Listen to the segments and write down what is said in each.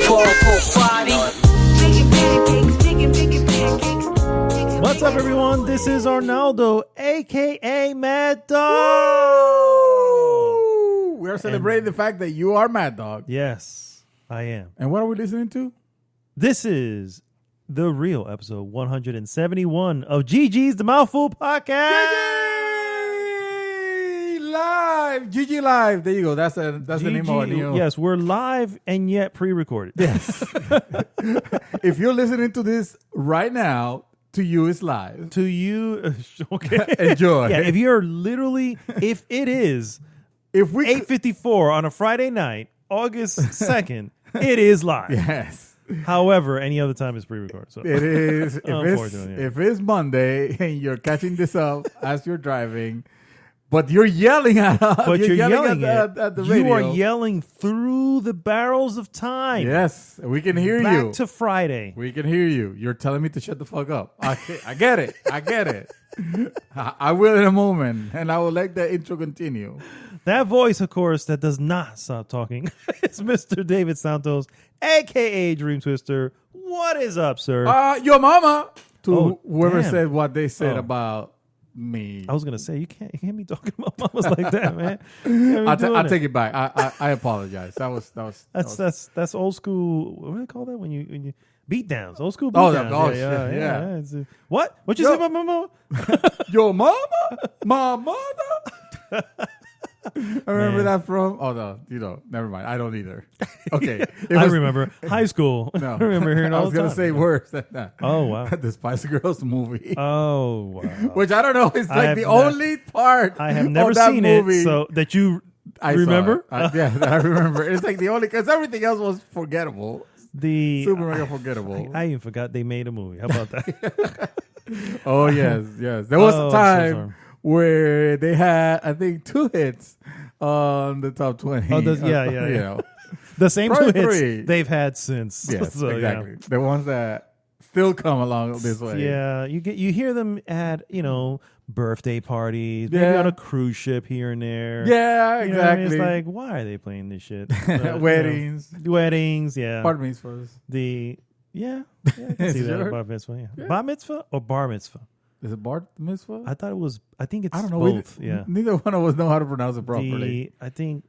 What's up, everyone? This is Arnaldo, a.k.a. Mad Dog. We are celebrating the fact that you are Mad Dog. Yes, I am. And what are we listening to? This is the real episode 171 of GG's The Mouthful Podcast. Live! GG Live. There you go. That's the name of our new. Yes, we're live and yet pre-recorded. Yes. If you're listening to this right now, to you it's live. To you, okay. Enjoy. Yeah, if you're literally, if it is if we 8:54 on a Friday night, August 2nd, it is live. Yes. However, any other time is pre-recorded. So. It is. Unfortunately, if it's Monday and you're catching this up as you're driving, but you're yelling at us. But you're yelling at the radio. You are yelling through the barrels of time. Yes, we can hear Back you. Back to Friday. We can hear you. You're telling me to shut the fuck up. I get it. I get it. I will in a moment, and I will let the intro continue. That voice, of course, that does not stop talking is Mr. David Santos, a.k.a. Dream Twister. What is up, sir? Your mama. To whoever damn. said what they said about me. I was gonna say you can't be talking about mamas like that, man. I'll take it back. I apologize. That's old school. What do they call that when you beat downs? Old school beat downs. Yeah. What you say about my mama? Your mama, my mother. I remember that from. Oh no, never mind. I don't either. Okay, I remember high school. No, I remember hearing all the time. I was gonna say worse than that. Oh wow, the Spice Girls movie. Oh wow, which I don't know. It's like the only part. I have never of that seen movie it. So that you remember? That I remember. It's like the only because everything else was forgettable. Super mega forgettable. I even forgot they made a movie. How about that? Oh yes. There was a time where they had, I think, 2 hits on the top 20. Oh, yeah. The same Probably 2 hits 3 they've had since. Yes, so, exactly. Yeah. The ones that still come along this way. Yeah, you hear them at birthday parties, maybe on a cruise ship here and there. Yeah, exactly. It's like, why are they playing this shit? Weddings, yeah. Bar mitzvahs. I can see that. Bar mitzvah, yeah. Bar mitzvah or bar mitzvah? Is it bar mitzvah? I thought it was. I think it's. I don't know. Both. Yeah. Neither one of us know how to pronounce it properly. I think.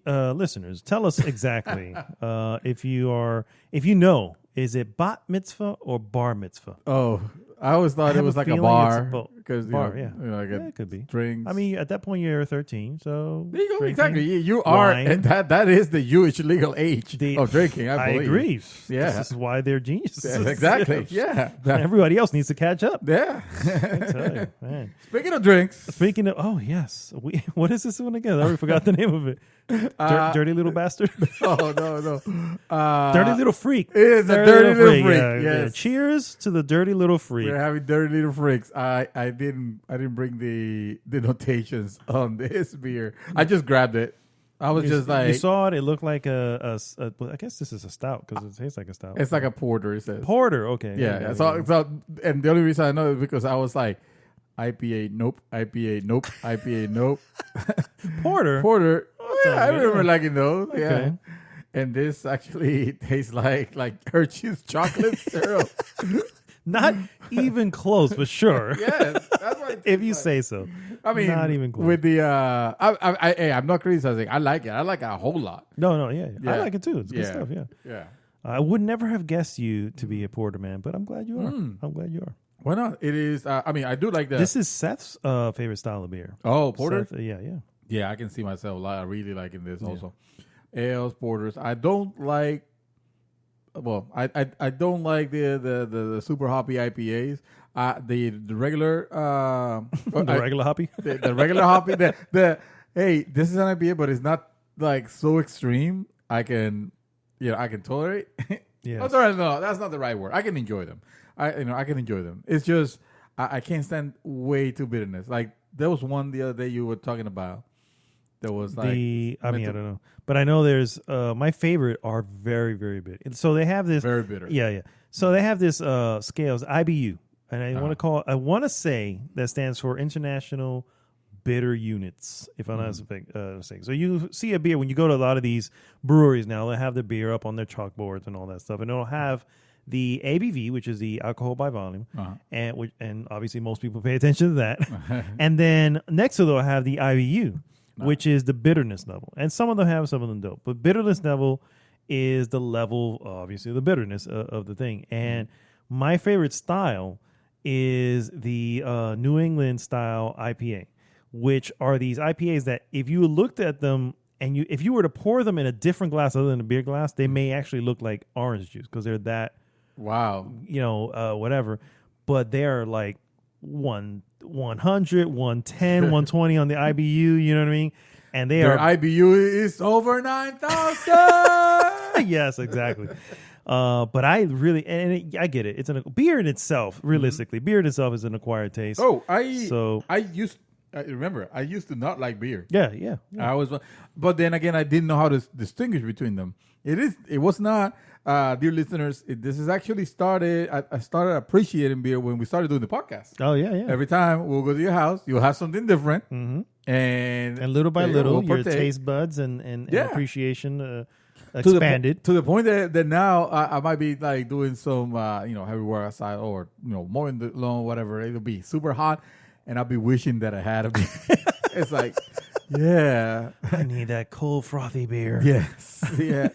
Listeners, tell us exactly if you know, is it bat mitzvah or bar mitzvah? Oh, I always thought it was like a bar because it could be drinks. I mean, at that point you're 13, so there you go. Exactly, you are, and that is the Jewish legal age of drinking. I believe. Agree. Yeah, this is why they're geniuses. Yeah, exactly. Yeah, everybody else needs to catch up. Yeah. I tell you, man. Speaking of drinks, oh yes, what is this one again? I already forgot the name of it. Dirty little bastard. Oh no. Dirty little freak. It is a dirty little freak. Yeah, yes. Yeah. Cheers to the dirty little freak. We're having dirty little freaks. I didn't bring the notations on this beer. I just grabbed it. I was just like, you saw it. It looked like I guess this is a stout because it tastes like a stout. It's like a porter. It says porter. Okay. Yeah. So and the only reason I know is because I was like, IPA, nope. IPA, nope. IPA, nope. Porter. Oh, yeah, I remember liking those. Okay. Yeah. And this actually tastes like Hershey's chocolate syrup. Not even close, but sure. Yes, that's what if you say so. I mean, not even close. With the, I'm not criticizing. I like it. I like it a whole lot. No, yeah. I like it too. It's good stuff. Yeah. I would never have guessed you to be a porter man, but I'm glad you are. I'm glad you are. Why not? It is. I do like that. This is Seth's favorite style of beer. Oh, porter. Seth, yeah. Yeah, I can see myself. I really liking this also. Ales, porters. I don't like. Well, I don't like the super hoppy IPAs. The regular regular hoppy. The regular hoppy. Hey, this is an IPA, but it's not like so extreme. I can tolerate. Yeah. Oh, sorry, no, that's not the right word. I can enjoy them. I can enjoy them. It's just I can't stand way too bitterness. Like there was one the other day you were talking about. There was like I don't know, but I know there's my favorite are very, very bitter. So they have this very bitter. Yeah. So they have this scales IBU, and I want to say that stands for International bitter units, if I'm not mistaken. So you see a beer when you go to a lot of these breweries now. They have the beer up on their chalkboards and all that stuff, and it'll have the ABV, which is the alcohol by volume, and obviously most people pay attention to that. And then next to it, they'll have the IBU, which is the bitterness level. And some of them have, some of them don't. But bitterness level is the level, obviously, the bitterness of the thing. And my favorite style is the New England style IPA, which are these IPAs that if you looked at them and if you were to pour them in a different glass other than a beer glass, they may actually look like orange juice because they're that, whatever. But they're like 100, 110, 120 on the IBU, you know what I mean? And their IBU is over 9,000. Yes, exactly. But I really, I get it. It's beer in itself, realistically. Beer in itself is an acquired taste. I used to not like beer. Yeah. But then again, I didn't know how to distinguish between them. It was not, dear listeners, this is actually started, I started appreciating beer when we started doing the podcast. Oh, yeah. Every time we'll go to your house, you'll have something different. Mm-hmm. And little by little, your taste buds and appreciation expanded. To the point that now I might be like doing some, heavy work outside or, mowing the lawn, whatever. It'll be super hot. And I'll be wishing that I had a beer. It's like, yeah. I need that cold, frothy beer. Yes. Yeah.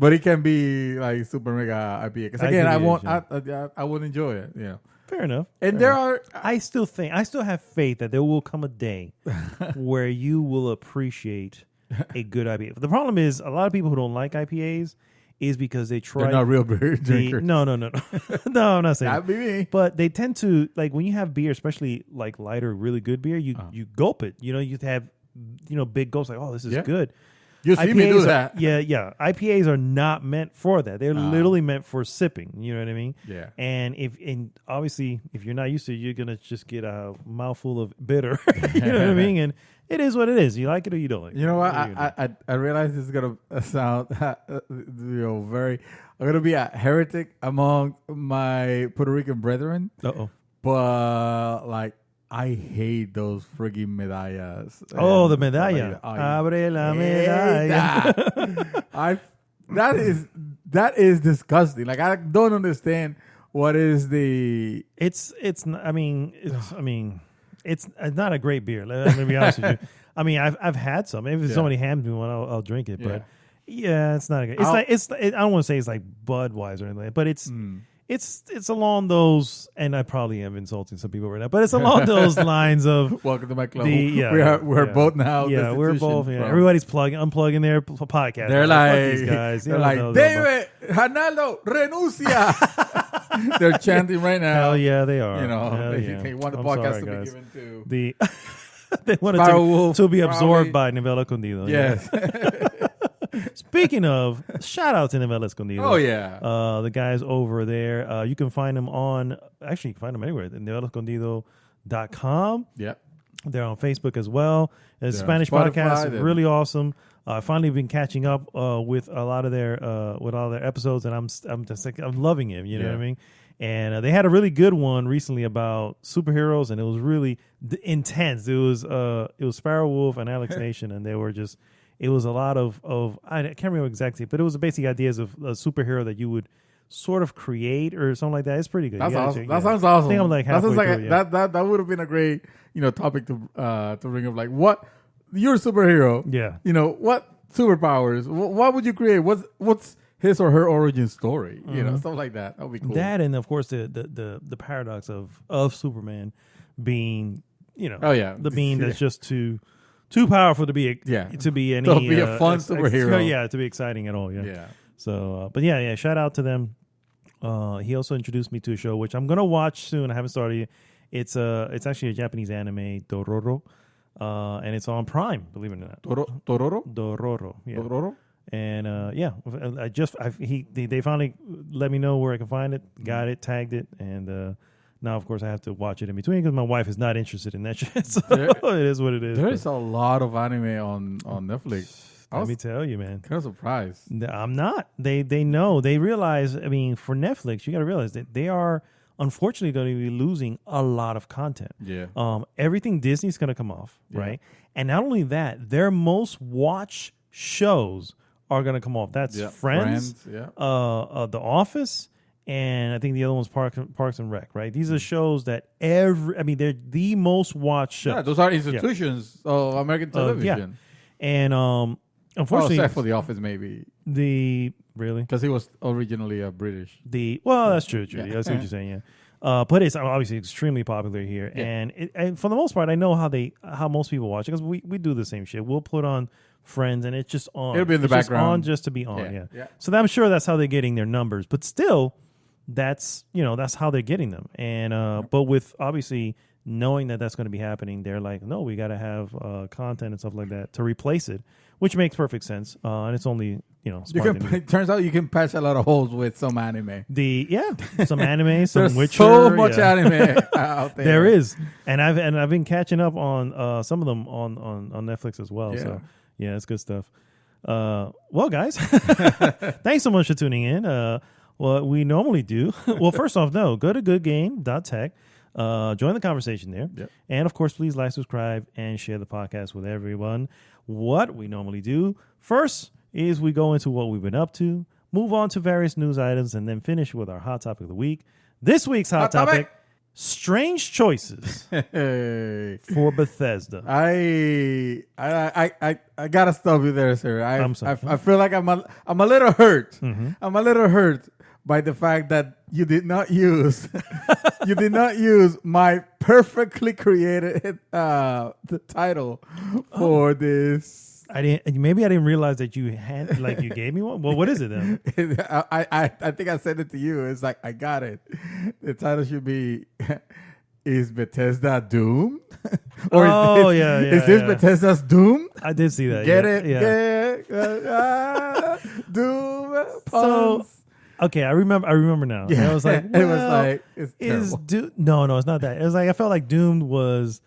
But it can be like super mega IPA. Because again, I won't enjoy it. Yeah. Fair enough. And I still have faith that there will come a day where you will appreciate a good IPA. The problem is a lot of people who don't like IPAs is because they try. They're not real beer drinkers. No. No, I'm not saying that'd be me. But they tend to, like, when you have beer, especially like lighter, really good beer, you gulp it. You have big gulps like, oh, this is good. You see me do that. Yeah. IPAs are not meant for that. They're literally meant for sipping. You know what I mean? Yeah. And obviously, if you're not used to it, you're gonna just get a mouthful of bitter. You know what I mean? And it is what it is. You like it or you don't like it. You know what? I realize this is gonna sound very. I'm gonna be a heretic among my Puerto Rican brethren. But like, I hate those frigging medallas. Oh, the medalla. Abre la medalla. That is disgusting. Like, I don't understand what is the. It's not a great beer. Let me be honest with you. I mean, I've had some. If somebody hands me one, I'll drink it. But it's not a good. I don't want to say it's like Budweiser or anything, but it's along those, and I probably am insulting some people right now, but it's along those lines of welcome to my club. We're both now. Yeah, we're both. Yeah. Everybody's unplugging their podcast. They're like these guys. They're like, David, Hanaldo, renuncia. They're chanting right now. Hell yeah, they are. They want the podcast to be given to they want it to be absorbed by Novela Escondido. Yes. Speaking of, shout out to Novela Escondido. Oh, yeah. The guys over there. You can find them you can find them anywhere. NovelaEscondido.com. Yep. They're on Facebook as well. It's a Spanish podcast. Really awesome. I've finally been catching up with a lot of their episodes, and I'm just like, I'm loving it. You know what I mean? And they had a really good one recently about superheroes, and it was really intense. It was Sparrow Wolf and Alex Nation, and they were just. It was a lot of I can't remember exactly, but it was the basic ideas of a superhero that you would sort of create or something like that. It's pretty good. That's awesome. That sounds awesome. I think I'm like halfway through, that would have been a great topic to bring up. Like, what you're a superhero. Yeah. What superpowers? What would you create? What's his or her origin story? Stuff like that. That would be cool. That, and of course the paradox of Superman being the being that's just too powerful to be a fun superhero. To be exciting at all. Yeah. So, but shout out to them. He also introduced me to a show which I'm gonna watch soon. I haven't started yet. It's actually a Japanese anime, Dororo, and it's on Prime. Believe it or not. Dororo. Yeah. Dororo. And they finally let me know where I can find it. Got it, tagged it, and. Now, of course, I have to watch it in between because my wife is not interested in that shit. So it is what it is. There is a lot of anime on Netflix. Let me tell you, man. Kind of surprised. I'm not. They know. They realize, I mean, for Netflix, you got to realize that they are unfortunately going to be losing a lot of content. Yeah. Everything Disney's going to come off, right? And not only that, their most watched shows are going to come off. That's Friends, The Office, and I think the other one's Parks and Rec, right? These are shows that they're the most watched shows. Yeah, those are institutions of American television. And unfortunately, except for The Office, maybe. Really? Because he was originally British. That's true. Yeah. That's what you're saying, yeah. But it's obviously extremely popular here. Yeah. And for the most part, I know how most people watch it because we do the same shit. We'll put on Friends and it's just on. It'll be in the background. Just on just to be on, yeah. So I'm sure that's how they're getting their numbers. But still, that's how they're getting them. And but with obviously knowing that that's going to be happening, they're like, no, we got to have content and stuff like that to replace it, which makes perfect sense. And it's only it turns out you can patch a lot of holes with some anime. Some anime, some There's Witcher. So much anime out there. There is, and I've been catching up on some of them on Netflix as well. Yeah. So yeah, it's good stuff. Well, guys, thanks so much for tuning in. What we normally do, well, first off, go to goodgame.tech. Join the conversation there. Yep. And of course, please like, subscribe, and share the podcast with everyone. What we normally do first is we go into what we've been up to, move on to various news items, and then finish with our hot topic of the week. This week's hot topic, Strange Choices for Bethesda. I gotta stop you there, sir. I'm sorry. I feel like I'm a little hurt. Mm-hmm. I'm a little hurt by the fact that you did not use my perfectly created the title for this. Maybe I didn't realize that you had you gave me one. Well, what is it then? I think I sent it to you. It's like I got it. The title should be "Is Bethesda doomed?" Or is this Bethesda's Doom? I did see that. Get it? Yeah. Doom. Puns. So okay, I remember now. Yeah. And I was like, it was like it's terrible. No, it's not that. It was like I felt like Doomed was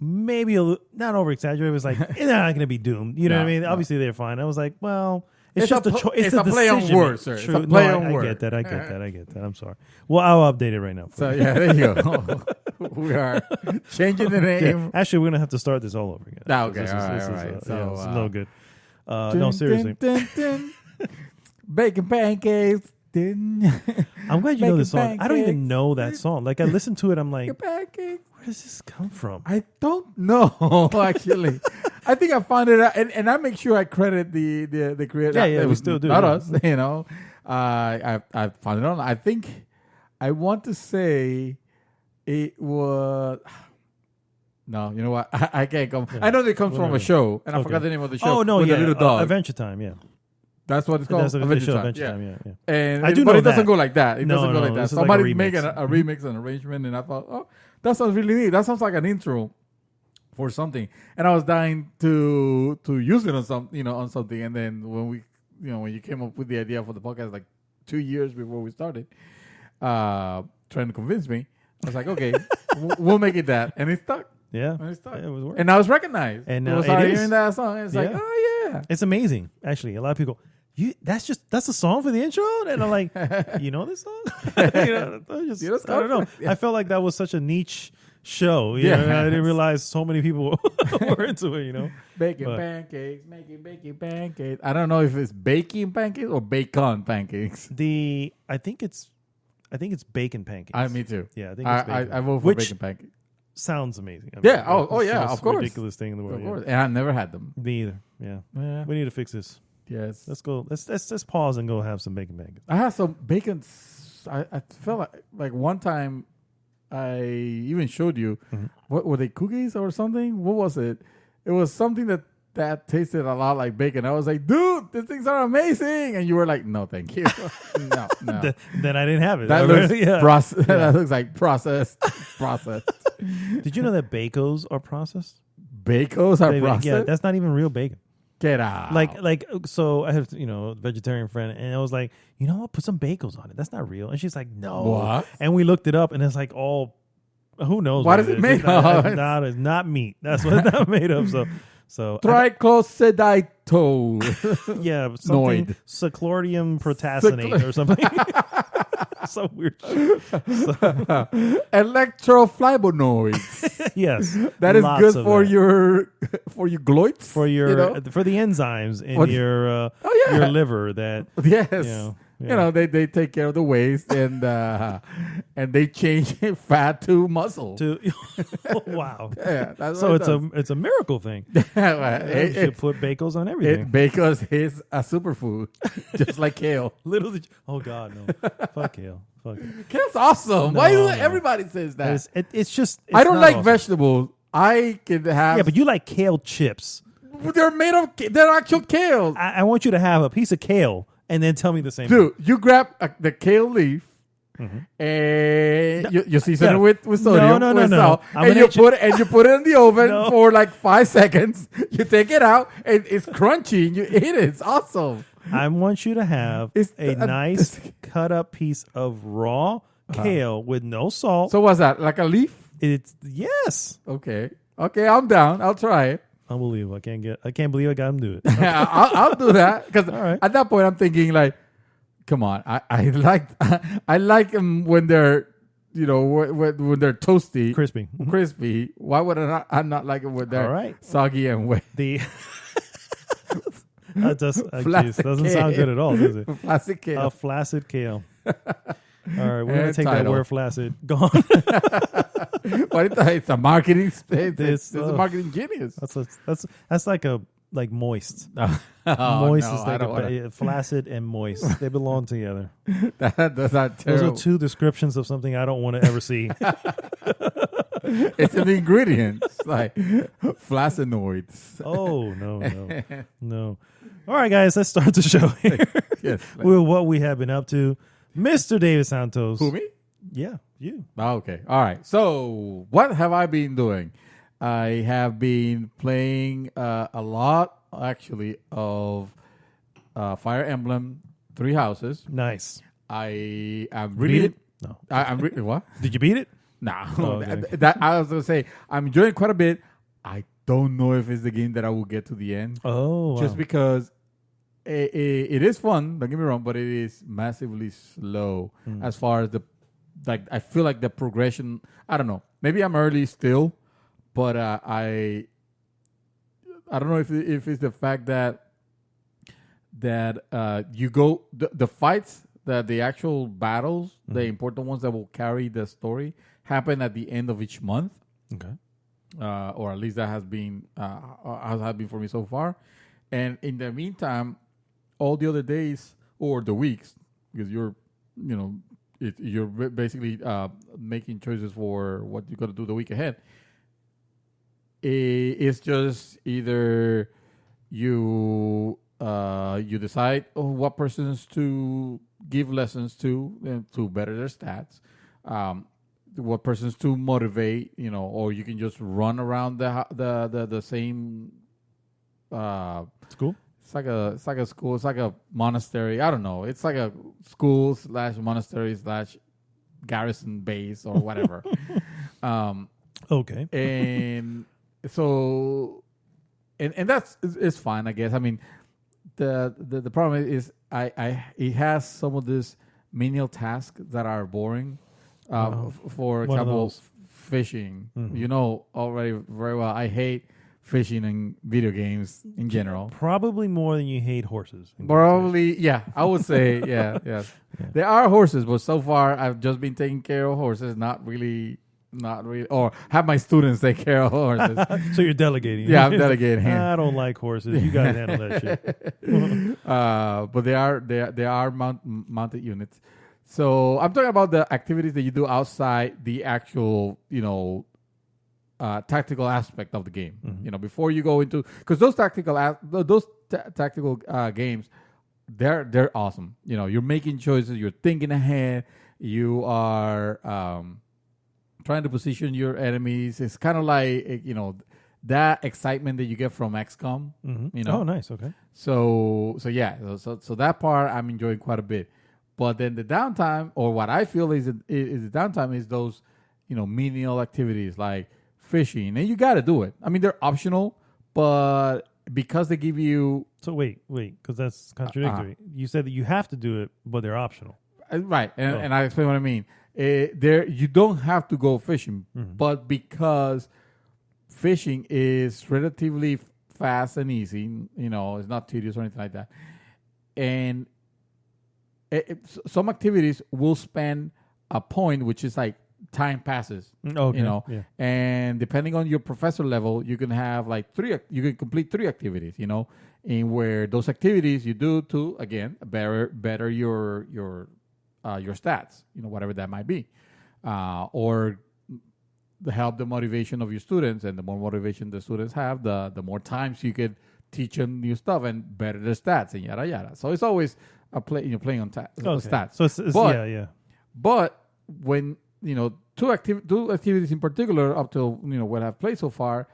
maybe not over exaggerated. It was like they're not going to be doomed. You know what I mean? Obviously they're fine. I was like, well, it's just a choice. It's a play on words, sir. True. It's a play on words. I get that. I'm sorry. Well, I'll update it right now. So yeah, there you go. We are changing the name. Yeah. Actually, we're going to have to start this all over again. Okay, all right. So it's no good. No, seriously. Bacon pancakes. I'm glad you know this song. Pancakes. I don't even know that song. Like I listened to it, I'm like, pancakes. Where does this come from? I don't know, actually. I think I found it out, and I make sure I credit the creator. Yeah, we still do. Not us, you know. I found it on. I think I want to say it was. No, you know what? I can't come. Yeah. I know it comes from a show, and I forgot the name of the show. Oh no, with the little dog. Adventure Time. Yeah. That's what it's called. That's Adventure Time. Yeah. And I do but know it doesn't that. go like that. It doesn't go like that. Somebody like make a remix and arrangement, and I thought, oh, that sounds really neat. That sounds like an intro for something. And I was dying to use it on something. And then when you came up with the idea for the podcast, like 2 years before we started, trying to convince me, I was like, okay, we'll make it that, and it stuck. Yeah, it was working. And I was recognized. And now it was hearing that song. It's like, oh yeah, it's amazing. Actually, a lot of people. That's a song for the intro, and I'm like, you know this song? I don't know. Yeah. I felt like that was such a niche show. You know? I didn't realize so many people were into it. You know, making pancakes. I don't know if it's baking pancakes or bacon pancakes. I think it's bacon pancakes. Me too. Yeah, I think it's bacon. I vote for bacon pancakes. Sounds amazing. I mean, yeah. Oh yeah. Of course. Ridiculous thing in the world. Of course. And I've never had them. Me either. Yeah. We need to fix this. Yes. Let's go. Let's pause and go have some bacon pancakes. I had some bacon. I felt like one time I even showed you. Mm-hmm. What were they, cookies or something? What was it? It was something that tasted a lot like bacon. I was like, dude, these things are amazing. And you were like, no, thank you. No. Then I didn't have it. That looks like processed. Did you know that Bacos are processed? Bacos are processed? Yeah, that's not even real bacon. Get out. So I have, a vegetarian friend, and I was like, you know what? Put some Bacos on it. That's not real. And she's like, no. What? And we looked it up, and it's like all, who knows? What is it made of? It's not meat. That's what it's not made of. So Triclosedito. Yeah, something Cyclorium protassinate or something. Some weird shit. Electroflavonoids. Yes, That is lots good of for that. your gloits. For your you know? for the enzymes in For the- your yeah. your liver that Yes. yeah. You know, they take care of the waste and they change fat to muscle. Wow. Yeah, that's So what it it's a miracle thing. does. You should put bagels on everything. Because it's a superfood, just like kale. Literally. Oh God, no. Fuck kale. Fuck it. Kale's awesome. No, Why no. everybody says that? It's just. I don't not like awesome. vegetables. I can have. Yeah, but you like kale chips. They're made of. They're actual kale. I want you to have a piece of kale and then tell me the same. Dude, you grab the kale leaf. And you season it with sodium, No. with salt, and you put it in the oven for like 5 seconds. You take it out, and it's crunchy, and you eat it. It's awesome. I want you to have a nice cut up piece of raw kale with no salt. So what's that? Like a leaf? It's yes. Okay, I'm down. I'll try it. Unbelievable. I can't believe I got him to do it. Yeah, I'll do that because right. at that point I'm thinking like, come on, I like them when they're when they're toasty, crispy. Why would I not like it when they're soggy and wet? That doesn't sound good at all, does it? Flaccid kale. A flaccid kale. All right, we're gonna take that word flaccid. Gone. It's a marketing. It's a marketing genius. That's like moist. Moist is like flaccid and moist. They belong together. That's not terrible. Those are two descriptions of something I don't want to ever see. It's an ingredient. It's like flavonoids. Oh no. All right, guys, let's start the show here. Yes, with what we have been up to. Mr. David Santos. Who, me? Yeah, you. Okay. All right. So what have I been doing? I have been playing a lot, actually, of Fire Emblem 3 Houses. Nice. I am really... Beat it? No. I'm what? Did you beat it? No. Oh, okay. That I was going to say, I'm enjoying quite a bit. I don't know if it's the game that I will get to the end. Oh, wow. Just because it is fun, don't get me wrong, but it is massively slow as far as I feel like the progression, I don't know. Maybe I'm early still, but I don't know if it's the fact that you go the fights, that the actual battles, the important ones that will carry the story, happen at the end of each month. Okay. Or at least that has been for me so far. And in the meantime, all the other days or the weeks, because you're basically making choices for what you're going to do the week ahead. It's just either you decide what persons to give lessons to and to better their stats, what persons to motivate, or you can just run around the same school. It's like a school. It's like a monastery. I don't know. It's like a school / monastery / garrison base or whatever. Okay. And so, and that's it's fine, I guess. I mean, the problem is it has some of these menial tasks that are boring. For example, fishing. You know already very well. I hate fishing in video games in general. Probably more than you hate horses. Probably, yeah. I would say, yeah. There are horses, but so far I've just been taking care of horses, not really, or have my students take care of horses. So you're delegating. Yeah, I'm delegating. I don't like horses. You guys handle that shit. But they are mounted units. So I'm talking about the activities that you do outside the actual, tactical aspect of the game. Before you go into, because those tactical games, they're awesome. You're making choices, you're thinking ahead, you are trying to position your enemies. It's kind of like that excitement that you get from XCOM. Oh, nice. Okay. So that part I'm enjoying quite a bit. But then the downtime, or what I feel is the downtime, is those menial activities like fishing, and you got to do it. I mean, they're optional, but because they give you... So wait, because that's contradictory. You said that you have to do it, but they're optional. right, and I explain what I mean. There, you don't have to go fishing, but because fishing is relatively fast and easy, it's not tedious or anything like that, and some activities will spend a point, which is like time passes. Okay. And depending on your professor level, you can have like you can complete 3 activities, in where those activities you do to, again, better your stats, whatever that might be, or help the motivation of your students. And the more motivation the students have, the more times you could teach them new stuff and better their stats and yada yada. So it's always playing on stats. So it's But when two activities in particular, up to what I've played so far,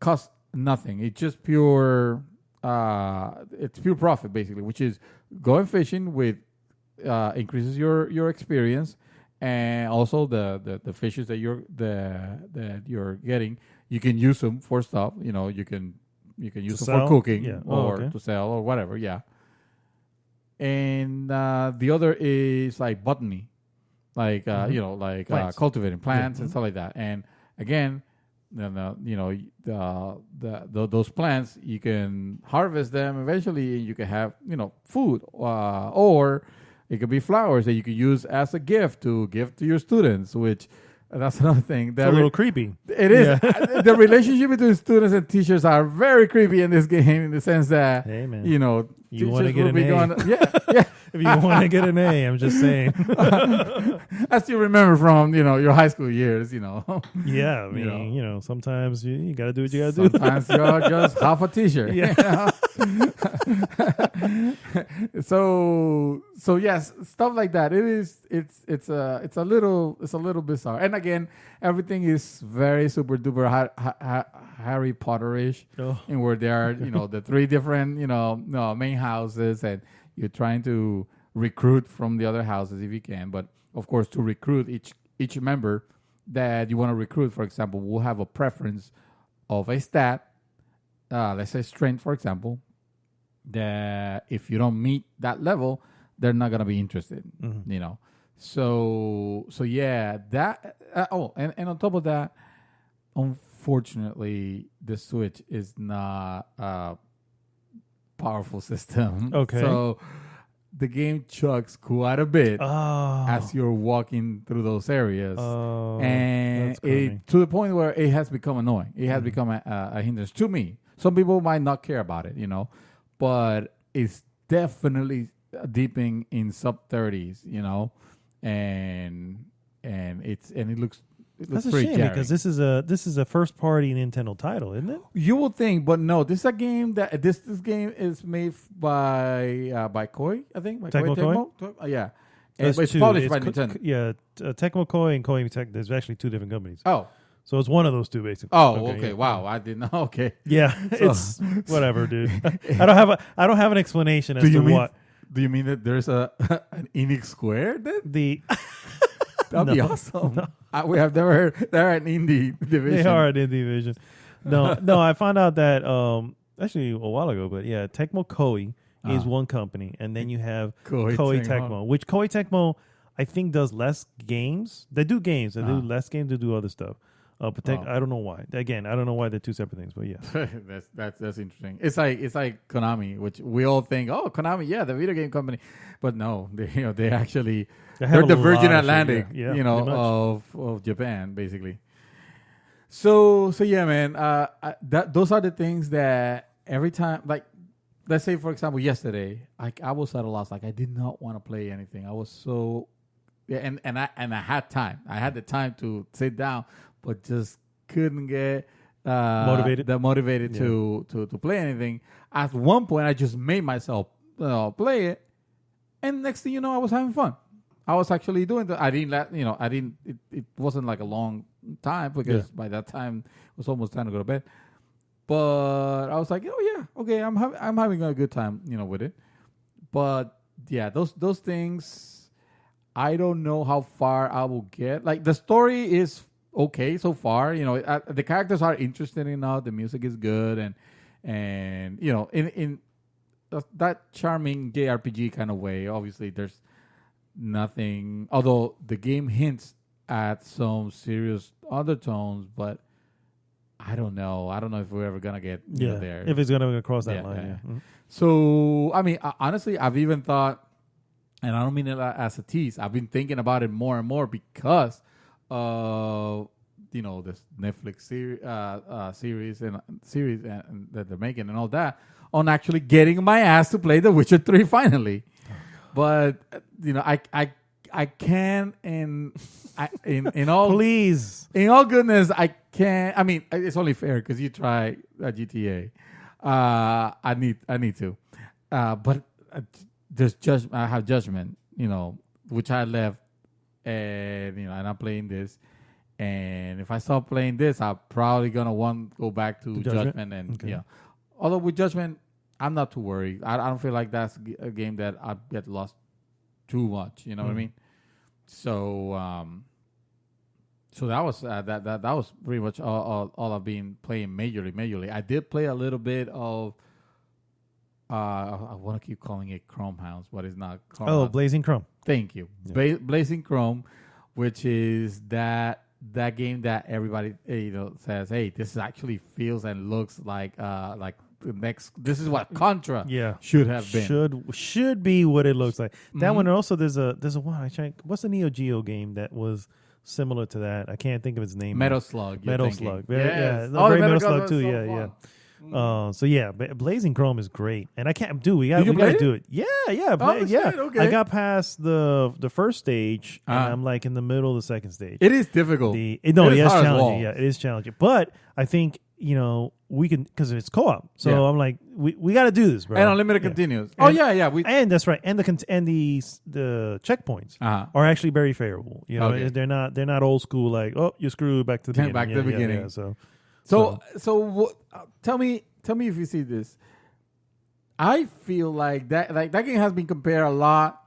cost nothing. It's just pure. It's pure profit basically, which is going fishing with increases your experience, and also the fishes that you're getting, you can use them for stuff. You can use them for cooking or to sell or whatever. Yeah. And the other is like botany, like cultivating plants and stuff like that. And again, those plants, you can harvest them eventually, and you can have food, or it could be flowers that you can use as a gift to give to your students, which that's another thing. It's a little creepy. It is. Yeah. The relationship between students and teachers are very creepy in this game, in the sense that, hey, man, you want to get an A. Yeah. If you want to get an A, I'm just saying. I still remember from, your high school years, Yeah, I mean, sometimes you got to do what you got to do. Sometimes you're just half a teacher. Yeah. So yes, stuff like that. It's a little bizarre. And again, everything is very super duper Harry Potter-ish, in where there are the 3 different main houses, and you're trying to recruit from the other houses if you can. But of course, to recruit each member that you want to recruit, for example, will have a preference of a stat, let's say strength, for example, that if you don't meet that level, they're not going to be interested, So yeah, that, and on top of that, unfortunately, the Switch is not a powerful system. Okay. So the game chugs quite a bit as you're walking through those areas. And to the point where it has become annoying. It has become a hindrance to me. Some people might not care about it, but it's definitely deeping in sub 30s, and it looks that's a pretty shame, because this is a first party Nintendo title, isn't it? You would think, but no. This is a game that this game is made by Koei, I think. By Tecmo Koei? Yeah. It's published by Nintendo. Tecmo Koei and Koei Tech. There's actually 2 different companies. Oh. So it's one of those 2, basically. Oh, okay. Yeah. Wow, I didn't know. Okay. Yeah, it's whatever, dude. I don't have an explanation as to what. Do you mean that there's an Enix Square then? That'd be awesome. No. We have never heard they're an indie division. They are an indie division. No, I found out that actually a while ago, but yeah, Tecmo Koei is one company, and then you have Koei Tecmo, which Koei Tecmo I think does less games. They do games, they do less games, they do other stuff. But I don't know why. Again, I don't know why they're 2 separate things, but yeah. that's interesting. It's like Konami, which we all think, Konami, yeah, the video game company, but no, they actually they're the Virgin Atlantic, of Japan, basically. So yeah, man. Those are the things that every time, like, let's say for example, yesterday, I was at a loss. Like, I did not want to play anything. I was so and I had time. I had the time to sit down, but just couldn't get motivated to play anything. At one point, I just made myself play it, and next thing you know, I was having fun. I was actually doing that. I didn't. It wasn't like a long time, because by that time it was almost time to go to bed. But I was like, okay, I'm having a good time, with it. But yeah, those things, I don't know how far I will get. Like, the story is okay so far. The characters are interesting enough. The music is good, and in that charming JRPG kind of way. Obviously, there's nothing. Although the game hints at some serious undertones, but I don't know. I don't know if we're ever gonna get there. If it's gonna cross that line. Yeah. Mm-hmm. So I mean, honestly, I've even thought, and I don't mean it as a tease. I've been thinking about it more and more because of this Netflix series and that they're making and all that, on actually getting my ass to play The Witcher 3 finally. But I can in all please in all goodness I can. I mean, it's only fair because you try GTA. I need to, but there's I have Judgment, which I left, and and I'm playing this. And if I stop playing this, I'm probably gonna go back to Judgment, and okay. Although with Judgment, I'm not too worried. I don't feel like that's a game that I get lost too much. You know what I mean? So so that was that was pretty much all I've been playing majorly. I did play a little bit of I want to keep calling it Chrome Hounds, but it's not. Chrome Hounds. Blazing Chrome. Thank you, Blazing Chrome, which is that game that everybody says, hey, this actually feels and looks like the next. This is what Contra should have been. Should be what it looks like. That one. And also there's a one. What's the Neo Geo game that was similar to that? I can't think of its name. Metal Slug. Metal Slug. Yes. Very Metal Slug too. Yeah. So yeah, Blazing Chrome is great, and I can't do. We got to do it. Yeah. Okay. I got past the first stage, and I'm like in the middle of the second stage. It is difficult. It is challenging. Yeah, it is challenging. But I think we can, because it's co-op. So I'm like, we got to do this, bro. And unlimited continues. And, and that's right. And the checkpoints are actually very favorable. They're not old school like, oh, you're screwed back to the beginning. Back to the beginning. Yeah, So tell me if you see this. I feel like that game has been compared a lot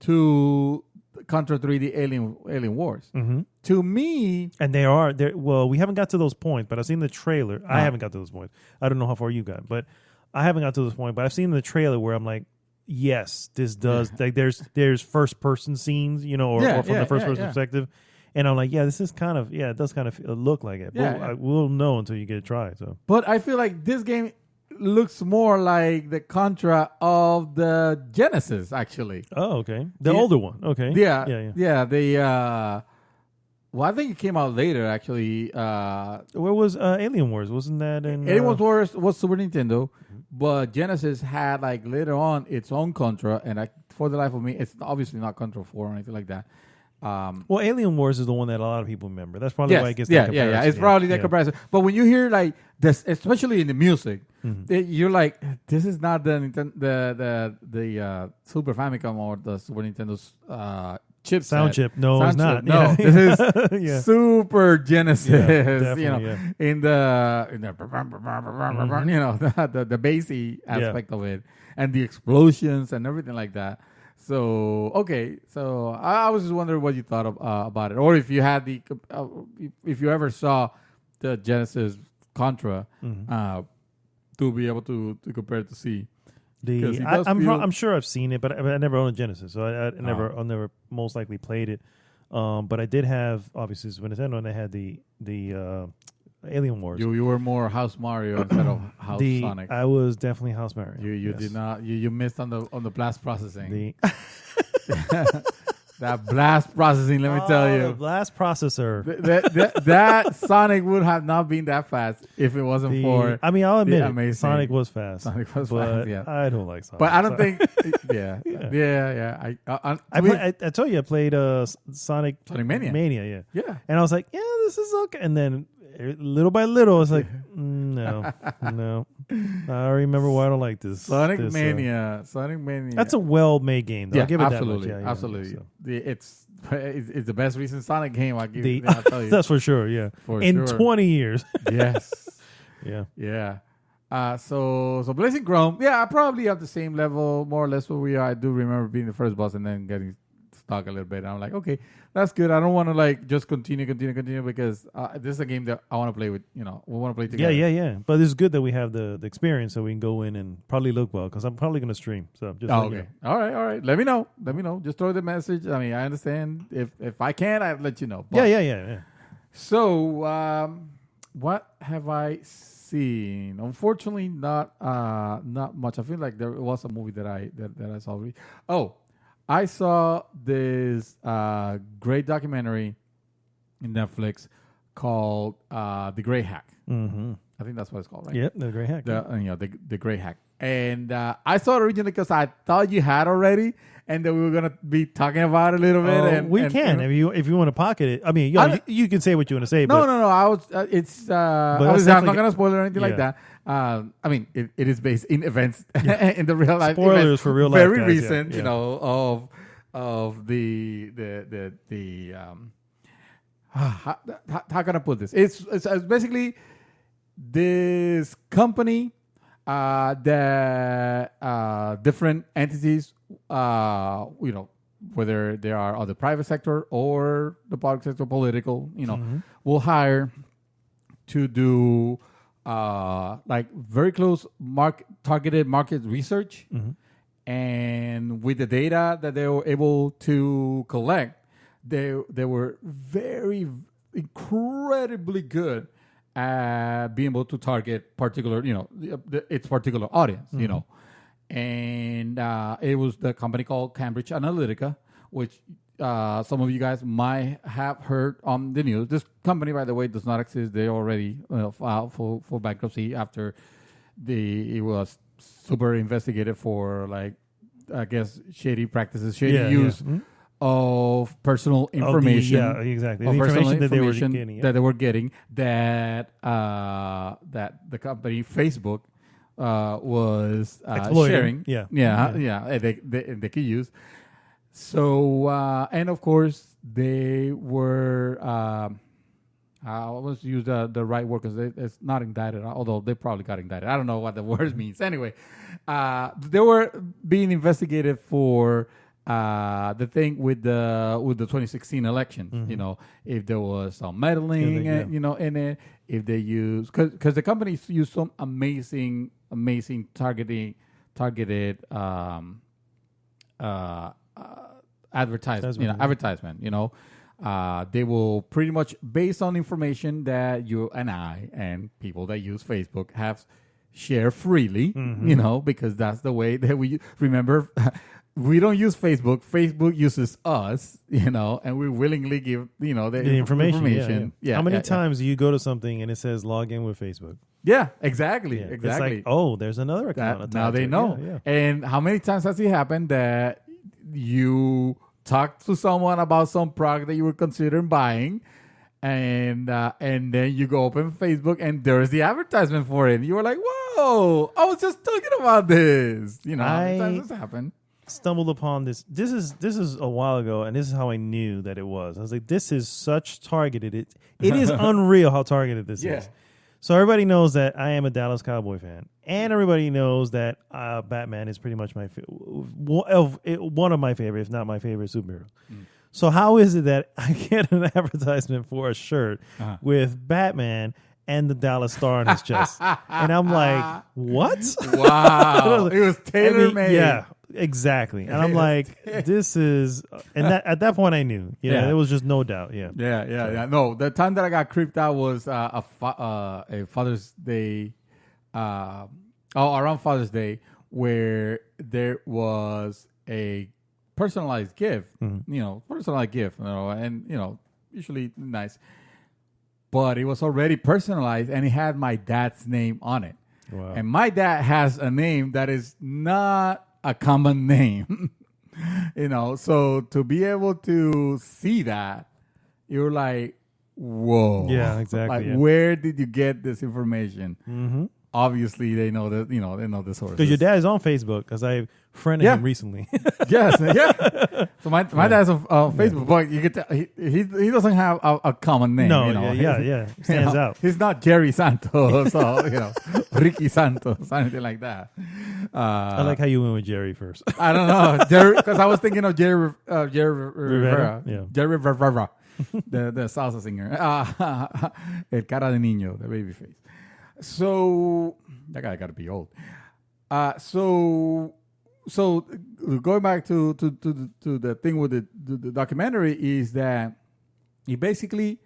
to Contra 3D Alien Wars. Mm-hmm. To me, and they are there. Well, we haven't got to those points, but I've seen the trailer. I haven't got to those points. I don't know how far you got, but I haven't got to those points. But I've seen the trailer where I'm like, yes, this does like there's first person scenes, or from the first person perspective. And I'm like, this is kind of, it does kind of look like it. But we'll know until you get to try it. So. But I feel like this game looks more like the Contra of the Genesis, actually. Oh, okay. The older one. Okay. Yeah. Well, I think it came out later, actually. Where was Alien Wars? Wasn't that in... Alien Wars was Super Nintendo, but Genesis had, later on, its own Contra. And for the life of me, it's obviously not Contra 4 or anything like that. Well, Alien Wars is the one that a lot of people remember. That's probably why it gets that comparison. Yeah. It's probably that comparison. But when you hear this, especially in the music, you're like, this is not the Super Famicom or the Super Nintendo's chip sound chip. No, it's not. No, this is Super Genesis. In the the bassy aspect of it, and the explosions and everything like that. So I was just wondering what you thought about it, or if you had if you ever saw the Genesis Contra, to be able to compare it to see. I'm sure I've seen it, but I never owned a Genesis, so I'll never most likely played it. But I did have obviously Super Nintendo, and I had the Alien Wars. You were more House Mario instead of House Sonic. I was definitely House Mario. You did not. You missed on the blast processing. That blast processing, let me tell you. The blast processor. That Sonic would have not been that fast if it wasn't for. I mean, I'll admit it. Sonic was fast. Sonic was fast. Yeah, I don't like Sonic. But I don't think. Yeah. I told you I played Sonic Mania. Yeah. And I was like, this is okay. And then little by little, I was like, no. I remember why I don't like this. Sonic Mania. That's a well-made game, though. Yeah, I'll give it absolutely. that much. Absolutely. It's the best recent Sonic game. I'll tell you. That's for sure, yeah. In 20 years. Yes. Yeah. So Blazing Chrome, I probably have the same level, more or less where we are. I do remember being the first boss and then getting stuck a little bit. And I'm like, okay, that's good. I don't want to like just continue because this is a game that I want to play with. We want to play together. Yeah. But it's good that we have the experience, so we can go in and probably look well because I'm probably going to stream. So just okay. All right. Let me know. Just throw the message. I mean, I understand. If I can, I'll let you know. But, yeah. So, what have I seen? Unfortunately, not much. I feel like there was a movie that I saw. Oh, I saw this great documentary in Netflix called The Great Hack. Mm-hmm. I think that's what it's called, right? Yep, The Great Hack. The Great Hack. And I saw it originally because I thought you had already, and that we were gonna be talking about it a little bit. We can if you want to pocket it. I mean, you can say what you want to say. No. I was. I'm not gonna spoil it or anything like that. I mean, it is based in events in the real life. Spoilers events, for real life. Very guys, recent, yeah. of the how can I put this? It's basically this company that different entities, whether they are on the private sector or the public sector, political, will hire to do like very close targeted market research. And with the data that they were able to collect, they were very incredibly good at being able to target particular, its particular audience, and it was the company called Cambridge Analytica, which some of you guys might have heard on the news. This company, by the way, does not exist. They already filed for bankruptcy after it was super investigated for, like, I guess, shady practices, use of personal information. Exactly. The information that they were getting that the company Facebook was sharing. They could use. So and of course they were. Let's use the right word because it's not indicted, although they probably got indicted. I don't know what the word means. Anyway, they were being investigated for the thing with the 2016 elections. If there was some meddling, in it, if they use because the companies use some amazing targeted advertisement. They will pretty much, based on information that you and I and people that use Facebook have share freely, because that's the way that we remember. We don't use Facebook. Facebook uses us, and we willingly give, the information. Yeah. How many times do you go to something and it says log in with Facebook? Yeah, exactly. Yeah. Exactly. It's like, there's another account. Now they know. Yeah. And how many times has it happened that you talk to someone about some product that you were considering buying, and then you go open Facebook and there's the advertisement for it. You were like, "Whoa! I was just talking about this." How many times this happened? Stumbled upon this. This is a while ago, and this is how I knew that it was. I was like, "This is such targeted. It is unreal how targeted this is." So everybody knows that I am a Dallas Cowboy fan, and everybody knows that Batman is pretty much one of my favorite, if not my favorite superheroes. So how is it that I get an advertisement for a shirt with Batman and the Dallas Star on his chest? And I'm like, what? Wow. It was tailor-made. Yeah, exactly. And I'm like, this is... And at that point, I knew. There was just no doubt. Yeah. No, the time that I got creeped out was a Father's Day... around Father's Day, where there was a personalized gift, and usually nice, but it was already personalized and it had my dad's name on it. Wow. And my dad has a name that is not a common name, so to be able to see that, you're like, whoa. Yeah, exactly. Like, where did you get this information? obviously they know that, they know the sources. Because your dad is on Facebook, because I friended him recently. Yes, yeah. So my dad's on Facebook, but you could tell he doesn't have a common name. No, yeah. Stands out. He's not Jerry Santos or Ricky Santos, anything like that. I like how you went with Jerry first. I don't know, Jerry, because I was thinking of Jerry Rivera. Yeah. Jerry Rivera, the salsa singer. El cara de niño, the baby face. So that guy got to be old. So going back to the thing with the documentary is that it basically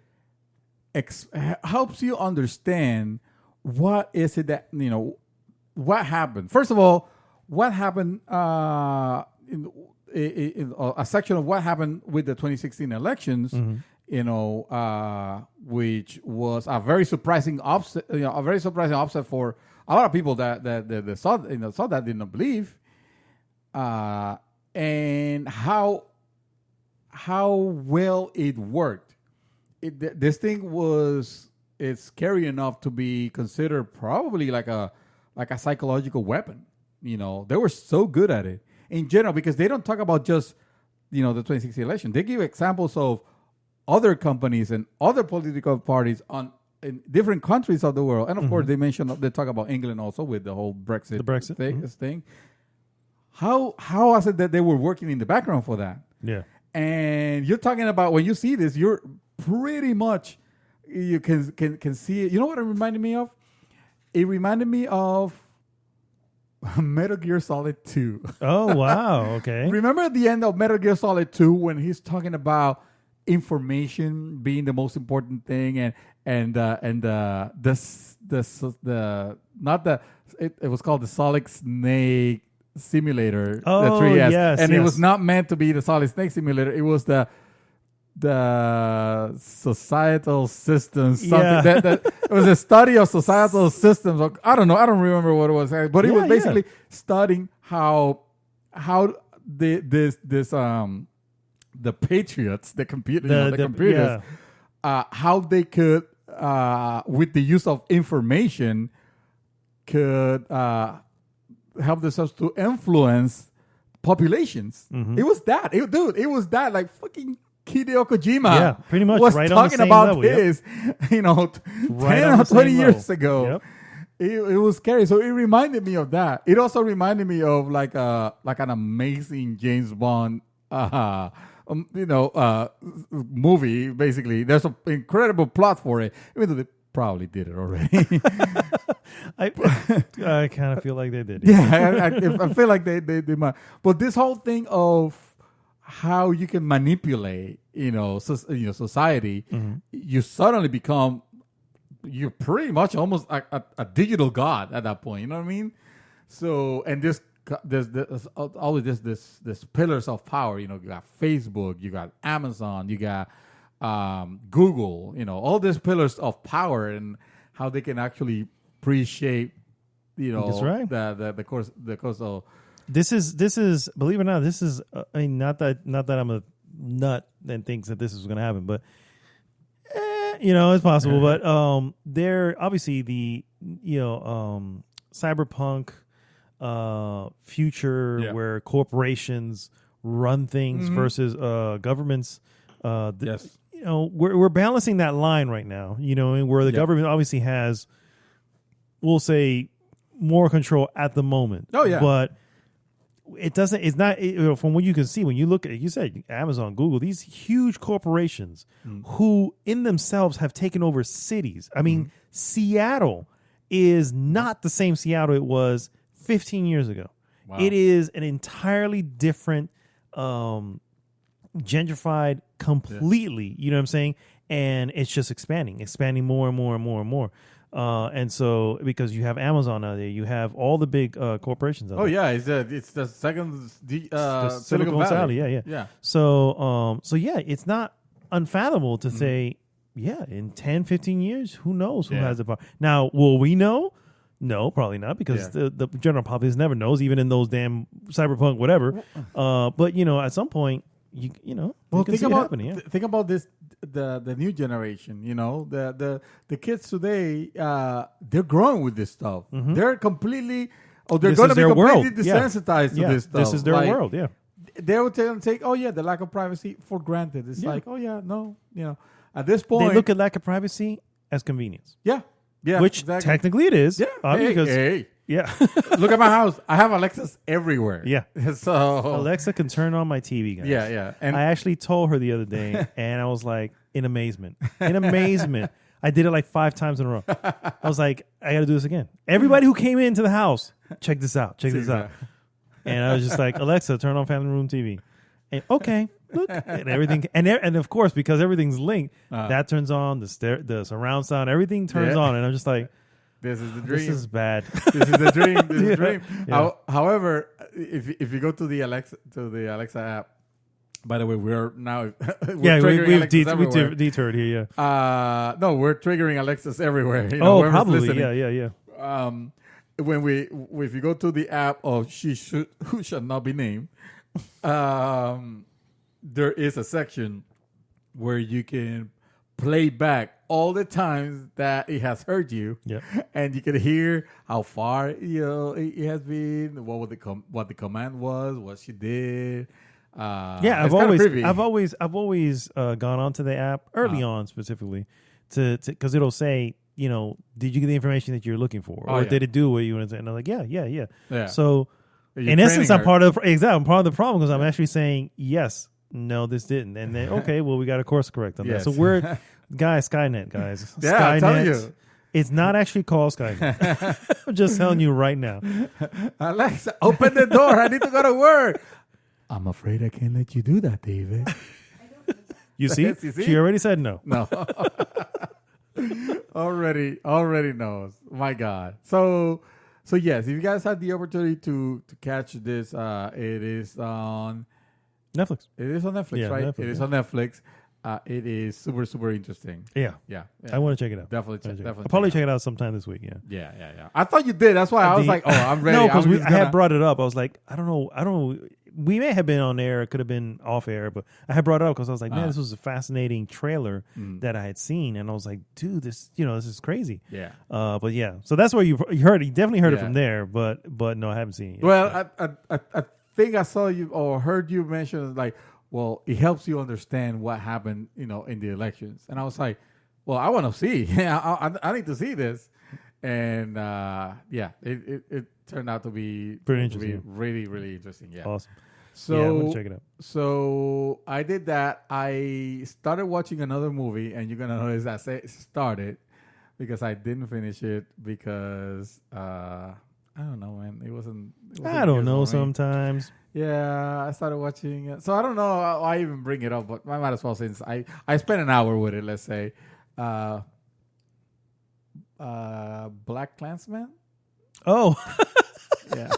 helps you understand what is it that what happened. First of all, what happened in a section of what happened with the 2016 elections. Which was a very surprising upset. A very surprising upset for a lot of people that saw that didn't believe. And how well it worked. This thing it's scary enough to be considered probably like a psychological weapon. They were so good at it in general, because they don't talk about just the 2016 election. They give examples of other companies and other political parties in different countries of the world, and of course they talk about England also with the whole Brexit thing. How was it that they were working in the background for that? Yeah. And you're talking about, when you see this, you're pretty much, you can see it. You know what it reminded me of? It reminded me of Metal Gear Solid 2. Oh, wow. Okay. Remember at the end of Metal Gear Solid 2 when he's talking about information being the most important thing, it was called the Solid Snake Simulator. Oh, the 3S. yes. And it was not meant to be the Solid Snake Simulator. It was the societal systems. Something that it was a study of societal systems. I don't know. I don't remember what it was, but it was basically studying how the patriots, the computers, how they could, with the use of information, could help themselves to influence populations. It was that. It was that, like fucking Hideo Kojima. Yeah, pretty much. Was right talking on the same about level, this, right 10 or 20 years ago. Yep. It was scary. So it reminded me of that. It also reminded me of like an amazing James Bond movie. Basically, there's an incredible plot for it, even though they probably did it already. I kind of feel like they did. Yeah, I feel like they might. But this whole thing of how you can manipulate, society, you suddenly become, you're pretty much almost a digital god at that point. You know what I mean? So, and there's always this pillars of power. You got Facebook, you got Amazon, you got Google. All these pillars of power and how they can actually pre-shape. That's right. The course of. This is believe it or not, this is not that I'm a nut and thinks that this is going to happen, but it's possible. But they're obviously the cyberpunk future where corporations run things versus governments. Yes. We're balancing that line right now. And where the government obviously has, we'll say, more control at the moment. Oh yeah, but it's not from what you can see when you look at, you said Amazon, Google, these huge corporations who in themselves have taken over cities. I mean, Seattle is not the same Seattle it was 15 years ago. Wow. It is an entirely different, gentrified completely, you know what I'm saying? And it's just expanding more and more and more and more. And so, because you have Amazon out there, you have all the big corporations out there. Oh yeah, it's the second Silicon Valley. Yeah. So it's not unfathomable to say, in 10, 15 years, who knows who has the power. Now, will we know? No, probably not, because the general populace never knows, even in those damn cyberpunk whatever. But at some point, you can see it happening. Yeah. Think about this the new generation. You know, the kids today, they're growing with this stuff. They're completely, they're going to be completely desensitized to this stuff. This is their world. Yeah, they would take, the lack of privacy for granted. It's like, no, at this point, they look at lack of privacy as convenience. Yeah, which technically it is. Yeah, because yeah. Look at my house. I have Alexas everywhere. Yeah. So Alexa can turn on my TV, guys. Yeah. And I actually told her the other day, and I was like, in amazement. I did it like 5 times in a row. I was like, I got to do this again. Everybody who came into the house, check this out. And I was just like, Alexa, turn on Family Room TV. And okay, look, and everything, and of course, because everything's linked, that turns on the surround sound. Everything turns on, and I'm just like, this is the dream. This is bad. This is the dream. This is the dream. Yeah. However, if you go to the Alexa app, by the way, we're now we've detoured here. Yeah. No, we're triggering Alexas everywhere. Probably. Yeah. If you go to the app of who shall not be named, there is a section where you can play back all the times that it has heard you, and you can hear how far it has been, what the command was, what she did. I've always gone onto the app early on specifically because it'll say, did you get the information that you're looking for, or did it do what you wanted to? And I'm like, yeah. So in essence, I'm part of the problem because I'm actually saying yes. No, this didn't. And then, okay, well, we got to course correct on that. So we're, Skynet, guys. Yeah, Skynet, I'm telling you. It's not actually called Skynet. I'm just telling you right now. Alexa, open the door. I need to go to work. I'm afraid I can't let you do that, David. You see? She already said no. No. already knows. My God. So yes, if you guys had the opportunity to catch this, it is on Netflix. It is on Netflix, right? Netflix, it is on Netflix. It is super, super interesting. Yeah. I want to check it out. Definitely. I'll probably check it out sometime this week. Yeah. I thought you did. That's why I was like, I'm ready. No, because I had brought it up. I was like, I don't know. We may have been on air. It could have been off air, but I had brought it up because I was like, man, this was a fascinating trailer that I had seen, and I was like, dude, this is crazy. Yeah. But yeah, so that's where you heard. You definitely heard it from there, but no, I haven't seen it yet. Well, I think I saw you or heard you mention like, well, it helps you understand what happened, in the elections, and I was like, well, I want to see. I need to see this, and it turned out to be pretty interesting. Really, really interesting. Yeah. Awesome. So I'm gonna check it out. So I did that. I started watching another movie, and you're gonna notice I say started because I didn't finish it because I don't know, man. It wasn't I don't know. Sometimes. Yeah, I started watching it. So I don't know how I even bring it up, but I might as well since I spent an hour with it. Let's say, Black Klansman. Oh. Yeah.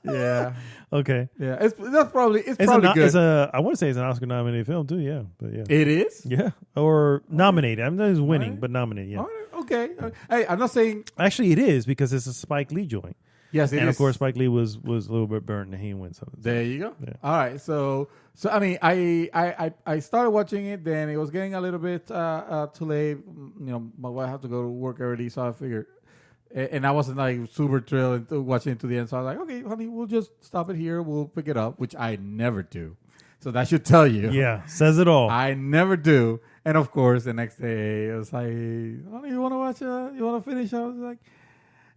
Yeah. Okay. Yeah. It's probably good. I want to say it's an Oscar nominated film too. Yeah. But yeah. It is. Yeah. Or nominated. I'm not just winning, but nominated. Yeah. Okay. Hey, I'm not saying. Actually, it is because it's a Spike Lee joint. Yes, it is. And of course, Spike Lee was a little bit burnt, and he didn't win something. There you go. Yeah. All right. So I mean, I started watching it. Then it was getting a little bit too late. My wife had to go to work early, so I figured. And I wasn't like super thrilled watching it to the end. So I was like, okay, honey, we'll just stop it here. We'll pick it up, which I never do. So that should tell you. Yeah, says it all. I never do. And of course, the next day, it was like, honey, you want to watch you want to finish? I was like,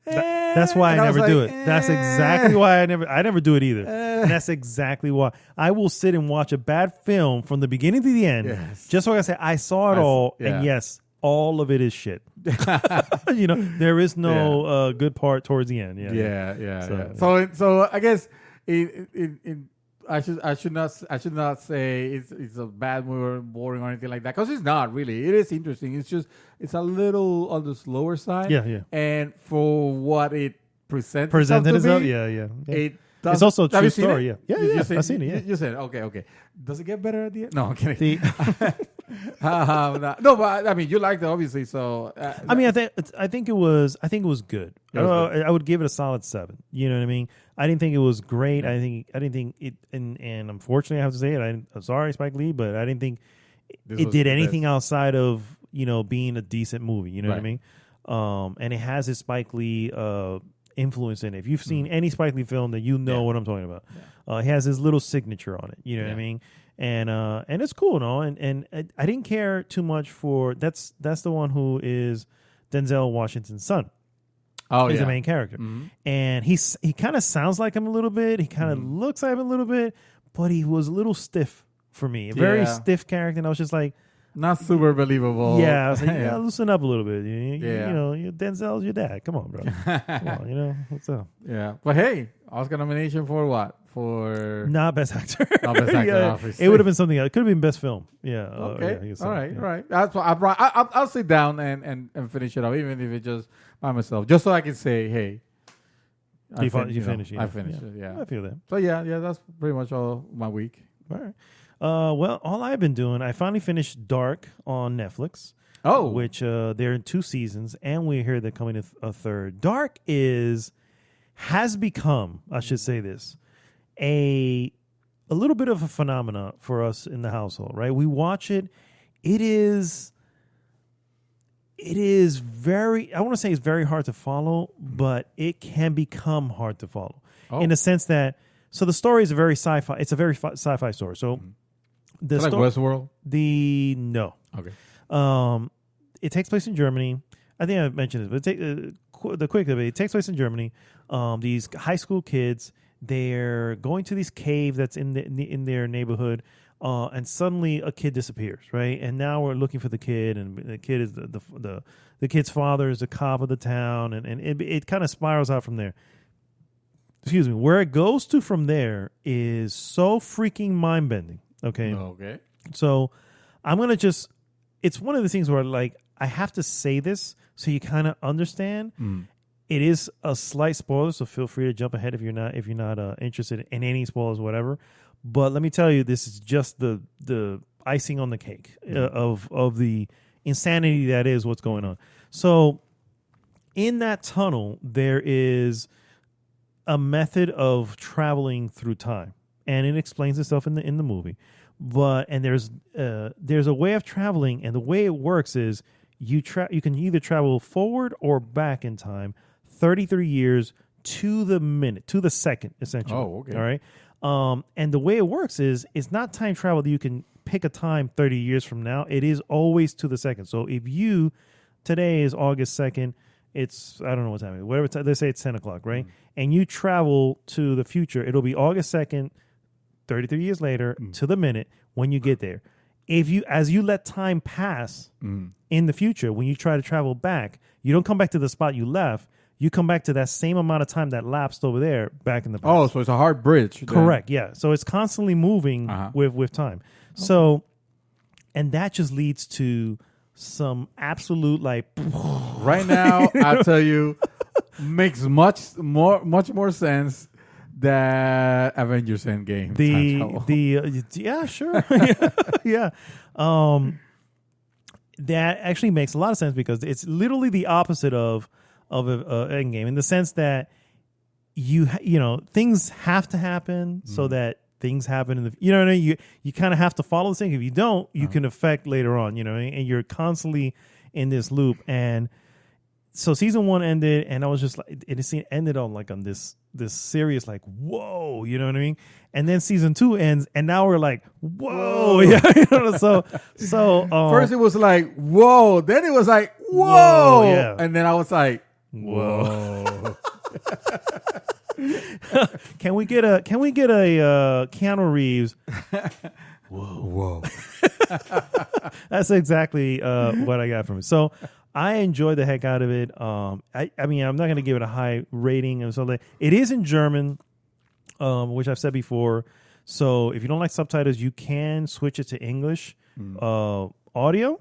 that's why I never do it. That's exactly why I never do it either. And that's exactly why. I will sit and watch a bad film from the beginning to the end. Yes. Just so I can say, I saw it all. Yeah. And yes, all of it is shit. There is no good part towards the end. Yeah. So I guess I should not say it's a bad movie or boring or anything like that, because it's not really. It is interesting. It's a little on the slower side. Yeah. And for what it presented itself. Yeah. It's also a true story. Yeah. I've seen it. Yeah. You said it. Okay. Does it get better at the end? No, I'm kidding. No, but I mean, you liked it obviously. So I think it was good. I would give it a solid 7. You know what I mean? I didn't think it was great. I didn't think it, and unfortunately, I have to say it. I'm sorry, Spike Lee, but I didn't think it did anything outside of being a decent movie. You know what I mean? And it has a Spike Lee influence in it. If you've seen any Spike Lee film, then you know what I'm talking about. It has his little signature on it. You know what I mean? And it's cool, no? And I didn't care too much for that's the one who is Denzel Washington's son. Oh, he's the main character, and he kind of sounds like him a little bit. He kind of looks like him a little bit, but he was a little stiff for me. A very stiff character, and I was just like, not super believable. Yeah, I was like, loosen up a little bit. Denzel's your dad. Come on, bro. Come on, what's up? Yeah, but hey, Oscar nomination for what? For not best actor. Not best actor. Obviously. It would have been something else. It could have been best film. Yeah. Okay. All right. That's what I'll sit down and finish it up, even if it's just by myself, just so I can say, hey, you finished. I finished it. Yeah. I feel that. So yeah, that's pretty much all my week. All right. Well, all I've been doing, I finally finished Dark on Netflix. Oh, which they're in 2 seasons, and we hear they're coming to a third. Dark has become, I should say this, a little bit of a phenomena for us in the household, right? We watch it. It is very, I want to say it's very hard to follow, but it can become hard to follow in the sense that, so the story is a very sci-fi, it's a very sci-fi story. So the like Westworld? No. Okay. It takes place in Germany. I think I mentioned this, but the quick of it takes place in Germany. These high school kids, they're going to this cave that's in their neighborhood, and suddenly a kid disappears, right? And now we're looking for the kid, and the kid is the kid's father is the cop of the town, and it kind of spirals out from there. Excuse me. Where it goes to from there is so freaking mind bending. Okay. Okay. So I'm gonna just. It's one of the things where like I have to say this so you kind of understand. It is a slight spoiler, so feel free to jump ahead if you're not interested in any spoilers, whatever. But let me tell you, this is just the icing on the cake of the insanity that is what's going on. So in that tunnel, there is a method of traveling through time, and it explains itself in the movie. And there's a way of traveling, and the way it works is you can either travel forward or back in time, 33 years to the minute, to the second, essentially. Oh, okay. All right. And the way it works is it's not time travel that you can pick a time 30 years from now. It is always to the second. So if today is August 2nd, it's, I don't know what time it is, whatever time, let's say it's 10 o'clock, right? And you travel to the future, it'll be August 2nd, 33 years later to the minute when you get there. As you let time pass in the future, when you try to travel back, you don't come back to the spot you left. You come back to that same amount of time that lapsed over there back in the past. Oh, so it's a hard bridge. Then. Correct, yeah. So it's constantly moving with time. Okay. So, and that just leads to some absolute like... Right now, I'll tell you, makes much more sense that Avengers Endgame. Yeah, sure. yeah. That actually makes a lot of sense because it's literally the opposite of Endgame in the sense that you know things have to happen so that things happen in the what I mean? You kind of have to follow the thing. If you don't, you can affect later on, and you're constantly in this loop. And so season 1 ended, and I was just like, it ended on this serious like whoa, you know what I mean? And then season 2 ends, and now we're like whoa, yeah. So first it was like whoa, then it was like whoa, yeah. And then I was like whoa. Can we get a Keanu Reeves? Whoa. That's exactly what I got from it. So I enjoyed the heck out of it. I mean, I'm not going to give it a high rating and so it is in German, which I've said before. So if you don't like subtitles, you can switch it to English audio.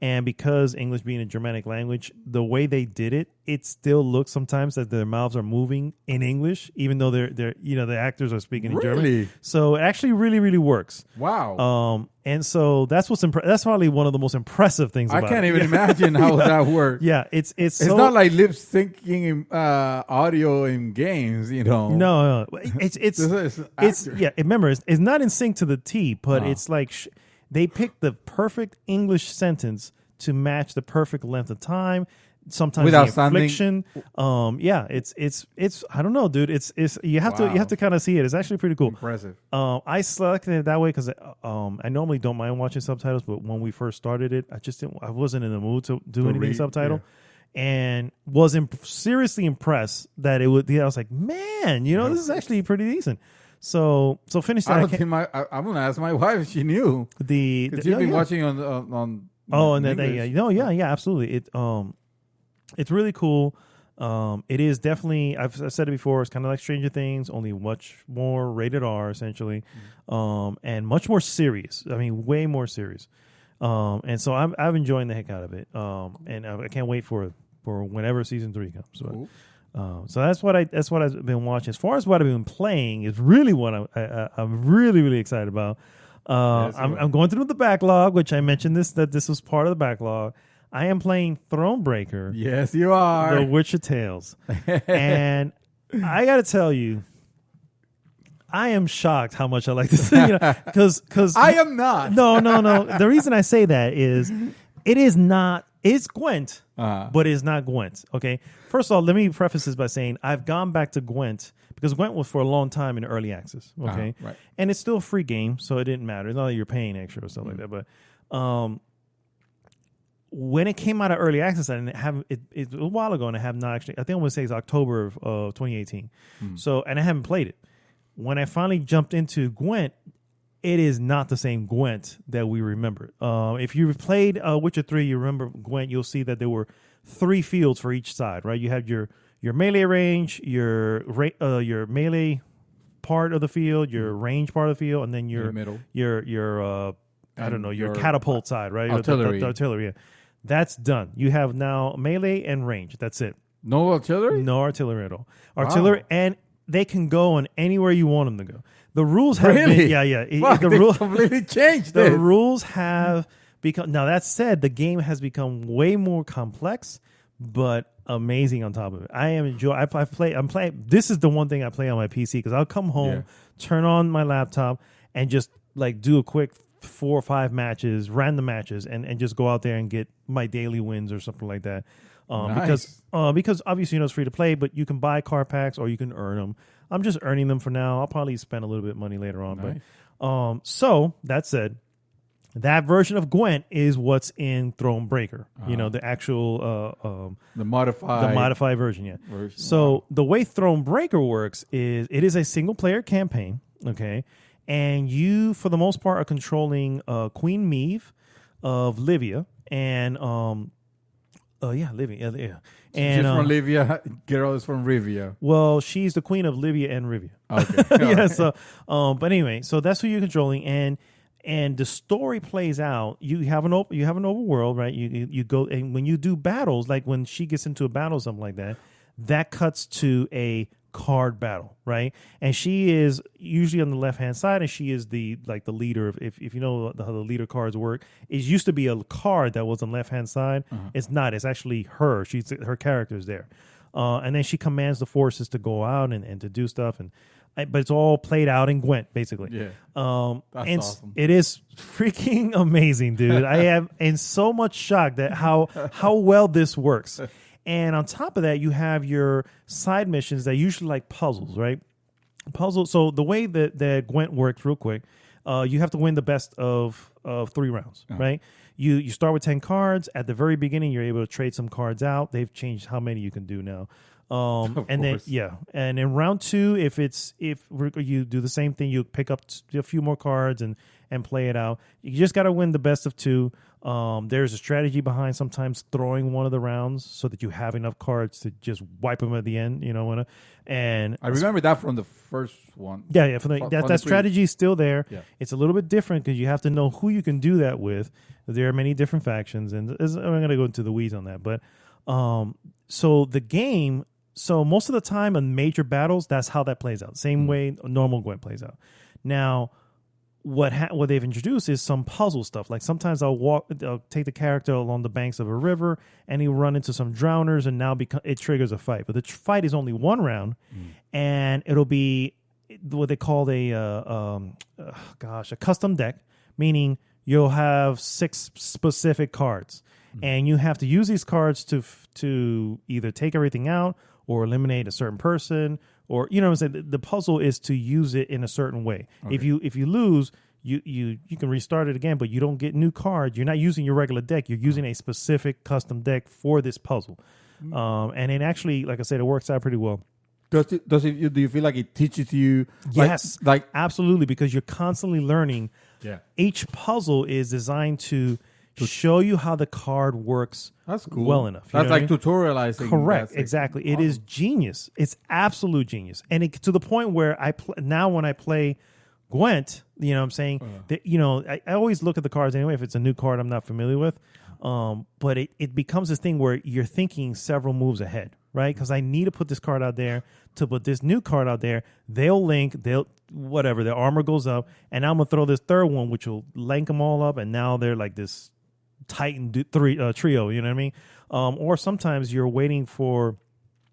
And because English being a Germanic language, the way they did it, it still looks sometimes that their mouths are moving in English, even though they're the actors are speaking in German. So it actually really, really works. Wow. And so that's that's probably one of the most impressive things about it. I can't even imagine how that works. Yeah, it's not like lip syncing audio in games, No. It's remember, it's not in sync to the T, but it's like They picked the perfect English sentence to match the perfect length of time. Sometimes without the infliction. It's I don't know, dude. It's you have to kind of see it. It's actually pretty cool. Impressive. I selected it that way because I normally don't mind watching subtitles, but when we first started it, I wasn't in the mood to do anything subtitle, and was seriously impressed that it would. I was like, man, this is actually pretty decent. So finish that. I'm gonna ask my wife if she knew because you've been watching on. Oh, and then absolutely. It's really cool. It is definitely, I've said it before, it's kind of like Stranger Things, only much more rated R, essentially, and much more serious. I mean, way more serious. And so I'm enjoying the heck out of it. And I can't wait for whenever season 3 comes. So, so that's what I've been watching. As far as what I've been playing is really what I'm really, really excited about. I'm going through the backlog, which I mentioned that this was part of the backlog. I am playing Thronebreaker. Yes, you are. The Witcher Tales. And I got to tell you, I am shocked how much I like this thing. Because I am not. No. The reason I say that is it's Gwent, but it's not Gwent. Okay. First of all, let me preface this by saying I've gone back to Gwent because Gwent was for a long time in early access. Okay. Right. And it's still a free game, so it didn't matter. It's not like you're paying extra or stuff like that. But when it came out of early access, I didn't have it a while ago, and I have not actually. I think I'm going to say it's October of 2018. So, and I haven't played it. When I finally jumped into Gwent, it is not the same Gwent that we remember. If you've played Witcher 3, you remember Gwent. You'll see that there were 3 fields for each side. Right, you had your melee range, your melee part of the field, your range part of the field, and then your middle, your catapult side. Right, artillery. The artillery. Yeah. That's done. You have now melee and range. That's it. No artillery? No artillery at all. Artillery, and they can go on anywhere you want them to go. The rules have been... Yeah. The rules completely changed. The rules have become... Now, that said, the game has become way more complex, but amazing on top of it. I am enjoying... I'm playing... This is the one thing I play on my PC, because I'll come home, turn on my laptop, and just do a quick 4 or 5 matches, random matches, and just go out there and get my daily wins or something like that. Nice. Because obviously it's free to play, but you can buy card packs or you can earn them. I'm just earning them for now. I'll probably spend a little bit of money later on. Nice. But so that said, that version of Gwent is what's in Thronebreaker. The actual the modified version. Yeah. So the way Thronebreaker works is it is a single player campaign. Okay. And you, for the most part, are controlling Queen Maeve of Livia and Livia. Yeah. And she's from Livia. Geralt is from Rivia. Well, she's the queen of Livia and Rivia. Okay. Yeah. So, but anyway, so that's who you're controlling, and the story plays out. You have an overworld, right? You go, and when you do battles, like when she gets into a battle, or something like that, that cuts to a card battle, right? And she is usually on the left hand side, and she is the leader of, if you know how the leader cards work. It used to be a card that was on the left hand side. It's not. It's actually her. Her character is there, and then she commands the forces to go out and to do stuff, but it's all played out in Gwent, basically. Yeah. That's awesome. It is freaking amazing, dude. I am in so much shock that how well this works. And on top of that, you have your side missions that are usually like puzzles, right? Puzzles. So the way that Gwent works, real quick, you have to win the best of 3 rounds, right? You start with 10 cards. At the very beginning, you're able to trade some cards out. They've changed how many you can do now. And in round 2, if you do the same thing, you pick up a few more cards and play it out. You just got to win the best of 2. There's a strategy behind sometimes throwing one of the rounds so that you have enough cards to just wipe them at the end. And I remember that from the first one. Yeah. That strategy is still there. Yeah. It's a little bit different because you have to know who you can do that with. There are many different factions, and I'm going to go into the weeds on that. But so the game. So most of the time in major battles, that's how that plays out. Same way normal Gwent plays out. Now, what they've introduced is some puzzle stuff. Like sometimes I'll take the character along the banks of a river, and he'll run into some drowners, and now it triggers a fight. But the fight is only 1 round, and it'll be what they call a custom deck, meaning you'll have 6 specific cards, and you have to use these cards to either take everything out or eliminate a certain person, or you know what I'm saying. The puzzle is to use it in a certain way. Okay. If you lose, you can restart it again, but you don't get new cards. You're not using your regular deck. You're using a specific custom deck for this puzzle, and it actually, like I said, it works out pretty well. Do you feel like it teaches you? Yes, like absolutely, because you're constantly learning. Yeah. Each puzzle is designed to show you how the card works. That's cool. Well enough. That's like tutorializing. Correct. Exactly. Awesome. It is genius. It's absolute genius. And to the point where now when I play Gwent, you know what I'm saying? That, you know, I always look at the cards anyway. If it's a new card I'm not familiar with. But it becomes this thing where you're thinking several moves ahead, right? Because I need to put this card out there to put this new card out there. They'll link, whatever, their armor goes up, and I'm going to throw this third one, which will link them all up, and now they're like this Titan trio, you know what I mean? Or sometimes you're waiting for,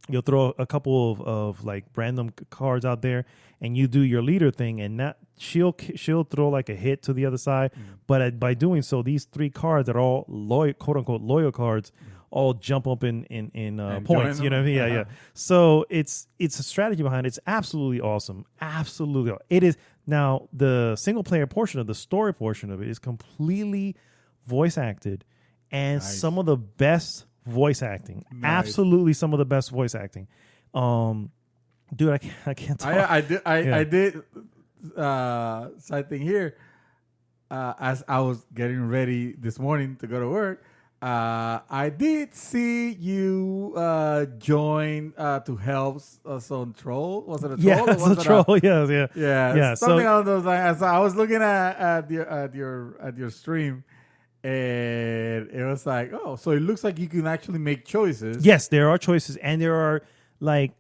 you'll throw a couple of like random cards out there, and you do your leader thing, and that she'll throw like a hit to the other side. But by doing so, these 3 cards that are all loyal, quote unquote loyal cards, all jump up in points. You know what I mean? Yeah. So it's a strategy behind it. It's absolutely awesome. Absolutely, it is. Now the single player portion of the story portion of it is completely voice acted, and some of the best voice acting. Absolutely, some of the best voice acting. Dude, I can't talk. I did something here as I was getting ready this morning to go to work. I did see you join to help some troll. Was it a troll? Yeah, it's a troll. Yeah. Something along those lines. So I was looking at your stream, and it was like, oh, so it looks like you can actually make choices. Yes, there are choices, and there are like.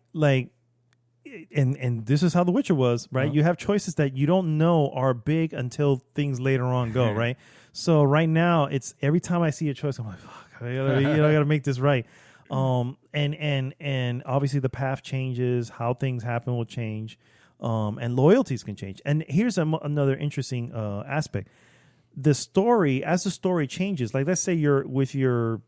And this is how The Witcher was, right? Uh-huh. You have choices that you don't know are big until things later on go, right? So right now, it's every time I see a choice, I'm like, fuck, I gotta make this right. And obviously the path changes, how things happen will change, and loyalties can change. And here's another interesting aspect: as the story changes, like let's say you're with your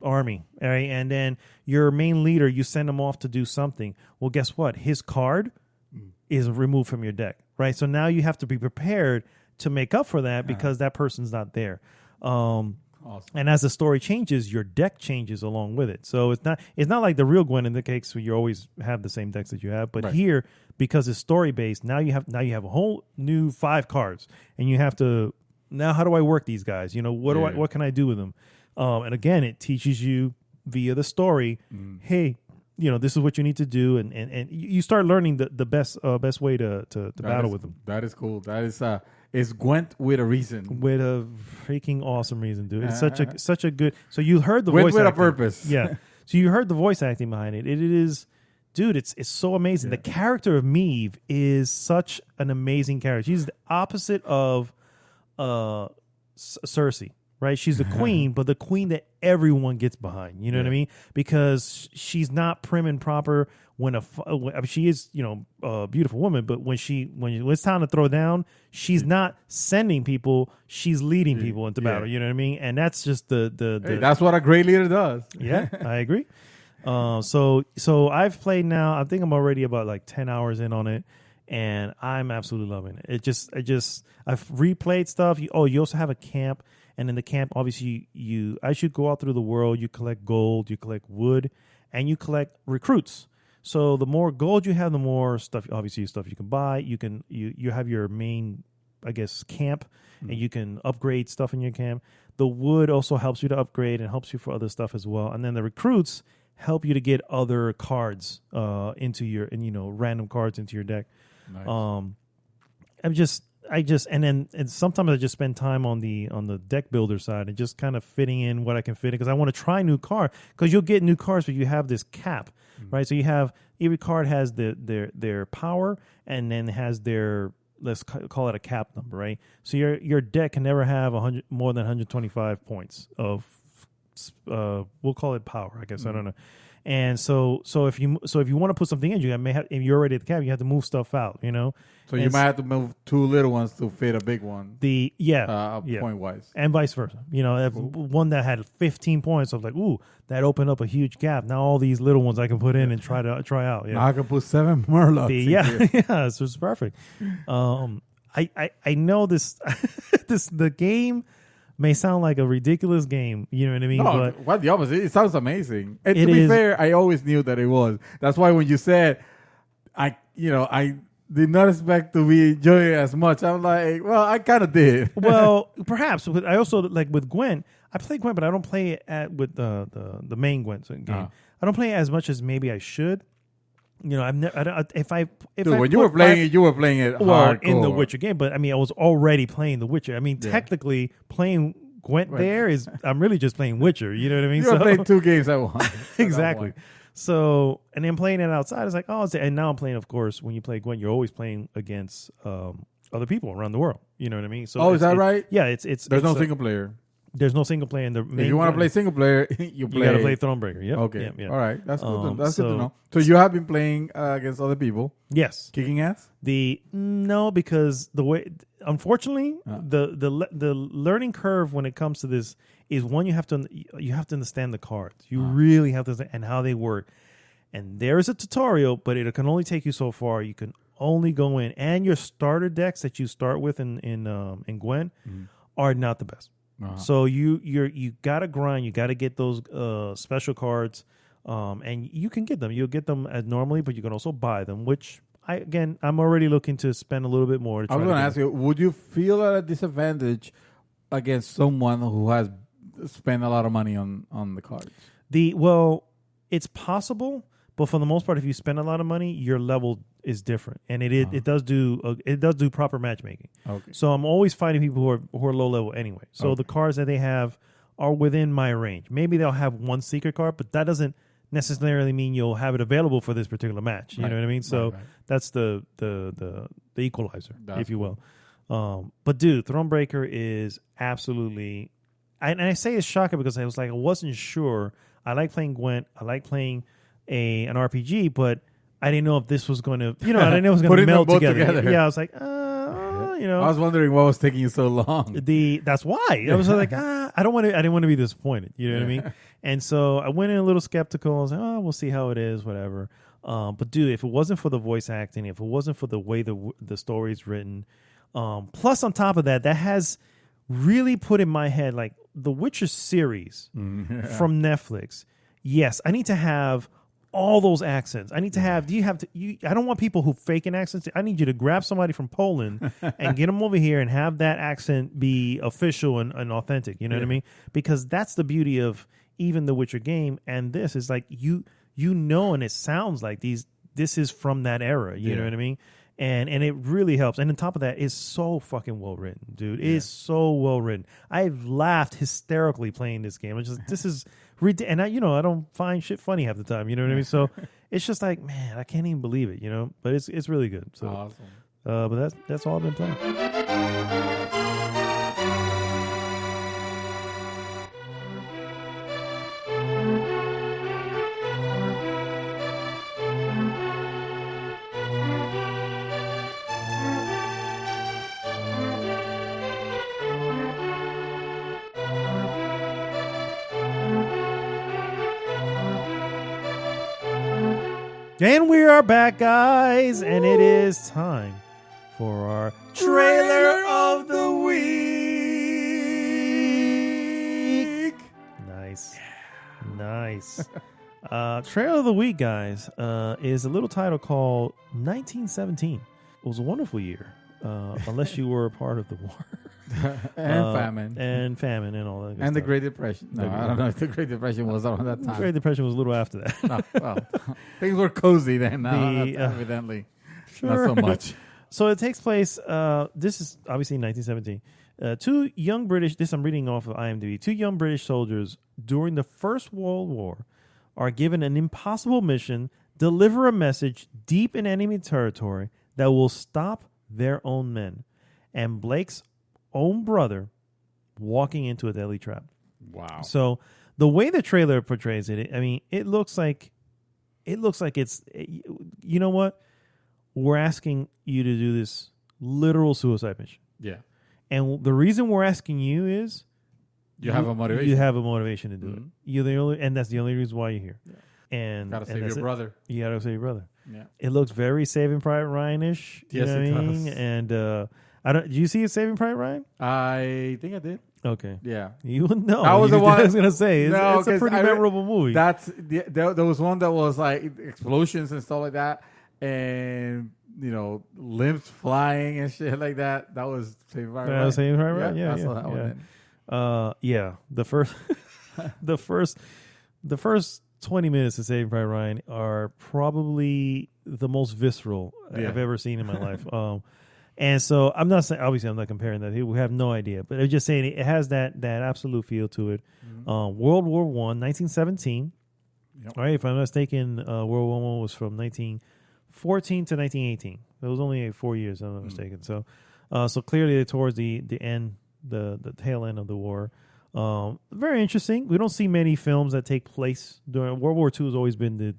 army, right? And then your main leader, you send him off to do something. Well, guess what? His card is removed from your deck, right? So now you have to be prepared to make up for that because that person's not there. Awesome. And as the story changes, your deck changes along with it. So it's not like the real Gwent in the case where you always have the same decks that you have. But here, because it's story based, now you have a whole new 5 cards, and you have to now. How do I work these guys? You know, what can I do with them? And again, it teaches you via the story, hey, you know, this is what you need to do, and you start learning the best way to battle with them. That is cool. That is Gwent with a reason. With a freaking awesome reason, dude. It's such a good. So you heard the voice with acting. A purpose. Yeah. So you heard the voice acting behind it. It is, dude. It's so amazing. Yeah. The character of Maeve is such an amazing character. She's the opposite of Cersei. Right, she's the queen, but the queen that everyone gets behind. You know what I mean? Because she's not prim and proper when she is, you know, a beautiful woman. But when it's time to throw down, she's not sending people; she's leading people into battle. You know what I mean? And that's just the that's what a great leader does. Yeah, I agree. So I've played now. I think I'm already about like 10 hours in on it, and I'm absolutely loving it. I've replayed stuff. You also have a camp. And in the camp, obviously, as you go out through the world, you collect gold, you collect wood, and you collect recruits. So the more gold you have, the more stuff, obviously, stuff you can buy. You have your main, I guess, camp, and you can upgrade stuff in your camp. The wood also helps you to upgrade and helps you for other stuff as well. And then the recruits help you to get other cards into your, random cards into your deck. Nice. And sometimes I just spend time on the deck builder side and just kind of fitting in what I can fit in because I want to try new cards because you'll get new cards but you have this cap, right? So you have every card has their power and then has their, let's call it a cap number, right? So your deck can never have more than 125 points of we'll call it power, I guess. I don't know. And so if you want to put something in, you may have, if you're already at the cabin, you have to move stuff out, you know. So you might have to move 2 little ones to fit a big one. Point wise, and vice versa. You know, if one that had 15 points, I was like, ooh, that opened up a huge gap. Now all these little ones I can put in and try out. Yeah, now I can put 7 Murlocs. Yeah, so it's perfect. I know this the game may sound like a ridiculous game, you know what I mean? No, but what the opposite? It sounds amazing. And to be fair, I always knew that it was. That's why when you said, I did not expect to be enjoying it as much. I'm like, well, I kind of did. Well, perhaps. But I also, like with Gwent, I play Gwent, but I don't play it with the main Gwent game. I don't play it as much as maybe I should. You know, when you were playing it hardcore. In the Witcher game. But I mean, I was already playing the Witcher. I mean, technically playing Gwent there is I'm really just playing Witcher. You know what I mean? You're playing 2 games at once. Exactly. So, and then playing it outside, it's like, and now I'm playing, of course, when you play Gwent, you're always playing against other people around the world. You know what I mean? So is that right? Yeah, it's there's no single player. There's no single player in the main. If you want to play single player, you got to play Thronebreaker. Yep. Okay. Yep. All right. That's good. That's good to know. So you have been playing against other people. Yes. Kicking ass? No, because the way, unfortunately, the learning curve when it comes to this is one, you have to understand the cards. You really have to understand and how they work. And there is a tutorial, but it can only take you so far. You can only go in, and your starter decks that you start with in Gwent are not the best. So you gotta grind. You gotta get those special cards, and you can get them. You'll get them as normally, but you can also buy them. Which I'm already looking to spend a little bit more. I was going to ask you: would you feel at a disadvantage against someone who has spent a lot of money on the cards? It's possible. But for the most part, if you spend a lot of money, your level is different, and it does do proper matchmaking. Okay. So I'm always fighting people who are low level anyway. So the cards that they have are within my range. Maybe they'll have one secret card, but that doesn't necessarily mean you'll have it available for this particular match. You know what I mean? So that's the equalizer, if you will. But dude, Thronebreaker is absolutely. And I say it's shocking because I wasn't sure. I like playing Gwent. I like playing an RPG, but I didn't know if this was going to, I didn't know it was going to meld together. Yeah, I was like, I was wondering what was taking you so long. That's why. I was like, I didn't want to be disappointed. You know what I mean? And so I went in a little skeptical. I was like, we'll see how it is, whatever. But dude, if it wasn't for the voice acting, if it wasn't for the way the story's written, plus on top of that has really put in my head, like the Witcher series from Netflix. Yes, I need to have all those accents. I need to have. I don't want people who fake an accent. I need you to grab somebody from Poland and get them over here and have that accent be official and authentic. You know what I mean? Because that's the beauty of even the Witcher game. And this is like and it sounds like this is from that era. You know what I mean? And it really helps. And on top of that, it's so fucking well written, dude. It is so well written. I've laughed hysterically playing this game. This is and I don't find shit funny half the time. You know what I mean? So it's just like, man, I can't even believe it. But it's really good. So awesome. But that's all I've been playing. And we are back, guys, and it is time for our Trailer of the Week. Nice. Trailer of the Week, guys, is a little title called 1917. It was a wonderful year, unless you were a part of the war. And famine and all that. And the Great Depression. No, I don't know if the Great Depression was around that time. The Great Depression was a little after that. No, well, things were cozy then. Evidently, not so much. So it takes place. This is obviously 1917. Two young British. This I'm reading off of IMDb. Two young British soldiers during the First World War are given an impossible mission: deliver a message deep in enemy territory that will stop their own men. And Blake's own brother walking into a deadly trap. Wow. So the way the trailer portrays it, I mean, it looks like it's, you know what? We're asking you to do this literal suicide mission. Yeah. And the reason we're asking you is you have a motivation. You have a motivation to do it. You're the only, and that's the only reason why you're here. Yeah. And gotta save your brother. You gotta save your brother. Yeah. It looks very Saving Private Ryan-ish. Yes, you know it what I does. mean? And I don't. Do you see it Saving Private Ryan? I think I did. Okay. Yeah. You wouldn't know. I was the one. I was gonna say it's a pretty memorable movie. There was one that was like explosions and stuff like that, and limbs flying and shit like that. That was Saving Private Ryan. Saving Private Ryan. Yeah, I saw that one. Yeah. The first 20 minutes of Saving Private Ryan are probably the most visceral I've ever seen in my life. And so I'm not saying, obviously I'm not comparing that. We have no idea, but I'm just saying it has that absolute feel to it. World War I, 1917. Yep. All right, if I'm not mistaken, World War I was from 1914 to 1918. It was only 4 years, if I'm not mistaken. So clearly towards the end, the tail end of the war. Very interesting. We don't see many films that take place during World War II. Has always been the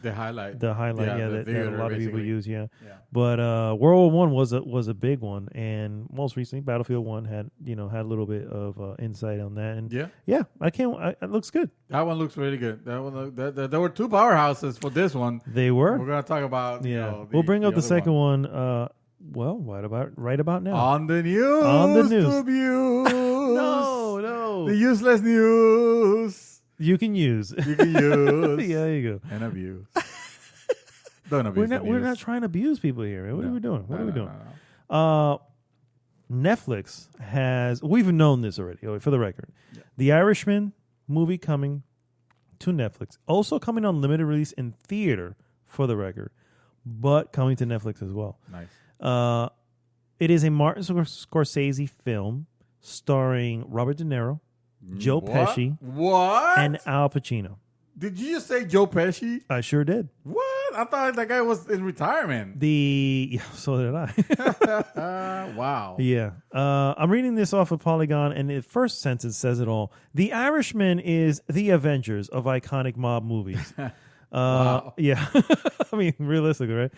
highlight. The highlight, that a lot of people use. Yeah. But World War I was a big one, and most recently Battlefield 1 had a little bit of insight on that. And it looks good. That one looks really good. That one there were two powerhouses for this one. They were. We're gonna talk about we'll bring up the second one. Well, right about now on the news. No. The useless news. You can use. Yeah, there you go. And abuse. Don't abuse. We're not trying to abuse people here, man. What are we doing? What are we doing? No. Netflix has. We've known this already. For the record, The Irishman movie coming to Netflix, also coming on limited release in theater. For the record, but coming to Netflix as well. Nice. It is a Martin Scorsese film starring Robert De Niro, Joe Pesci, and Al Pacino. Did you just say Joe Pesci? I sure did. What? I thought that guy was in retirement. So did I. Wow. Yeah. I'm reading this off of Polygon, and the first sentence says it all. The Irishman is the Avengers of iconic mob movies. Wow. Yeah. I mean, realistically, right?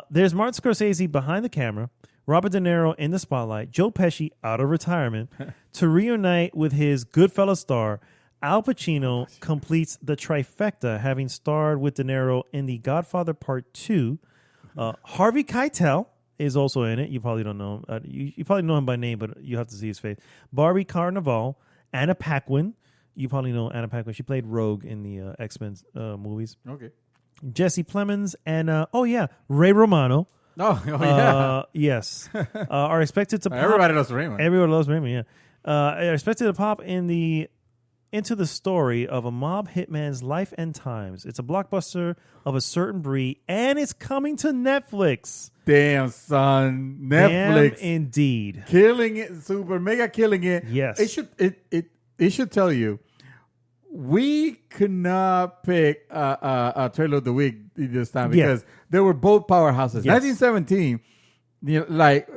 There's Martin Scorsese behind the camera, Robert De Niro in the spotlight, Joe Pesci out of retirement to reunite with his Goodfellas star. Al Pacino completes the trifecta, having starred with De Niro in The Godfather Part 2. Harvey Keitel is also in it. You probably don't know him. You probably know him by name, but you have to see his face. Barbie Carnival, Anna Paquin. You probably know Anna Paquin. She played Rogue in the X-Men movies. Okay. Jesse Plemons and, Ray Romano. Oh yeah. Yes. Are expected to pop. Everybody loves Raymond. Everybody loves Raymond, yeah. Are expected to pop into the story of a mob hitman's life and times. It's a blockbuster of a certain breed, and it's coming to Netflix. Damn, son. Netflix. Damn, indeed. Killing it, super mega killing it. Yes. It should tell you, we could not pick a trailer of the week this time because they were both powerhouses. Yes. 1917,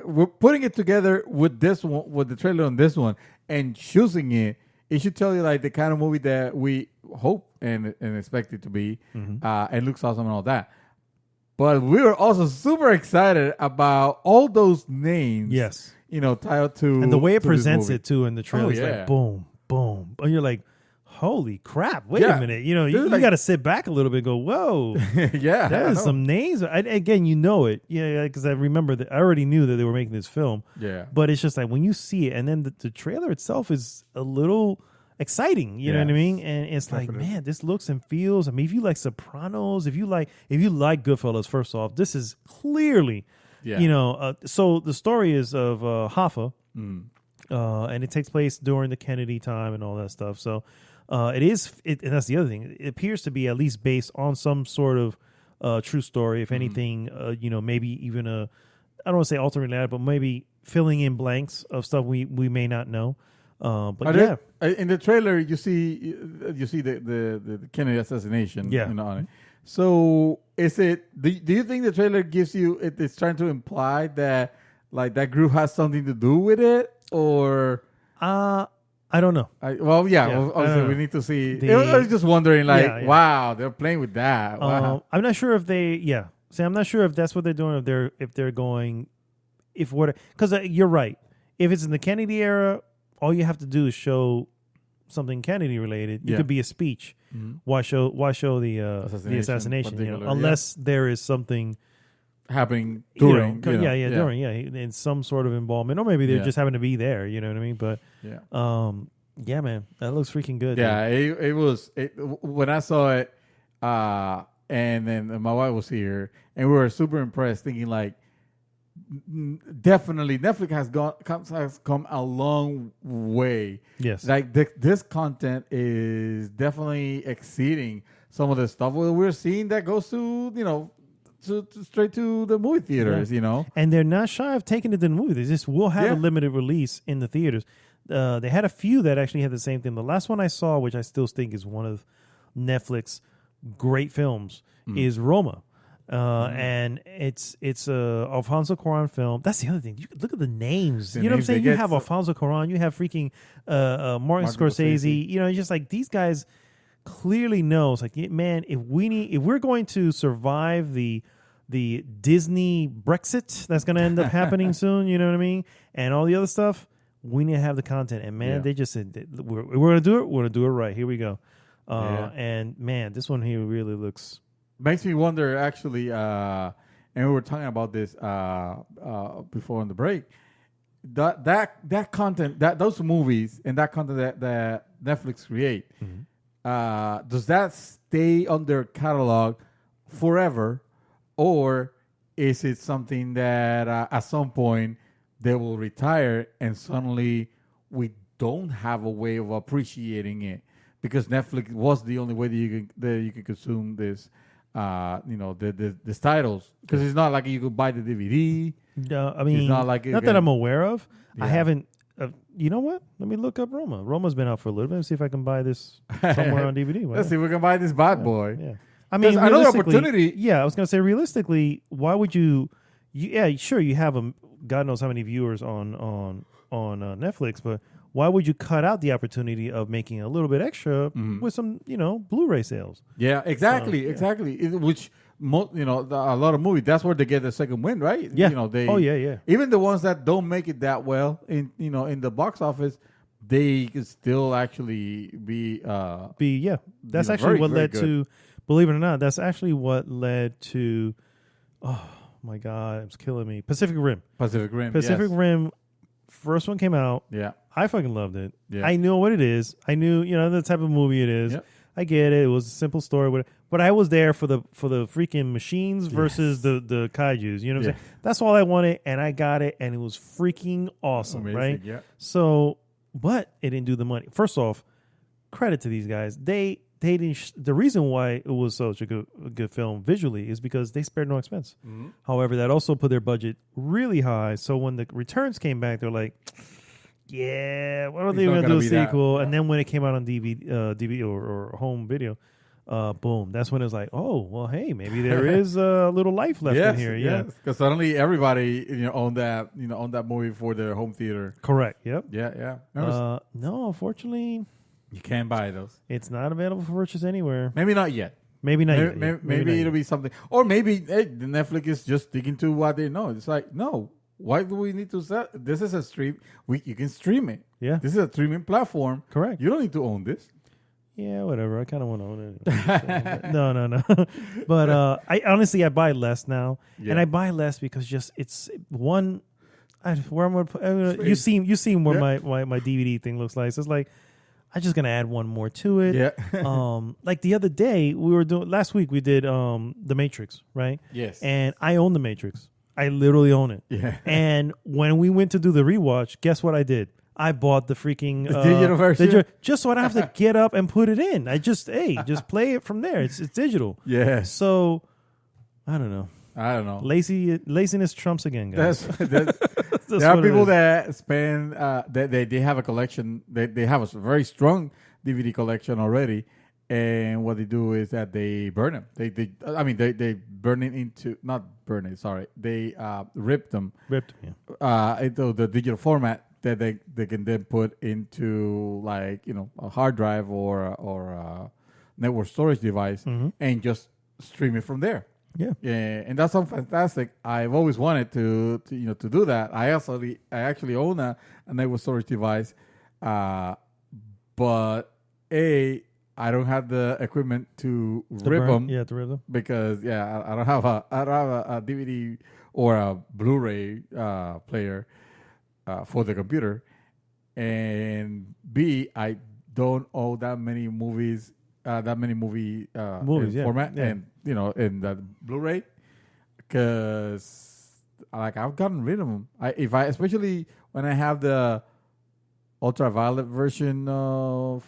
we're putting it together with this one, with the trailer on this one, and choosing it. It should tell you the kind of movie that we hope and expect it to be, and looks awesome and all that. But we were also super excited about all those names. Yes, tied to and the way it presents it too in the trailer. It's like boom, boom, and you're like, holy crap! Wait a minute, you got to sit back a little bit and go, whoa, yeah, that is some names. Again, because I remember that I already knew that they were making this film. Yeah, but it's just like when you see it, and then the trailer itself is a little exciting. You know what I mean? And it's like, man, this looks and feels. I mean, if you like Sopranos, if you like Goodfellas, first off, this is clearly, so the story is of Hoffa, and it takes place during the Kennedy time and all that stuff. So. And that's the other thing. It appears to be at least based on some sort of true story. If anything, maybe even I don't want to say alternate reality, but maybe filling in blanks of stuff we may not know. But in the trailer, you see the Kennedy assassination. Yeah. On it. So is it? Do you think the trailer gives you? It's trying to imply that that group has something to do with it, or? I I don't know. Obviously we need to see. I was just wondering, like, wow, they're playing with that. Wow. I'm not sure if they. See, I'm not sure if that's what they're doing. If they're going, because you're right. If it's in the Kennedy era, all you have to do is show something Kennedy related. You could be a speech. Mm-hmm. Why show the assassination? Unless there is something happening during, during, in some sort of involvement, or maybe they just happen to be there. You know what I mean? But man, that looks freaking good. Yeah, it was. When I saw it, and then my wife was here, and we were super impressed, thinking like, definitely Netflix has come a long way. Yes, like this content is definitely exceeding some of the stuff we're seeing that goes to straight to the movie theaters. And they're not shy of taking it to the movie. They just will have a limited release in the theaters. They had a few that actually had the same thing. The last one I saw, which I still think is one of Netflix great films, is Roma. And it's a Alfonso Cuarón film. That's the other thing. You look at the names. You know what I'm saying? You have Alfonso Cuarón. You have freaking Martin Scorsese. Just like these guys clearly knows. Like, man, if we're going to survive the Disney Brexit that's going to end up happening soon, you know what I mean, and all the other stuff, we need to have the content. And man, they just said we're going to do it. We're going to do it right. Here we go. And man, this one here really looks. Makes me wonder, actually, and we were talking about this before on the break. That content, those movies, and that content that Netflix create, does that stay on their catalog forever, or is it something that at some point they will retire and suddenly we don't have a way of appreciating it because Netflix was the only way that you can consume this? These titles, because it's not like you could buy the DVD. No, I mean, it's not like that I'm aware of. Yeah. I haven't. You know what? Let me look up Roma. Roma's been out for a little bit. Let's see if I can buy this somewhere on DVD. Let's see if we can buy this bad boy. Yeah. I mean, another opportunity. Yeah, I was gonna say realistically, why would you? Yeah, sure, you have God knows how many viewers on Netflix, but why would you cut out the opportunity of making a little bit extra with some, Blu-ray sales? Yeah, exactly. Which, a lot of movies, that's where they get the second win, right? Yeah. Yeah. Even the ones that don't make it that well in the box office, they can still actually be. That's actually what led to. Believe it or not, that's actually what led to. Oh my God, it's killing me. Pacific Rim. Rim. First one came out. Yeah. I fucking loved it. Yeah. I knew what it is. I knew, the type of movie it is. Yep. I get it. It was a simple story, but I was there for the freaking machines versus the kaijus. You know what I'm saying? That's all I wanted, and I got it, and it was freaking awesome. Amazing, right? Yeah. So, but it didn't do the money. First off, credit to these guys. They didn't. The reason why it was such a good film visually is because they spared no expense. Mm-hmm. However, that also put their budget really high. So when the returns came back, they're like, "Yeah, what are they going to do a sequel?" And then when it came out on DVD or home video, boom! That's when it was like, "Oh, well, hey, maybe there is a little life left in here." Yes, because suddenly everybody owned that movie for their home theater. Correct. Yep. Yeah. No, unfortunately. You can't buy those. It's not available for purchase anywhere. Maybe not yet. Maybe it'll be something. Or maybe the Netflix is just sticking to what they know. It's like, no, why do we need to sell? This is a stream. You can stream it. Yeah. This is a streaming platform. Correct. You don't need to own this. Yeah, whatever. I kind of want to own it. No. But I buy less now. Yeah. And I buy less because it's one... where I'm gonna put, you seen where my DVD thing looks like. So it's like... I'm just gonna add one more to it. Yeah. Like the other day last week we did The Matrix, right? Yes. And I own The Matrix. I literally own it. Yeah. And when we went to do the rewatch, guess what I did? I bought the freaking digital version just so I don't have to get up and put it in. I just play it from there. It's digital. Yeah. So I don't know. Laziness trumps again, guys. There are people that spend they have a collection. They have a very strong DVD collection already, and what they do is that they burn them. They burn it into not burn it. Sorry, they rip them. Yeah. Into the digital format that they can then put into like a hard drive or a network storage device and just stream it from there. Yeah. And that sounds fantastic. I've always wanted to do that. I actually own a network storage device, but I don't have the equipment to rip them. Yeah, to rip them because I don't have a DVD or a Blu-ray player for the computer, and B, I don't own that many movies. Movies, format, yeah. and in the Blu-ray, because like I've gotten rid of them. Especially when I have the ultraviolet version of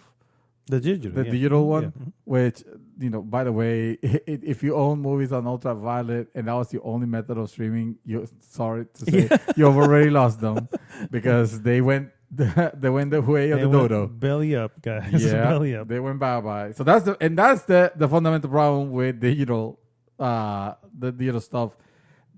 the digital one, which by the way, if you own movies on ultraviolet and that was the only method of streaming, sorry to say, you've already lost them because they went. They went the way of the dodo. Belly up, guys. Yeah, belly up. They went bye-bye. So that's the fundamental problem with digital, the digital stuff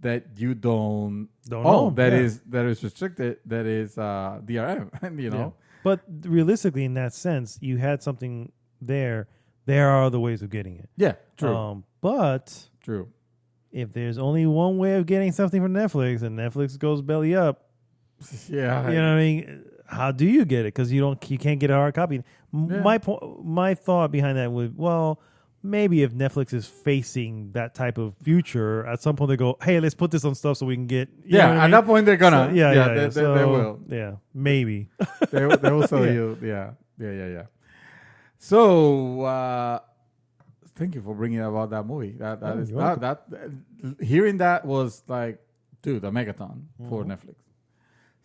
that you don't own. That is restricted. That is DRM. Yeah. But realistically, in that sense, you had something there. There are other ways of getting it. Yeah, true. But true. If there's only one way of getting something from Netflix, and Netflix goes belly up, yeah, you know what I mean. How do you get it? Because you can't get a hard copy. Yeah. My thought behind that was, well, maybe if Netflix is facing that type of future, at some point they go, hey, let's put this on stuff so we can get. At that point they're gonna. So, they will. Yeah, maybe they will sell you. Yeah. So thank you for bringing about that movie. Hearing that was like, dude, a megaton for Netflix.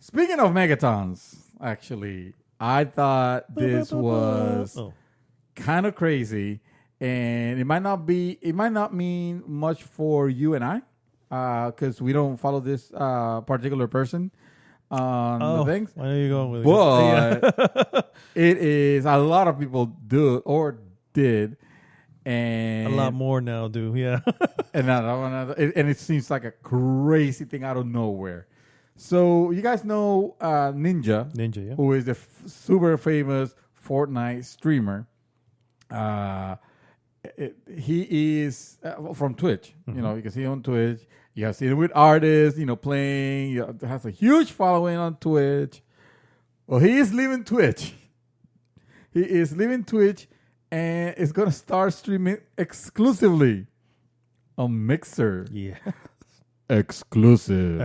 Speaking of megatons, actually, I thought this was kind of crazy, and it might not mean much for you and I, because we don't follow this particular person on the things. I know you're going with it. But it is a lot of people do or did, and a lot more now do. Yeah, and it seems like a crazy thing out of nowhere. So you guys know Ninja, yeah. who is a super famous Fortnite streamer. He is from Twitch. Mm-hmm. You can see him on Twitch. You have seen him with artists, playing. Has a huge following on Twitch. Well, he is leaving Twitch. He is leaving Twitch and is going to start streaming exclusively on Mixer. Yeah. Exclusive.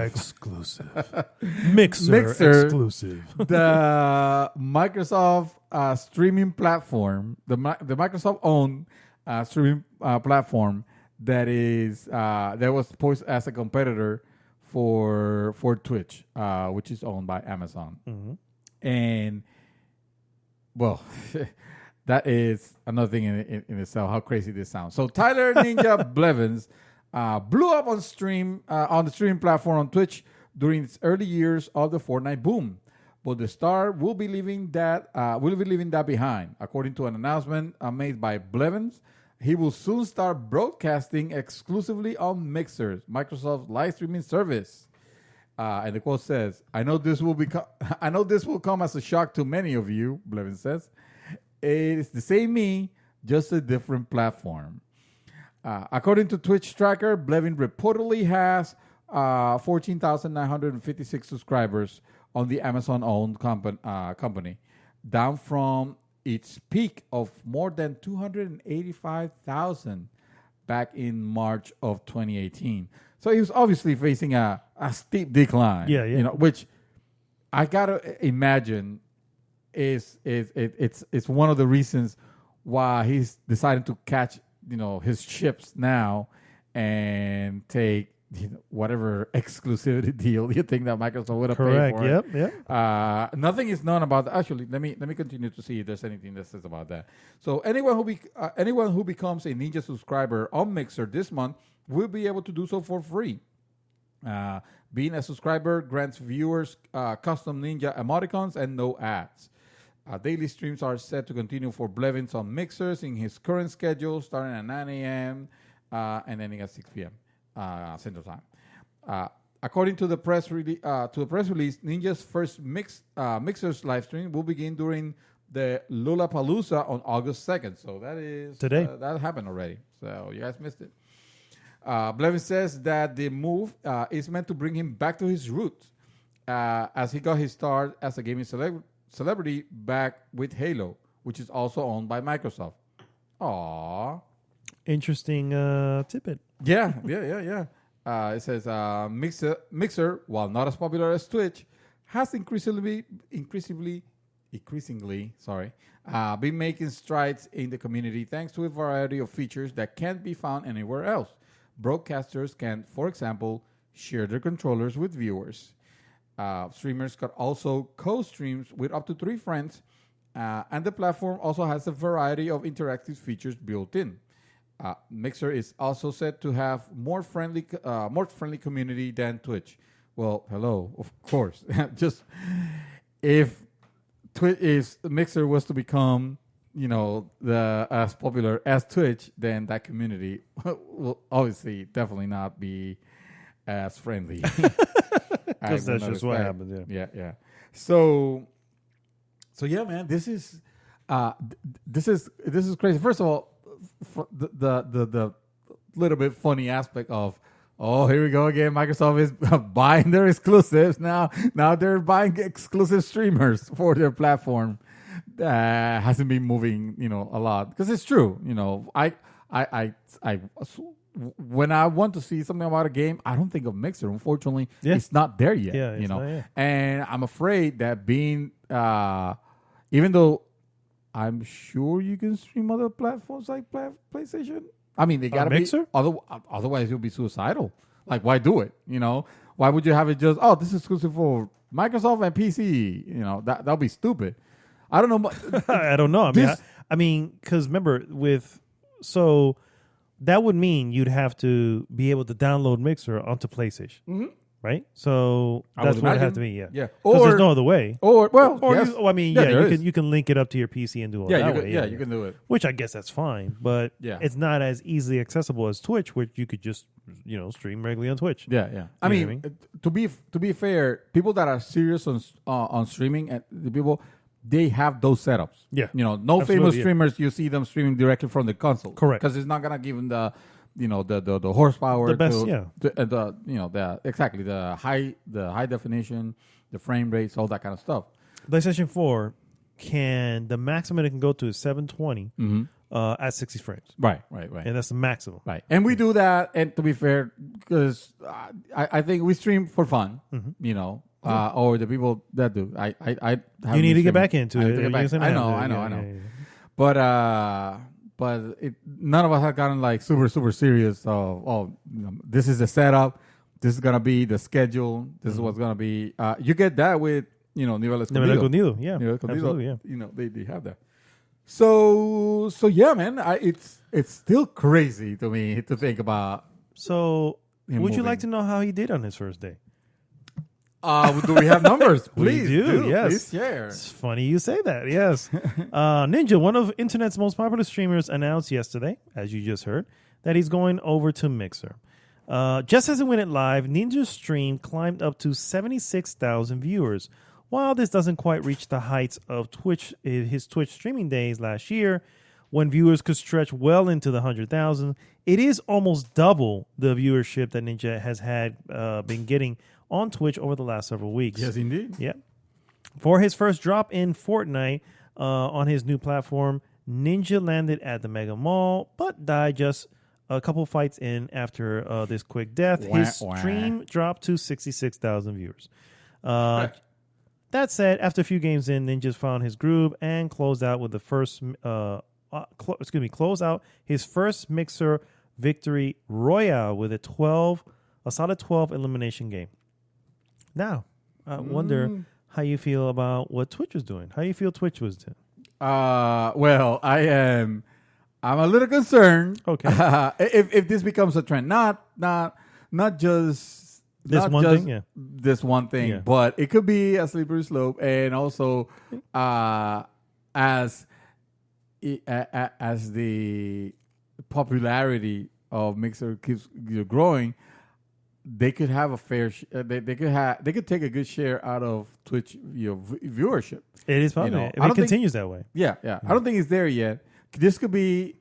Mixer exclusive. The Microsoft streaming platform, the Microsoft owned streaming platform that was posed as a competitor for Twitch, which is owned by Amazon. Mm-hmm. And well, that is another thing in itself. How crazy this sounds. So Tyler Ninja Blevins blew up on the streaming platform on Twitch during its early years of the Fortnite boom. But the star will be leaving that behind. According to an announcement made by Blevins, he will soon start broadcasting exclusively on Mixer, Microsoft's live streaming service. And the quote says, "I know this will come as a shock to many of you," Blevins says. "It's the same me, just a different platform." According to Twitch Tracker, Blevin reportedly has 14,956 subscribers on the Amazon-owned company, down from its peak of more than 285,000 back in March of 2018. So he was obviously facing a steep decline. Yeah. Which I gotta imagine it's one of the reasons why he's deciding to catch his ships now and take whatever exclusivity deal you think that Microsoft would have paid for. Yep. Nothing is known about that. Actually, let me continue to see if there's anything that says about that. So anyone who becomes a Ninja subscriber on Mixer this month will be able to do so for free. Being a subscriber grants viewers custom Ninja emoticons and no ads. Daily streams are set to continue for Blevins on Mixers in his current schedule, starting at 9 a.m. And ending at 6 p.m. Central Time. according to the press release, Ninja's first Mixer's live stream will begin during the Lollapalooza on August 2nd. So that is today. That happened already. So you guys missed it. Blevin says that the move is meant to bring him back to his roots, as he got his start as a gaming celebrity back with Halo, which is also owned by Microsoft. Aww. Interesting tidbit. Yeah. It says Mixer, while not as popular as Twitch, has increasingly, been making strides in the community thanks to a variety of features that can't be found anywhere else. Broadcasters can, for example, share their controllers with viewers. Streamers can also co-stream with up to 3 friends, and the platform also has a variety of interactive features built in. Mixer is also said to have more friendly community than Twitch. Well, hello, of course. Just if Mixer was to become, as popular as Twitch, then that community will obviously definitely not be as friendly. Because that's just what happens. Yeah. So yeah, man, this is crazy. First of all, the little bit funny aspect of, oh, here we go again. Microsoft is buying their exclusives now. Now they're buying exclusive streamers for their platform. Hasn't been moving, a lot, because it's true. I when I want to see something about a game, I don't think of Mixer. Unfortunately, it's not there yet. Yeah, it's not yet. And I'm afraid that being, even though I'm sure you can stream other platforms like PlayStation. I mean, they gotta be Mixer. Otherwise, you'll be suicidal. Like, why do it? Why would you have it just? Oh, this is exclusive for Microsoft and PC. That'll be stupid. I don't know. I don't know. I mean, because remember, that would mean you'd have to be able to download Mixer onto PlayStation, right? So that's what it have to be. Yeah. Because there's no other way. You can link it up to your PC and do all that way. You can do it. Which I guess that's fine, but it's not as easily accessible as Twitch, which you could just stream regularly on Twitch. Yeah. I mean, to be fair, people that are serious on streaming, and the people, they have those setups. Yeah. Famous streamers, you see them streaming directly from the console. Correct. Because it's not gonna give them the horsepower, the best, the high definition, the frame rates, all that kind of stuff. PlayStation 4 the maximum it can go to is 720 at 60 frames. Right. And that's the maximum. Right. And we do that, and to be fair, because I think we stream for fun, or the people that do. You need to get back into it. I know. But none of us have gotten like super, super serious. This is the setup. This is going to be the schedule. This is what's going to be. You get that with, Nivel Escondido. Yeah. Absolutely, yeah. They have that. So yeah, man, it's still crazy to me to think about. So would you like to know how he did on his first day? Do we have numbers? Please we do. Yes. Please share. It's funny you say that. Yes. Ninja, one of internet's most popular streamers, announced yesterday, as you just heard, that he's going over to Mixer. Just as it went live, Ninja's stream climbed up to 76,000 viewers. While this doesn't quite reach the heights of his Twitch streaming days last year, when viewers could stretch well into the 100,000, it is almost double the viewership that Ninja has been getting on Twitch over the last several weeks. Yes, indeed. Yeah. For his first drop in Fortnite on his new platform, Ninja landed at the Mega Mall, but died just a couple fights in after this quick death. His stream dropped to 66,000 viewers. That said, after a few games in, Ninja found his groove and closed out his first Mixer victory royale with a solid 12 elimination game. Now, I wonder how you feel about what Twitch was doing. How do you feel Twitch was doing? Well, I'm a little concerned. Okay. If this becomes a trend, not just this one thing, but it could be a slippery slope, and also as the popularity of Mixer keeps growing, they could have a fair. They could take a good share out of Twitch viewership. It is possible if it continues that way. Yeah. I don't think it's there yet. This could be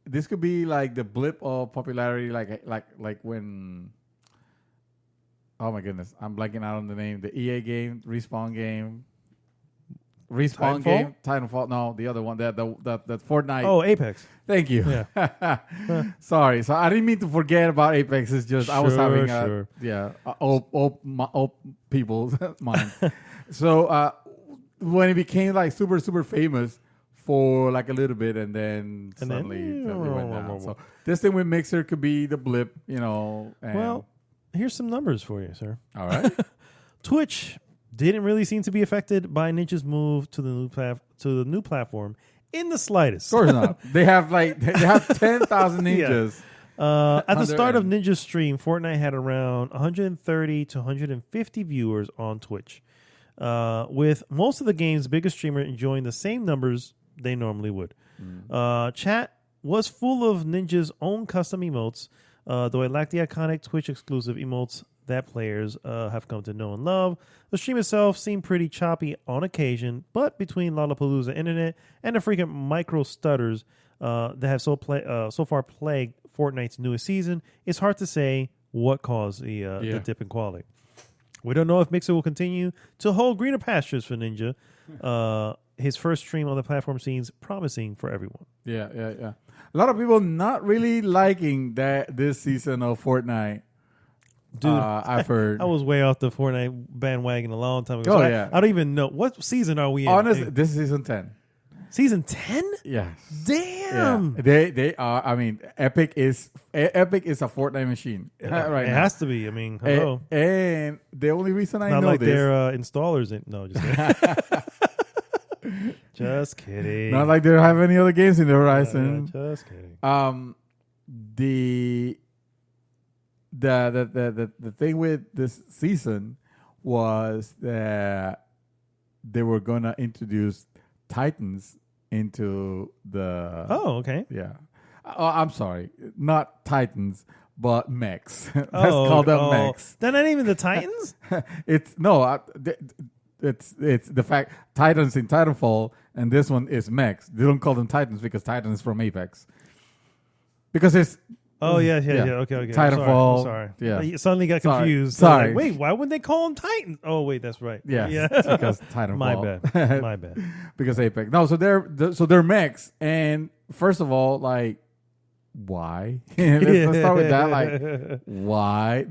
like the blip of popularity, like when. Oh my goodness, I'm blanking out on the name. The EA game, Respawn game. Titanfall. No, the other one, that Fortnite. Oh, Apex. Thank you. Yeah. Sorry, so I didn't mean to forget about Apex. It's just I was having old people's mind. So when it became like super super famous for like a little bit, and then suddenly it went down. So this thing with Mixer could be the blip, And well, here's some numbers for you, sir. All right. Twitch didn't really seem to be affected by Ninja's move to the new platform in the slightest. Of course not. They have 10,000 ninjas. Yeah. At the start of Ninja's stream, Fortnite had around 130 to 150 viewers on Twitch, with most of the game's biggest streamer enjoying the same numbers they normally would. Chat was full of Ninja's own custom emotes, though it lacked the iconic Twitch exclusive emotes that players have come to know and love. The stream itself seemed pretty choppy on occasion, but between Lollapalooza Internet and the frequent micro stutters that have so far plagued Fortnite's newest season, it's hard to say what caused the dip in quality. We don't know if Mixer will continue to hold greener pastures for Ninja. His first stream on the platform seems promising for everyone. Yeah. A lot of people not really liking this season of Fortnite. Dude, I've heard. I was way off the Fortnite bandwagon a long time ago. Oh, so yeah. I don't even know. What season are we in? Honestly, this is season 10. Season 10? Yes. Damn. Yeah. They are. I mean, Epic is a Fortnite machine right it now. Has to be. I mean, hello. And the only reason I Not know like this. they're installers. No, just kidding. Just kidding. Not like they don't have any other games in the horizon. Just kidding. The thing with this season was that they were gonna introduce Titans into the. Oh, okay. Yeah. I'm sorry, not Titans, but mechs. Let's call them mechs. They're not even the Titans. It's the fact Titans in Titanfall, and this one is mechs. They don't call them Titans because Titan is from Apex. Because it's. Oh, yeah. Okay. Titanfall. I'm sorry. Yeah. I suddenly got confused. Sorry. Like, wait, why would they call them Titans? Oh, wait, that's right. Yeah. Because Titanfall. My bad. Because Apex. No, so they're mechs. And first of all, like, why? let's start with that. Like, why?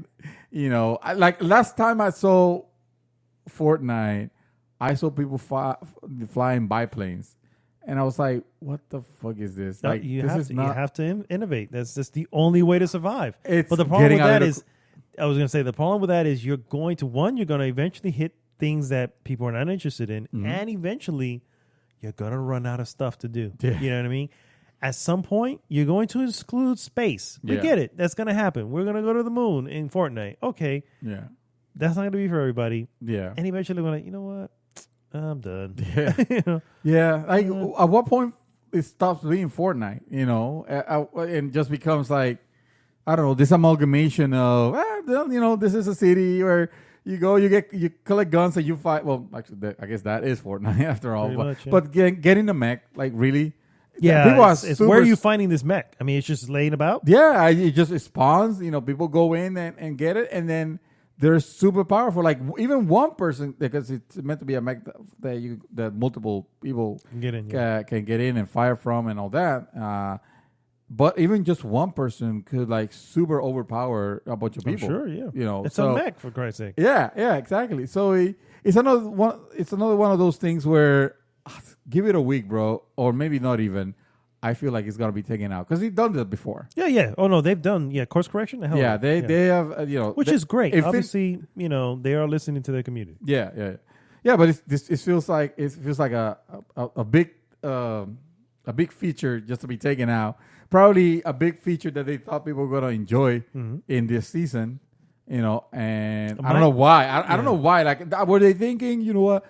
Like last time I saw Fortnite, I saw people flying biplanes. And I was like, what the fuck is this? Like, you have to innovate. That's just the only way to survive. But the problem with that is, I was going to say, the problem with that is you're going to eventually hit things that people are not interested in. Mm-hmm. And eventually you're going to run out of stuff to do. Yeah. You know what I mean? At some point, you're going to exclude space. We get it. That's going to happen. We're going to go to the moon in Fortnite. Okay. Yeah. That's not going to be for everybody. Yeah. And eventually we're like, you know what? I'm done. Yeah. Yeah. Like, at what point it stops being Fortnite, and just becomes like, I don't know, this amalgamation of, this is a city where you go, you collect guns and you fight. Well, actually, I guess that is Fortnite after all. But getting a mech, like, really? Yeah. It's where are you finding this mech? I mean, it's just laying about? Yeah. It spawns. People go in and get it, and then they're super powerful. Like even one person, because it's meant to be a mech that multiple people can get in and fire from and all that. But even just one person could like super overpower a bunch of people. Sure, yeah. It's a mech, for Christ's sake. Yeah, exactly. So it's another one. It's another one of those things where give it a week, bro, or maybe not even. I feel like it's gonna be taken out because they've done that before. Yeah. Oh no, they've done course correction. They have which is great. Obviously, they are listening to their community. Yeah. But it feels like a big feature just to be taken out. Probably a big feature that they thought people were gonna enjoy in this season. And I don't know why. I don't know why. Like, were they thinking? You know what?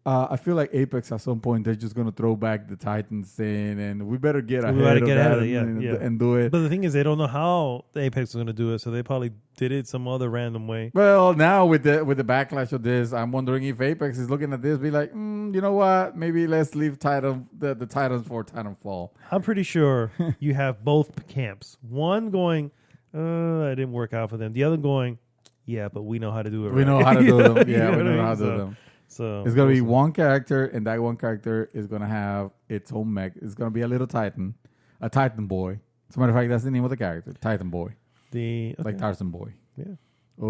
I feel like Apex at some point they're just gonna throw back the Titans in, and we better get ahead of it, and do it. But the thing is, they don't know how the Apex is gonna do it, so they probably did it some other random way. Well, now with the backlash of this, I'm wondering if Apex is looking at this, be like, you know what? Maybe let's leave the Titans for Titanfall. I'm pretty sure you have both camps. One going, it didn't work out for them. The other going, yeah, but we know how to do it. We know how to do them. Yeah, we know how to do them. So it's gonna be one character, and that one character is gonna have its own mech. It's gonna be a little Titan, a Titan boy. As a matter of fact, that's the name of the character, Titan boy. Like Tarzan boy. Yeah. Oh.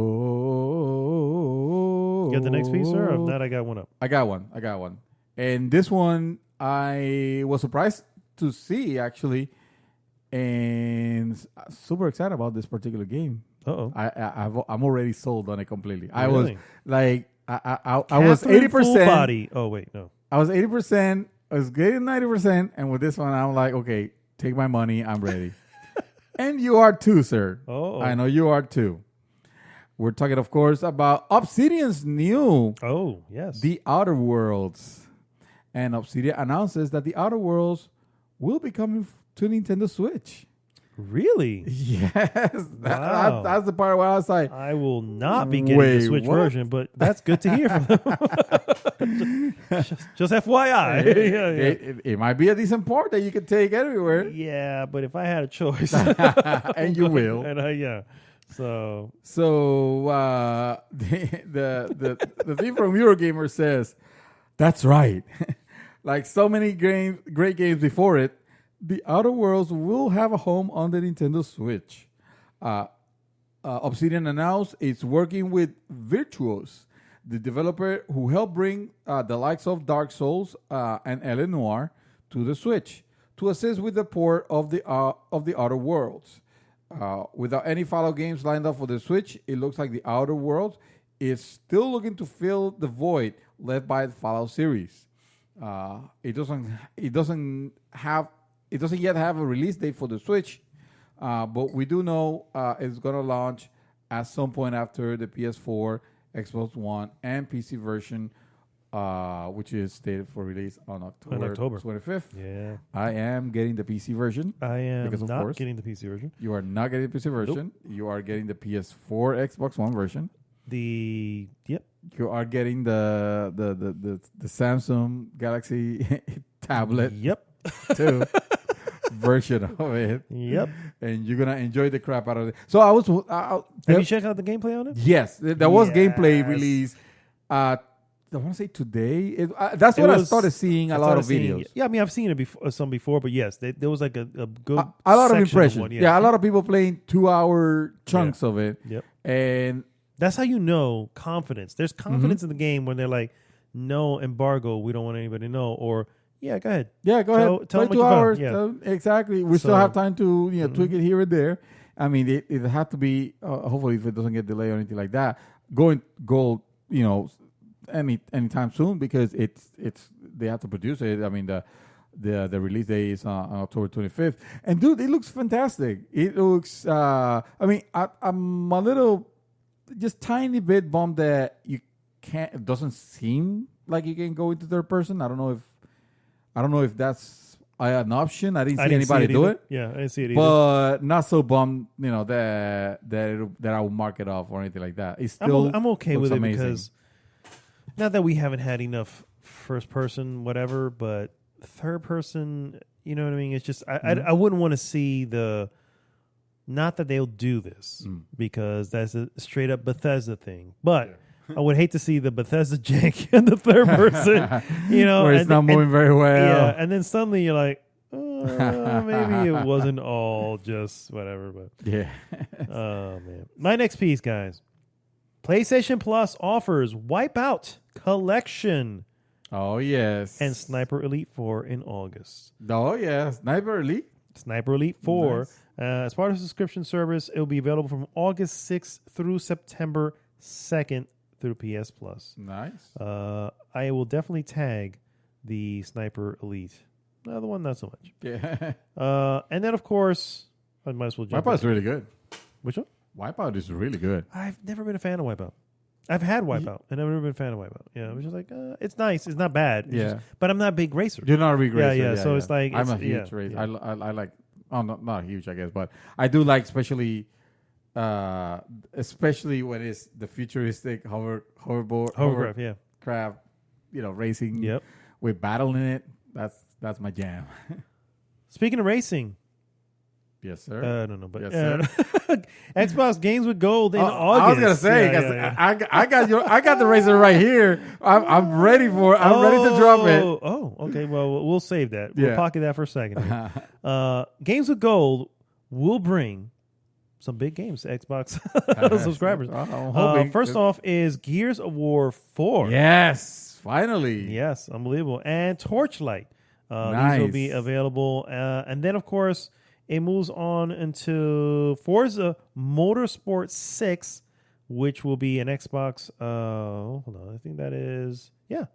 You got the next piece, sir? Or if not, I got one up. I got one. And this one, I was surprised to see actually, and super excited about this particular game. I'm already sold on it completely. Really? I was like. I was 80%. Body. Oh wait, no. I was 80%. I was getting 90%, and with this one, I'm like, okay, take my money. I'm ready. And you are too, sir. Oh, I know you are too. We're talking, of course, about Obsidian's new. Oh yes, The Outer Worlds, and Obsidian announces that The Outer Worlds will be coming to Nintendo Switch. Really? Yes. Wow. That's the part where I was like, I will not be getting the Switch version, but that's good to hear from them. just FYI. It might be a decent port that you can take everywhere. Yeah, but if I had a choice. And you will. And yeah. So the thing from Eurogamer says, that's right. Like so many great games before it, The Outer Worlds will have a home on the Nintendo Switch. Obsidian announced it's working with Virtuos, the developer who helped bring the likes of Dark Souls and L.A. Noire to the Switch, to assist with the port of the Outer Worlds. Without any Fallout games lined up for the Switch, it looks like the Outer Worlds is still looking to fill the void left by the Fallout series. It doesn't yet have a release date for the Switch, but we do know it's going to launch at some point after the PS4, Xbox One, and PC version, which is stated for release on October 25th. Yeah. I am getting the PC version. I am because, of not course, getting the PC version. You are not getting the PC version. Nope. You are getting the PS4, Xbox One version. Yep. You are getting the Samsung Galaxy tablet. Yep. Too. Version of it. Yep. And you're gonna enjoy the crap out of it. So I was. Have you checked out the gameplay on it? Yes, there was gameplay released. I want to say today. That's what I started seeing a lot of videos. Yeah, I mean I've seen it before, but yes, there was like a good a lot of impressions. Yeah, a lot of people playing 2-hour chunks of it. Yep. And that's how you know confidence. There's confidence in the game when they're like, no embargo, we don't want anybody to know, or yeah, go ahead. Yeah, go ahead. Tell play 2 hours. Exactly. We still have time to tweak it here and there. I mean, it had to be. Hopefully, if it doesn't get delayed or anything like that, go anytime soon, because it's they have to produce it. I mean, the release day is on October 25th. And dude, it looks fantastic. It looks. I mean, I'm a little, just tiny bit bummed that you can't. It doesn't seem like you can go into third person. I don't know if that's an option. I didn't see anybody do it. Yeah, I didn't see it either. But not so bummed, that I will mark it off or anything like that. It's still I'm okay with it amazing. Because not that we haven't had enough first person whatever, but third person, you know what I mean? It's just I wouldn't want to see not that they'll do this because that's a straight up Bethesda thing, but. Yeah. I would hate to see the Bethesda jank in the third person, where it's not moving very well. Yeah, and then suddenly you're like, maybe it wasn't all just whatever. But yeah. Oh man, my next piece, guys. PlayStation Plus offers Wipeout Collection. Oh yes, and Sniper Elite 4 in August. Oh yeah, Sniper Elite 4. Nice. As part of the subscription service, it will be available from August 6th through September 2nd. Through PS Plus. Nice. I will definitely tag the Sniper Elite. The other one, not so much. Yeah. And then, of course, I might as well jump. Wipeout's really good. Which one? Wipeout is really good. I've never been a fan of Wipeout. I've had Wipeout. I've never been a fan of Wipeout. Yeah, it was just like it's nice. It's not bad. But I'm not a big racer. You're not a big racer. Yeah. So it's like I'm a huge racer. I like. Oh, not huge, I guess, but I do like especially when it's the futuristic hovercraft, racing with battle in it. That's my jam. Speaking of racing. Yes, sir. No, but yes, sir. Xbox Games with Gold in August. I was gonna say, I got the racer right here. I'm ready for it. I'm ready to drop it. Oh, okay. Well, we'll save that. We'll pocket that for a second. Games with Gold will bring some big games to Xbox subscribers. First off is Gears of War 4. Yes, finally. Yes, unbelievable. And Torchlight. Nice. These will be available. And then, of course, it moves on into Forza Motorsport 6, which will be an Xbox. Hold on. I think that is, the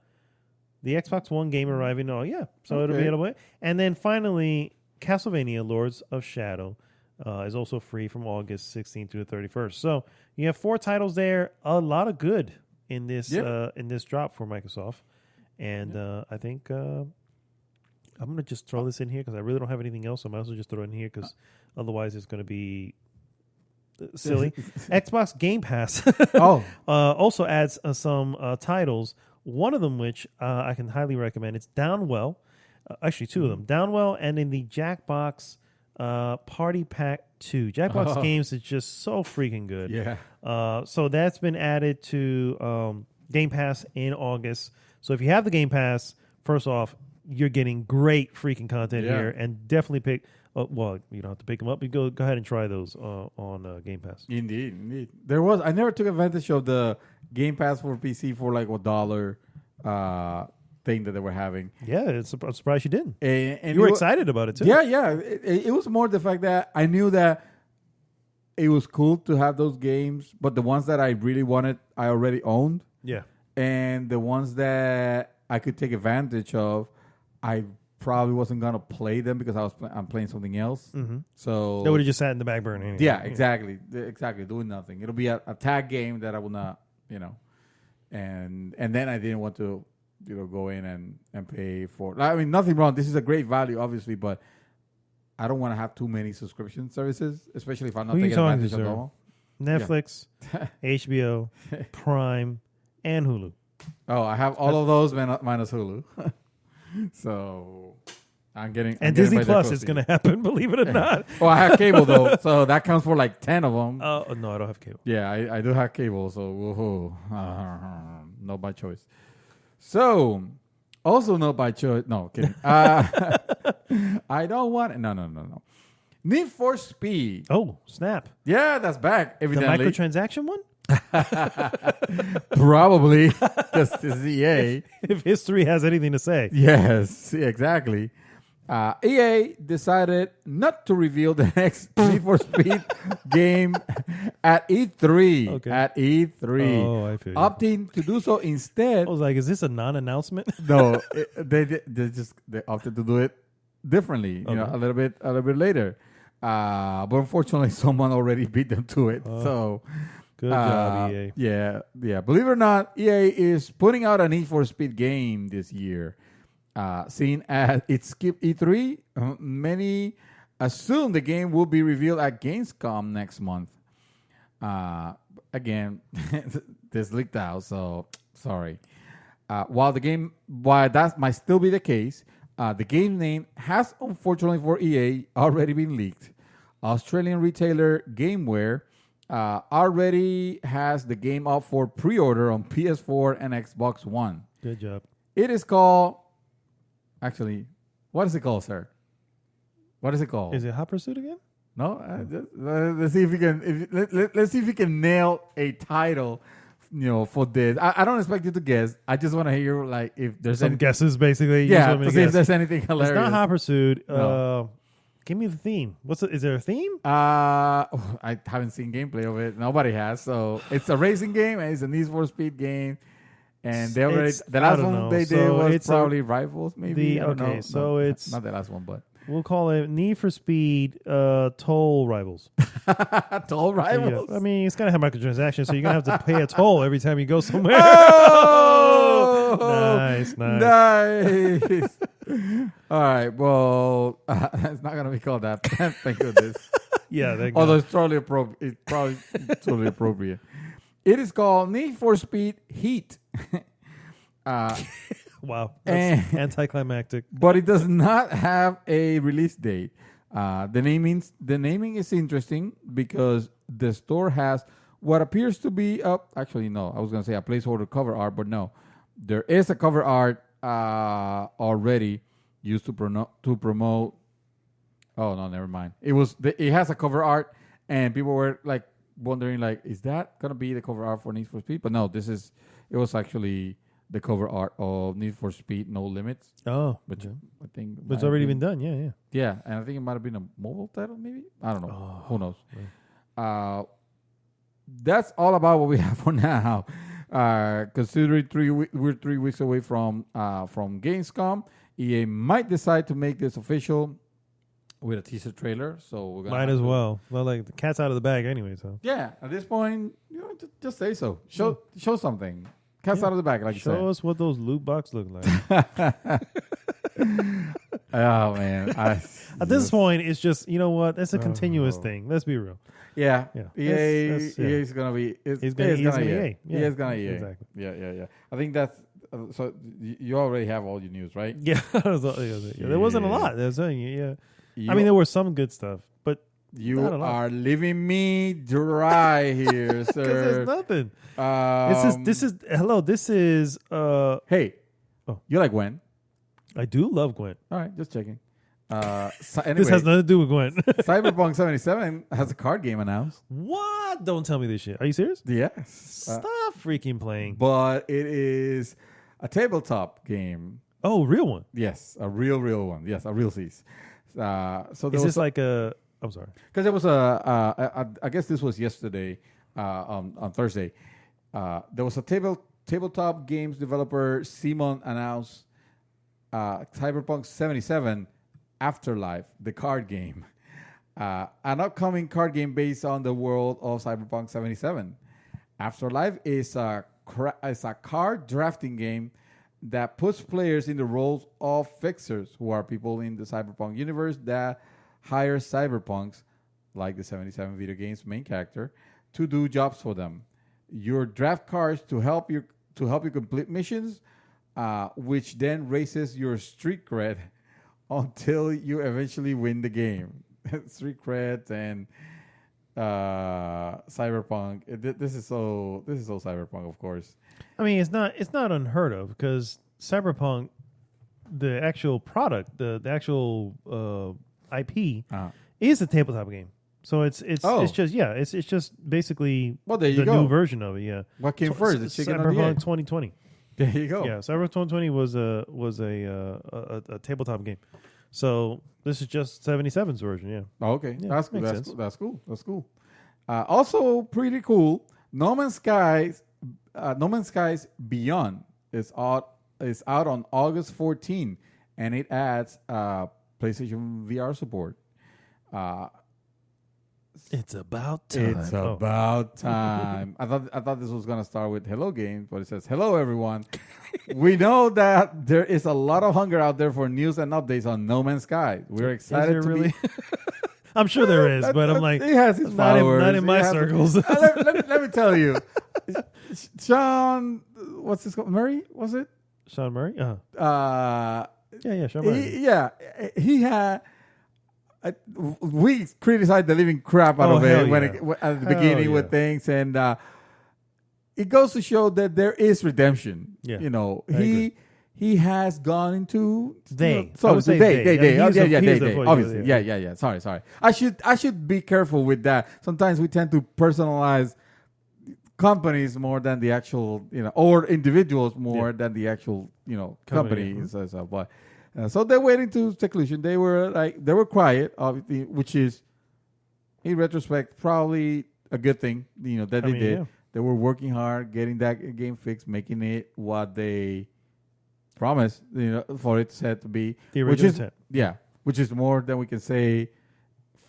Xbox One game arriving. Oh, yeah. So it'll be available. And then finally, Castlevania Lords of Shadow is also free from August 16th to the 31st. So you have 4 titles there. A lot of good in this drop for Microsoft. And I think I'm going to just throw this in here because I really don't have anything else. So I might as well just throw it in here because otherwise it's going to be silly. Xbox Game Pass also adds some titles. One of them, which I can highly recommend, it's Downwell. Actually, 2 of them. Downwell and in the Jackbox Party Pack 2. Jackbox Games is just so freaking good. Yeah. So that's been added to Game Pass in August. So if you have the Game Pass, first off, you're getting great freaking content here, and definitely pick. Well, you don't have to pick them up. You go ahead and try those on Game Pass. Indeed. I never took advantage of the Game Pass for PC for like $1 thing that they were having. Yeah, I'm surprised you didn't. And you were excited about it too. Yeah. It was more the fact that I knew that it was cool to have those games, but the ones that I really wanted, I already owned. Yeah. And the ones that I could take advantage of, I probably wasn't gonna play them because I'm playing something else. Mm-hmm. So that would have just sat in the back burner. Anyway. Yeah, exactly, doing nothing. It'll be a tag game that I will not, and then I didn't want to, go in and pay for. I mean, nothing wrong. This is a great value, obviously, but I don't want to have too many subscription services, especially if I'm not taking advantage of them. Netflix, HBO, Prime, and Hulu. Oh, I have all of those minus Hulu. So I'm getting Disney Plus is going to happen, believe it or not. Well, I have cable though, so that counts for like 10 of them. No, I don't have cable. Yeah, I do have cable, so not by choice. So also not by choice. No, kidding. I don't want. No. Need for Speed. Oh, snap! Yeah, that's back. Evidently, the microtransaction one. Probably because it's EA. If history has anything to say. Yes, exactly. EA decided not to reveal the next Need for Speed game at E3. Okay. At E3. Oh, I feel you. Opting to do so instead. I was like, is this a non-announcement? No, they opted to do it differently, a little bit later. But unfortunately, someone already beat them to it. So. Good job, EA. Yeah. Believe it or not, EA is putting out a Need for Speed game this year. Seeing as it skipped E3, many assume the game will be revealed at Gamescom next month. Again, this leaked out, so sorry. While that might still be the case, the game name has, unfortunately for EA, already been leaked. Australian retailer Gameware already has the game up for pre-order on PS4 and Xbox One. Good job. It is called... Actually, what is it called, sir? What is it called? Is it Hot Pursuit again? No. Let's see if we can. Let's see if we can nail a title. For this. I don't expect you to guess. I just want to hear if there's some guesses, basically. Yeah, to see if there's anything hilarious. It's not Hot Pursuit. No. Give me the theme. Is there a theme? I haven't seen gameplay of it. Nobody has. So it's a racing game and it's a Need for Speed game. And the last one they did was probably Rivals, maybe. So it's not the last one, but We'll call it Need for Speed Toll Rivals. Toll Rivals. Yeah. I mean, it's got to have microtransactions, so you're going to have to pay a toll every time you go somewhere. Oh! Nice. All right. Well, it's not going to be called that. Thank goodness. Yeah. Although it's totally appropriate. It's probably totally appropriate. It is called Need for Speed Heat. Wow. That's anticlimactic. But it does not have a release date. The naming is interesting because the store has what appears to be actually no, I was going to say a placeholder cover art, but no. There is a cover art already used to promote. Oh no, never mind. It has a cover art, and people were like wondering, like, is that gonna be the cover art for Need for Speed? But no, it was actually the cover art of Need for Speed No Limits. Oh, which I think it's already been done. Yeah. Yeah, and I think it might have been a mobile title, maybe. I don't know. Who knows? Right. That's all about what we have for now. Considering we're 3 weeks away from Gamescom, EA might decide to make this official with a teaser trailer. So we're gonna might as well. Well, like the cat's out of the bag anyway. So yeah, at this point, just say so. Show something. Cat's out of the bag, like you said. Show us what those loot boxes look like. Oh man! At this point, it's just it's a continuous thing. Let's be real. Yeah. EA is gonna be. He's gonna EA. Yeah. EA is gonna EA. Exactly. Yeah. I think that's. So you already have all your news, right? Yeah. There wasn't a lot. There was, I mean, there was some good stuff, but you are leaving me dry here, sir. There's nothing. This is. Hey. Oh, you like Gwen? I do love Gwen. All right, just checking. Anyway, this has nothing to do with Gwen. Cyberpunk 77 has a card game announced. What? Don't tell me this shit. Are you serious? Yes. Stop freaking playing. But it is a tabletop game. Oh, real one? Yes, a real one. Yes, a real cease. So is this like a... I'm sorry. Because there was I guess this was yesterday, on Thursday. There was a tabletop games developer, Simon, announced Cyberpunk 77 Afterlife, the card game. An upcoming card game based on the world of Cyberpunk 77. Afterlife is a card drafting game that puts players in the roles of fixers, who are people in the Cyberpunk universe that hire cyberpunks, like the 77 video game's main character, to do jobs for them. You draft cards to help you complete missions, which then raises your street cred until you eventually win the game. Street cred and cyberpunk. This is so cyberpunk, of course. I mean, it's not unheard of, because cyberpunk, the actual product, the actual IP, is a tabletop game. So it's just basically the new version of it. Yeah. What came first? The chicken or the egg? Cyberpunk 2020. There you go. Yeah, Cyberpunk 2020 was a tabletop game. So this is just 77's version. Yeah. Oh, okay, yeah, that's cool. That's cool. Also, pretty cool. No Man's Skies Beyond is out on August 14, and it adds PlayStation VR support. It's about time. It's about time. I thought this was gonna start with hello games, but it says hello everyone. We know that there is a lot of hunger out there for news and updates on No Man's Sky. We're excited to really? I'm sure there is, but I'm like, he has his followers. Not in my circles. Let me tell you, Sean, what's his called? Murray, was it? Sean Murray? Yeah, Sean Murray. He had. We criticized the living crap out of it at the beginning with things, and it goes to show that there is redemption. Yeah. He has gone into they. Obviously. Yeah. Sorry. I should be careful with that. Sometimes we tend to personalize companies more than the actual, or individuals more than the actual, companies. But so they went into seclusion. They were quiet, obviously, which is, in retrospect, probably a good thing. That they did. Yeah. They were working hard, getting that game fixed, making it what they promised, for it set to be. The original set. Yeah, which is more than we can say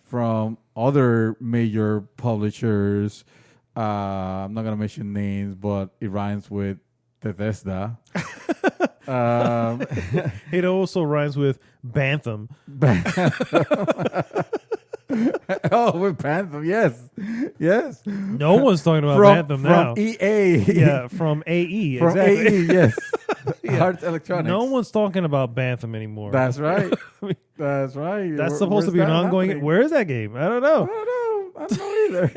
from other major publishers. I'm not gonna mention names, but it rhymes with Bethesda. It also rhymes with Bantham. Oh, with Bantham, yes. No one's talking about Bantham now. From EA, Yeah, from AE. from exactly. AE, yes. Yeah. Arts Electronics. No one's talking about Bantham anymore. That's right. That's right. That's supposed to be an ongoing. happening? Where is that game? I don't know. I don't know either.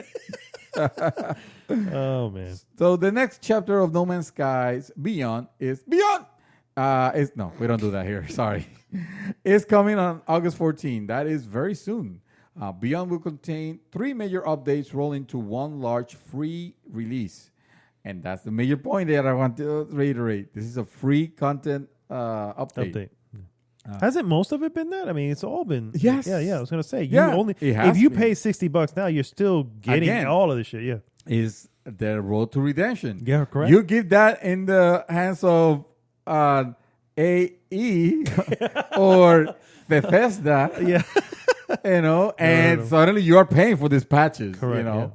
Oh man. So the next chapter of No Man's Skies Beyond is Beyond. No, we don't do that here. Sorry. It's coming on August 14. That is very soon. Beyond will contain 3 major updates roll into one large free release. And that's the major point that I want to reiterate. This is a free content update. Hasn't most of it been that? I mean, it's all been. Yes. Yeah. I was gonna say, Yeah, if you pay $60 now, you're still getting Again. all of this shit. Yeah. Is the road to redemption. Yeah, correct. You give that in the hands of AE or Bethesda, Yeah. and suddenly you are paying for these patches, Correct.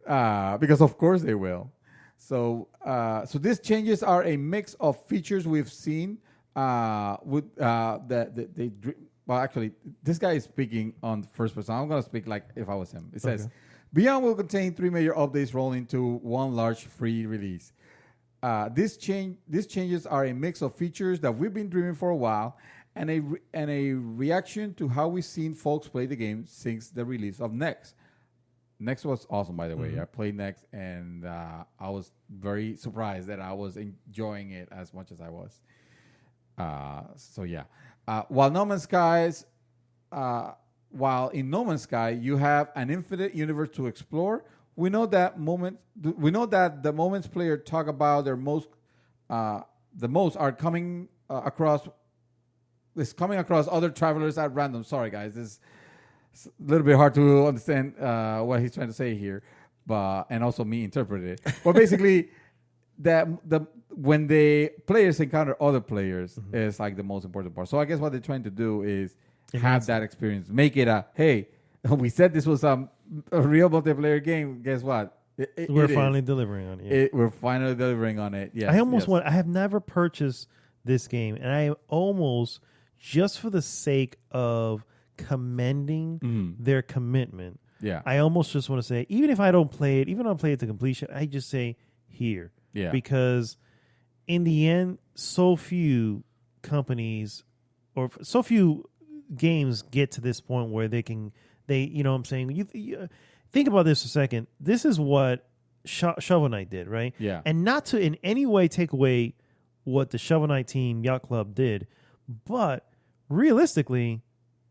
Yeah. because of course they will. So these changes are a mix of features we've seen with well, actually, this guy is speaking on first person. I'm going to speak like if I was him. It says, Beyond will contain 3 major updates rolling into one large free release. These changes are a mix of features that we've been dreaming for a while and a reaction to how we've seen folks play the game since the release of Next. Next was awesome, by the way. I played Next, and I was very surprised that I was enjoying it as much as I was. While in No Man's Sky you have an infinite universe to explore, we know that the moments players talk about the most are coming across other travelers at random. Sorry, guys, this is a little bit hard to understand what he's trying to say here, and also me interpret it. But basically, when the players encounter other players is like the most important part. So I guess what they're trying to do is have that experience, make it hey, we said this was a real multiplayer game. Guess what? We're finally delivering on it. We're finally delivering on it. Yes, I have never purchased this game, and I almost, just for the sake of commending their commitment, I almost just want to say, even if I don't play it, even if I don't play it to completion, I just say here. Yeah. Because in the end, so few companies or so few games get to this point where they you know what I'm saying? You think about this a second. This is what Shovel Knight did, right? Yeah. And not to in any way take away what the Shovel Knight team, Yacht Club, did, but realistically,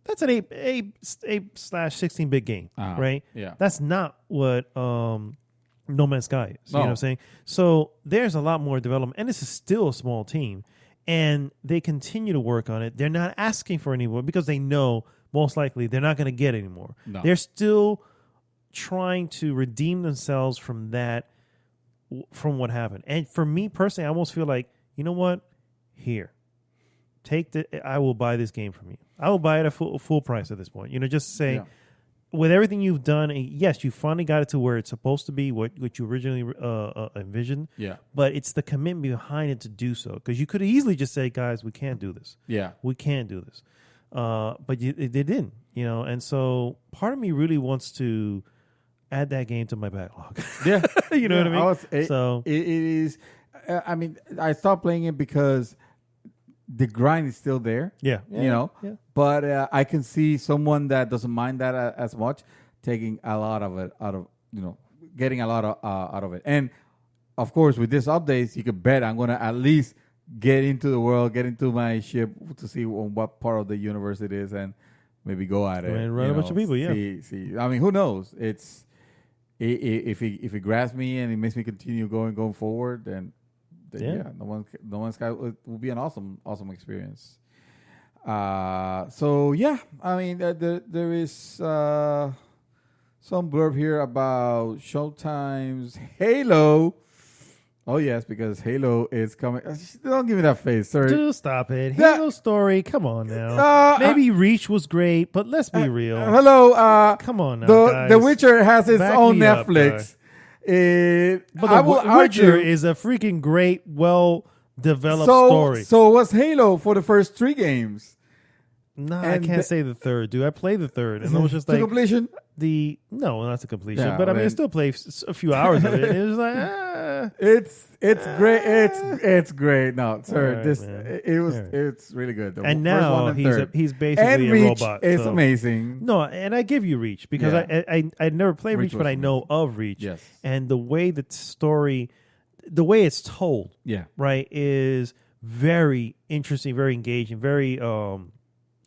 that's an 8/16-bit game, right? Yeah. That's not what No Man's Sky is. You know what I'm saying? So there's a lot more development, and this is still a small team, and they continue to work on it. They're not asking for any more because they know most likely they're not going to get any more. No. They're still trying to redeem themselves from what happened. And for me personally, I almost feel like, you know what? Here, I will buy this game from you. I will buy it at full price at this point. You know, just say, with everything you've done, and yes, you finally got it to where it's supposed to be, what you originally envisioned. Yeah. But it's the commitment behind it to do so. Because you could easily just say, guys, we can't do this. Yeah. We can't do this. But they didn't, you know. And so part of me really wants to add that game to my backlog. Yeah. You know what I mean? It is. I mean, I stopped playing it because the grind is still there. Yeah. You know. Yeah. But I can see someone that doesn't mind that as much taking a lot of it getting a lot out of it. And of course, with this updates, you could bet I'm going to at least get into the world, get into my ship to see on what part of the universe it is, and maybe go at it. And run a bunch of people. Yeah. See. I mean, who knows? If it grabs me and it makes me continue going forward, then No Man's Sky will be an awesome experience. So yeah, I mean, there is some blurb here about Showtime's Halo. Oh yes, because Halo is coming. Don't give me that face, sir. Just stop it. Halo story. Come on now. Maybe Reach was great, but let's be real. Hello. Come on now, guys. The Witcher has its Back own me up, Netflix. But The Witcher is a freaking great, well-developed story. So was Halo for the first 3 games? No, I can't say the third, dude. I played the third, and it was just like completion. No, not to completion, Yeah, but I mean, I still played a few hours of it. And it was like, it's great. It's great. No, sir, right, it's really good. And now he's basically a robot. It's amazing. No, and I give you Reach because I never played Reach, but I know of Reach. Yes, and the way the story, the way it's told, right, is very interesting, very engaging, very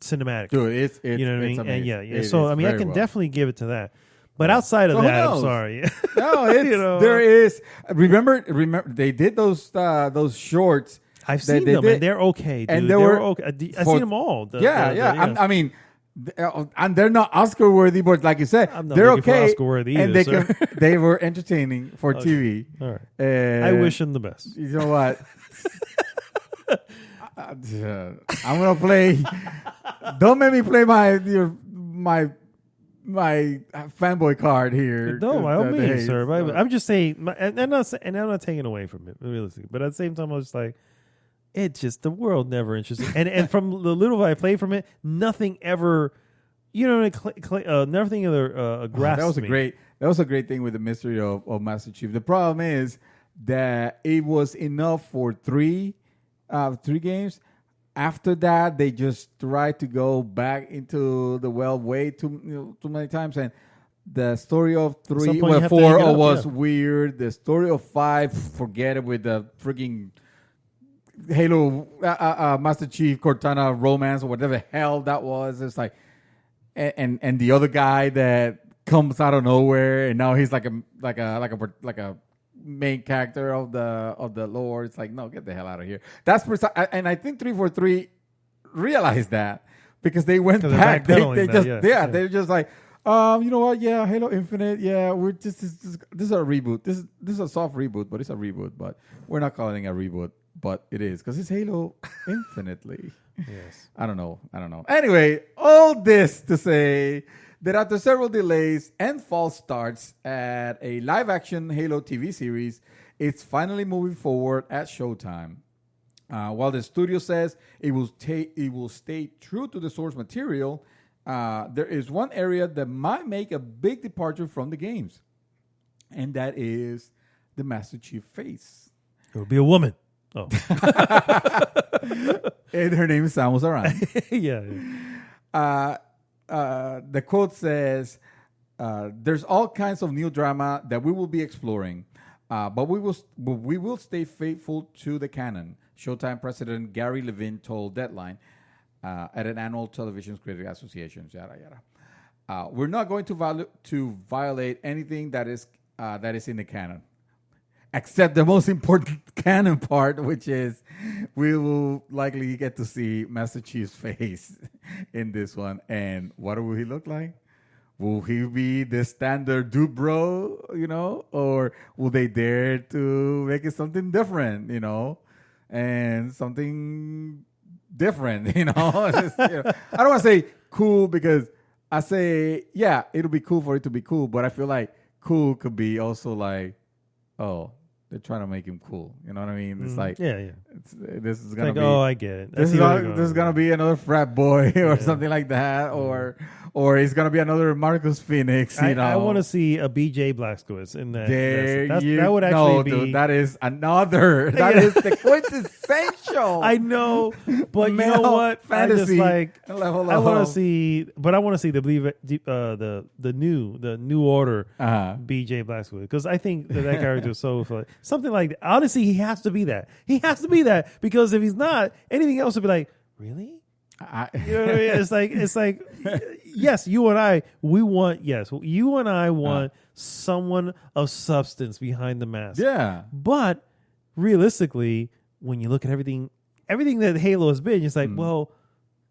cinematic. Dude, it's you know what I mean? amazing. And so I mean, I can definitely give it to that. But outside of that, I'm sorry. No, it's there is. Remember, they did those shorts. I've seen them, and they're okay, dude. And they were okay. I've seen them all. I mean, and they're not Oscar worthy, but like you said, they're okay. Oscar worthy either, and they were entertaining for TV. All right. I wish them the best. You know what? I'm gonna play. Don't make me play my fanboy card here. No, by all means, sir. But I'm just saying, and I'm not taking away from it, realistically. But at the same time, I was just like, it's just the world never interested. and from the little I played from it, nothing ever, nothing ever grasped me. That was a great thing with the mystery of Master Chief. The problem is that it was enough for 3 games. After that, they just tried to go back into the well way too many times, and the story of 4 was weird. The story of 5, forget it, with the freaking Halo Master Chief Cortana romance or whatever the hell that was. It's like, and the other guy that comes out of nowhere, and now he's like a main character of the lore. It's like, no, get the hell out of here. That's and I think 343 realized that because they went back. They're just like, you know what? Yeah, Halo Infinite. Yeah, we're just this is a reboot. This is a soft reboot, but it's a reboot. But we're not calling it a reboot, but it is because it's Halo Infinitely. Yes. I don't know. Anyway, all this to say that after several delays and false starts at a live-action Halo TV series, it's finally moving forward at Showtime. While the studio says it will stay true to the source material, there is one area that might make a big departure from the games, and that is the Master Chief face. It will be a woman. Oh. And her name is Samus Aran. Yeah. The quote says, there's all kinds of new drama that we will be exploring, but we will stay faithful to the canon, Showtime president Gary Levine told Deadline at an annual television critics association, yada yada. We're not going to violate anything that is in the canon, except the most important canon part, which is we will likely get to see Master Chief's face in this one. And what will he look like? Will he be the standard dude bro, or will they dare to make it something different, and something different, I don't want to say cool because I say, yeah, it'll be cool for it to be cool, but I feel like cool could be also like, oh, they're trying to make him cool. You know what I mean? It's like, this is gonna be. Oh, I get it. This is gonna be another frat boy or something like that, or it's gonna be another Marcus Phoenix. I want to see a BJ Blazkowicz in that. That would actually be. Dude, that is another. That is the quintessential. I know, but you know what? Fantasy I want to see, but I want to see the new order BJ Blazkowicz, because I think that character is so fun. Something like that. Honestly, he has to be that. He has to be that, because if he's not, anything else would be like, really? You know what I mean? It's like, yes, you and I want someone of substance behind the mask. Yeah. But realistically, when you look at everything that Halo has been, it's like, well,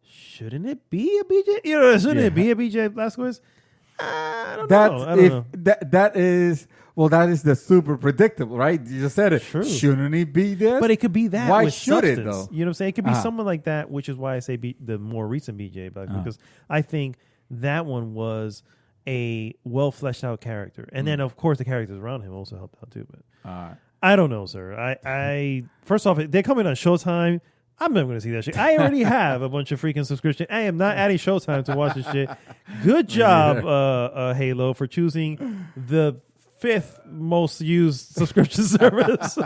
shouldn't it be a BJ? Shouldn't it be a BJ Blazkowicz? I don't know. That is, Well, that is the super predictable, right? You just said it. True. Shouldn't it be this? But it could be that. Why with should it, substance. though? You know what I'm saying? It could be someone like that, which is why I say the more recent BJ, because I think that one was a well fleshed out character, and then of course the characters around him also helped out too. But I don't know, sir. I first off, they're coming on Showtime. I'm never going to see that shit. I already have a bunch of freaking subscriptions. I am not adding Showtime to watch this shit. Good job, Halo, for choosing the 5th most used subscription service.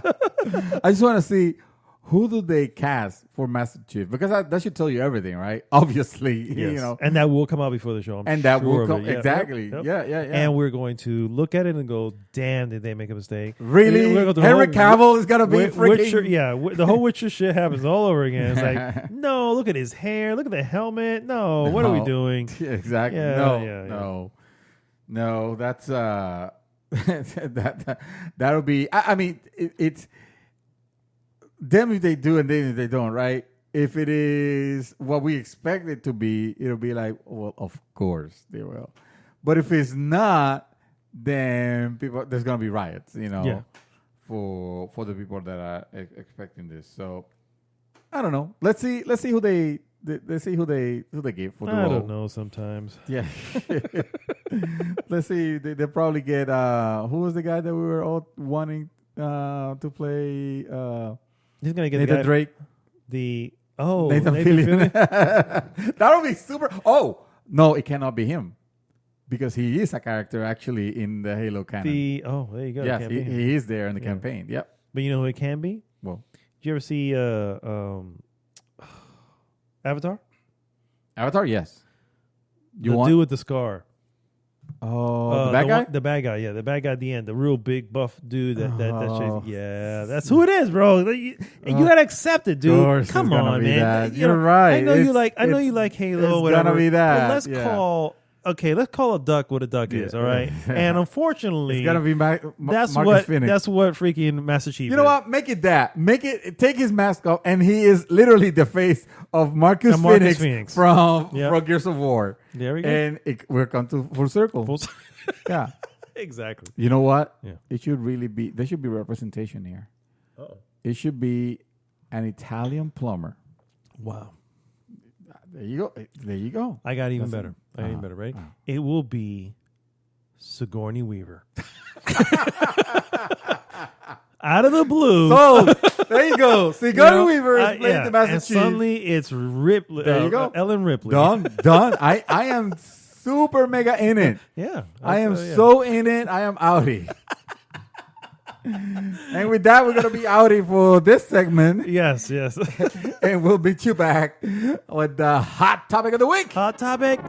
I just want to see who do they cast for Master Chief, because that should tell you everything, right? Obviously, yes. you know, and that will come out before the show. that will come exactly. Yep. Yeah. And we're going to look at it and go, "Damn, did they make a mistake?" Really, Henry Cavill is gonna be freaking. Witcher, the whole Witcher shit happens all over again. It's like, no, look at his hair, look at the helmet. No, what are we doing? Exactly. No. That's that'll be. I mean, it's. Them if they do and then if they don't, right? If it is what we expect it to be, it'll be like, well, of course they will. But if it's not, then there's gonna be riots, you know, for the people that are expecting this. So I don't know. Let's see who they give for the role. I don't know sometimes. Yeah. Let's see. They'll probably get who was the guy that we were all wanting to play He's gonna get Nathan Drake. Nathan Fillion. That'll be super. Oh no, it cannot be him because he is a character actually in the Halo canon. There you go. Yes, he is there in the campaign. Yep. But you know who it can be? Well, did you ever see Avatar? Avatar, yes. The dude with the scar. Oh, the bad guy? The bad guy, yeah. The bad guy at the end. The real big buff dude that chases. Yeah, that's who it is, bro. You gotta accept it, dude. Come on, man. You're right. I know you like Halo, it's whatever. Gonna be that. But let's call a duck what a duck is, all right? And unfortunately, it's gonna be that's Marcus Phoenix. That's what freaking Master Chief. You know what? Make it that. Take his mask off, and he is literally the face of Marcus Phoenix from Gears of War. There we go. And we're come to full circle. Yeah, exactly. You know what? Yeah. It should really be. There should be representation here. Uh-oh. It should be an Italian plumber. Wow. There you go. I got even better. Right? It will be Sigourney Weaver. Out of the blue. So, there you go. Sigourney Weaver is playing the Master Chief. Suddenly it's Ripley. There you go. Ellen Ripley. Done. I am super mega in it. Yeah. I am so in it. I am outie. And with that, we're going to be outie for this segment. Yes. And we'll beat you back with the hot topic of the week. Hot topic.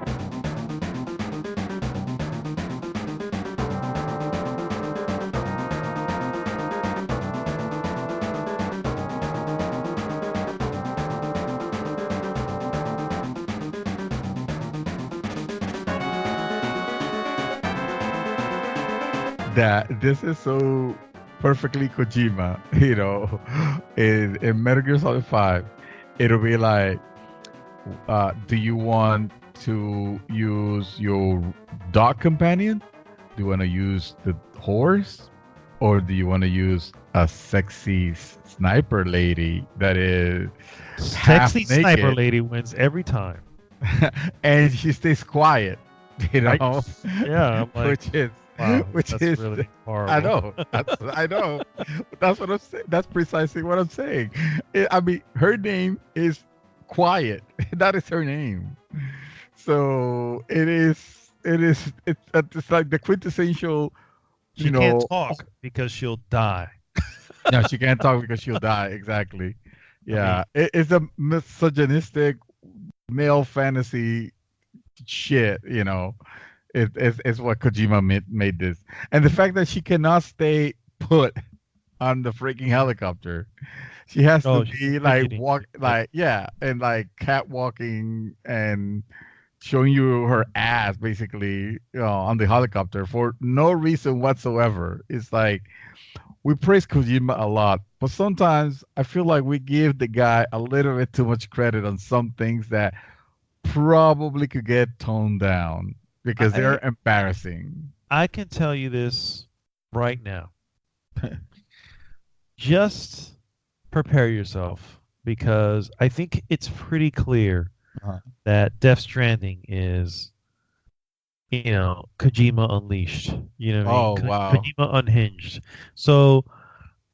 That this is so perfectly Kojima, you know, in Metal Gear Solid 5, it'll be like, do you want to use your dog companion? Do you want to use the horse? Or do you want to use a sexy sniper lady that is sexy sniper lady wins every time. And she stays quiet, you know? Yeah, I'm like, which is really horrible. I know. That's what I'm saying. That's precisely what I'm saying. I mean, her name is Quiet. That is her name. So it's like the quintessential. She can't talk because she'll die. No, she can't talk because she'll die. Exactly. Yeah, it's a misogynistic male fantasy shit. You know. It's what Kojima made this. And the fact that she cannot stay put on the freaking helicopter. She has to be like and like catwalking and showing you her ass basically on the helicopter for no reason whatsoever. It's like we praise Kojima a lot, but sometimes I feel like we give the guy a little bit too much credit on some things that probably could get toned down. Because they're embarrassing. I can tell you this right now. Just prepare yourself because I think it's pretty clear that Death Stranding is, Kojima unleashed. You know what I mean? Oh, wow. Kojima unhinged. So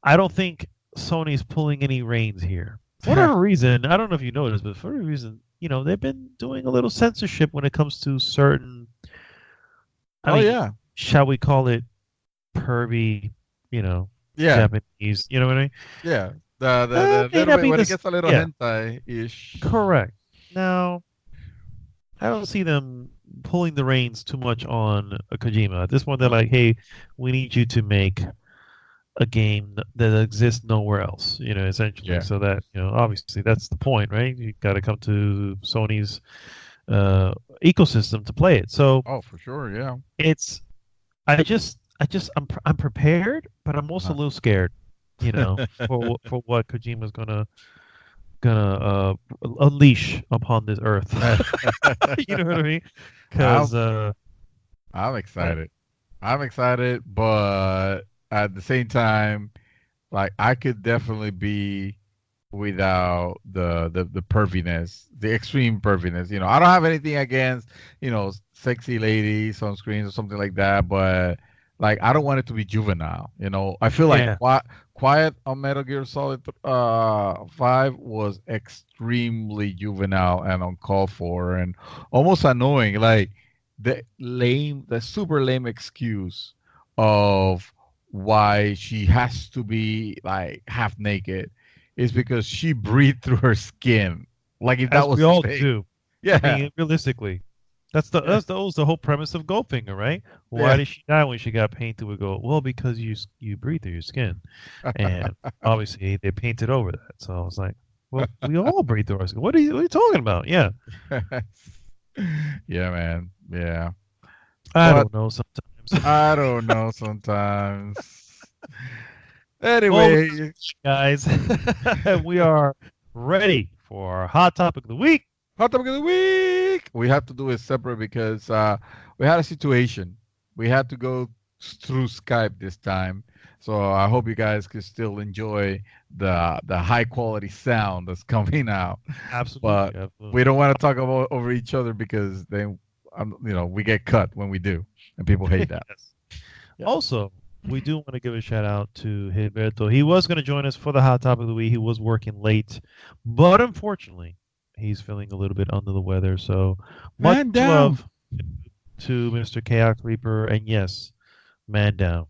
I don't think Sony's pulling any reins here. For whatever reason, I don't know if you noticed, but for whatever reason, they've been doing a little censorship when it comes to certain. I mean, yeah. shall we call it pervy? Yeah. Japanese. You know what I mean? Yeah. The little bit when it gets a little hentai-ish. Correct. Now, I don't see them pulling the reins too much on Kojima. At this point, they're like, hey, we need you to make a game that exists nowhere else, essentially. Yeah. So that, obviously that's the point, right? You got to come to Sony's ecosystem to play it. So, for sure, yeah. I'm prepared, but I'm also a little scared, for what Kojima's gonna unleash upon this earth. You know what I mean? Because I'm excited. I'm excited, but at the same time, like I could definitely be without the perviness, the extreme perviness. I don't have anything against sexy ladies on screens or something like that, but like I don't want it to be juvenile. I feel like Quiet on Metal Gear Solid 5 was extremely juvenile and uncalled for and almost annoying. Like the super lame excuse of why she has to be like half naked is because she breathed through her skin. Like if that was we all fake. do. Yeah. I mean, realistically. That's the whole premise of Goldfinger, right? Why did she die when she got painted with gold? Well, because you breathe through your skin, and obviously they painted over that. So I was like, well, we all breathe through our skin. What are you talking about? Yeah. Yeah, man. Yeah. I don't know sometimes. I don't know sometimes. Anyway, well, guys, we are ready for our hot topic of the week. Hot topic of the week. We have to do it separate because we had a situation. We had to go through Skype this time. So I hope you guys can still enjoy the high quality sound that's coming out. Absolutely. But we don't want to talk about over each other because then we get cut when we do, and people hate that. Yes. Yeah. Also, we do want to give a shout out to Gilberto. He was going to join us for the hot topic of the week. He was working late, but unfortunately, he's feeling a little bit under the weather. So much love to Mr. Chaos Reaper, and yes, man down.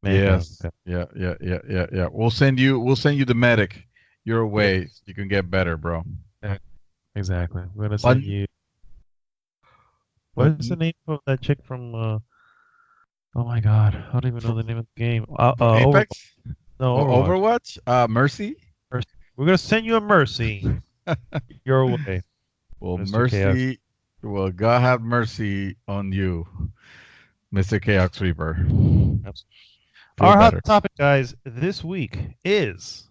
Yes. Down. Yeah. We'll send you the medic your way. So you can get better, bro. Exactly. We're gonna send you. What is the name of that chick from? Oh my God, I don't even know the name of the game. Apex? No, Overwatch. Mercy. We're gonna send you a Mercy. Your way. Well, Mr. Mercy. Chaos. Well, God have mercy on you, Mr. Chaos Reaper. Our hot topic, guys, this week is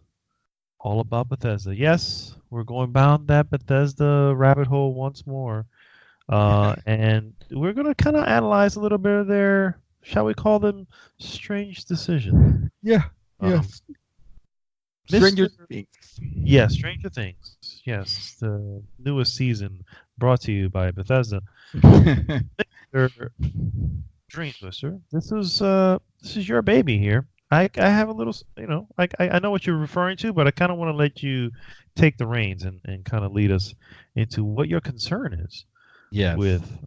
all about Bethesda. Yes, we're going down that Bethesda rabbit hole once more. And we're going to kind of analyze a little bit of their, shall we call them, strange decisions. Yeah. Yes. Stranger Things. Yes, Stranger Things. Yes, the newest season brought to you by Bethesda. Dream Twister. This is your baby here. I have a little, I know what you're referring to, but I kind of want to let you take the reins and kind of lead us into what your concern is. Yes. With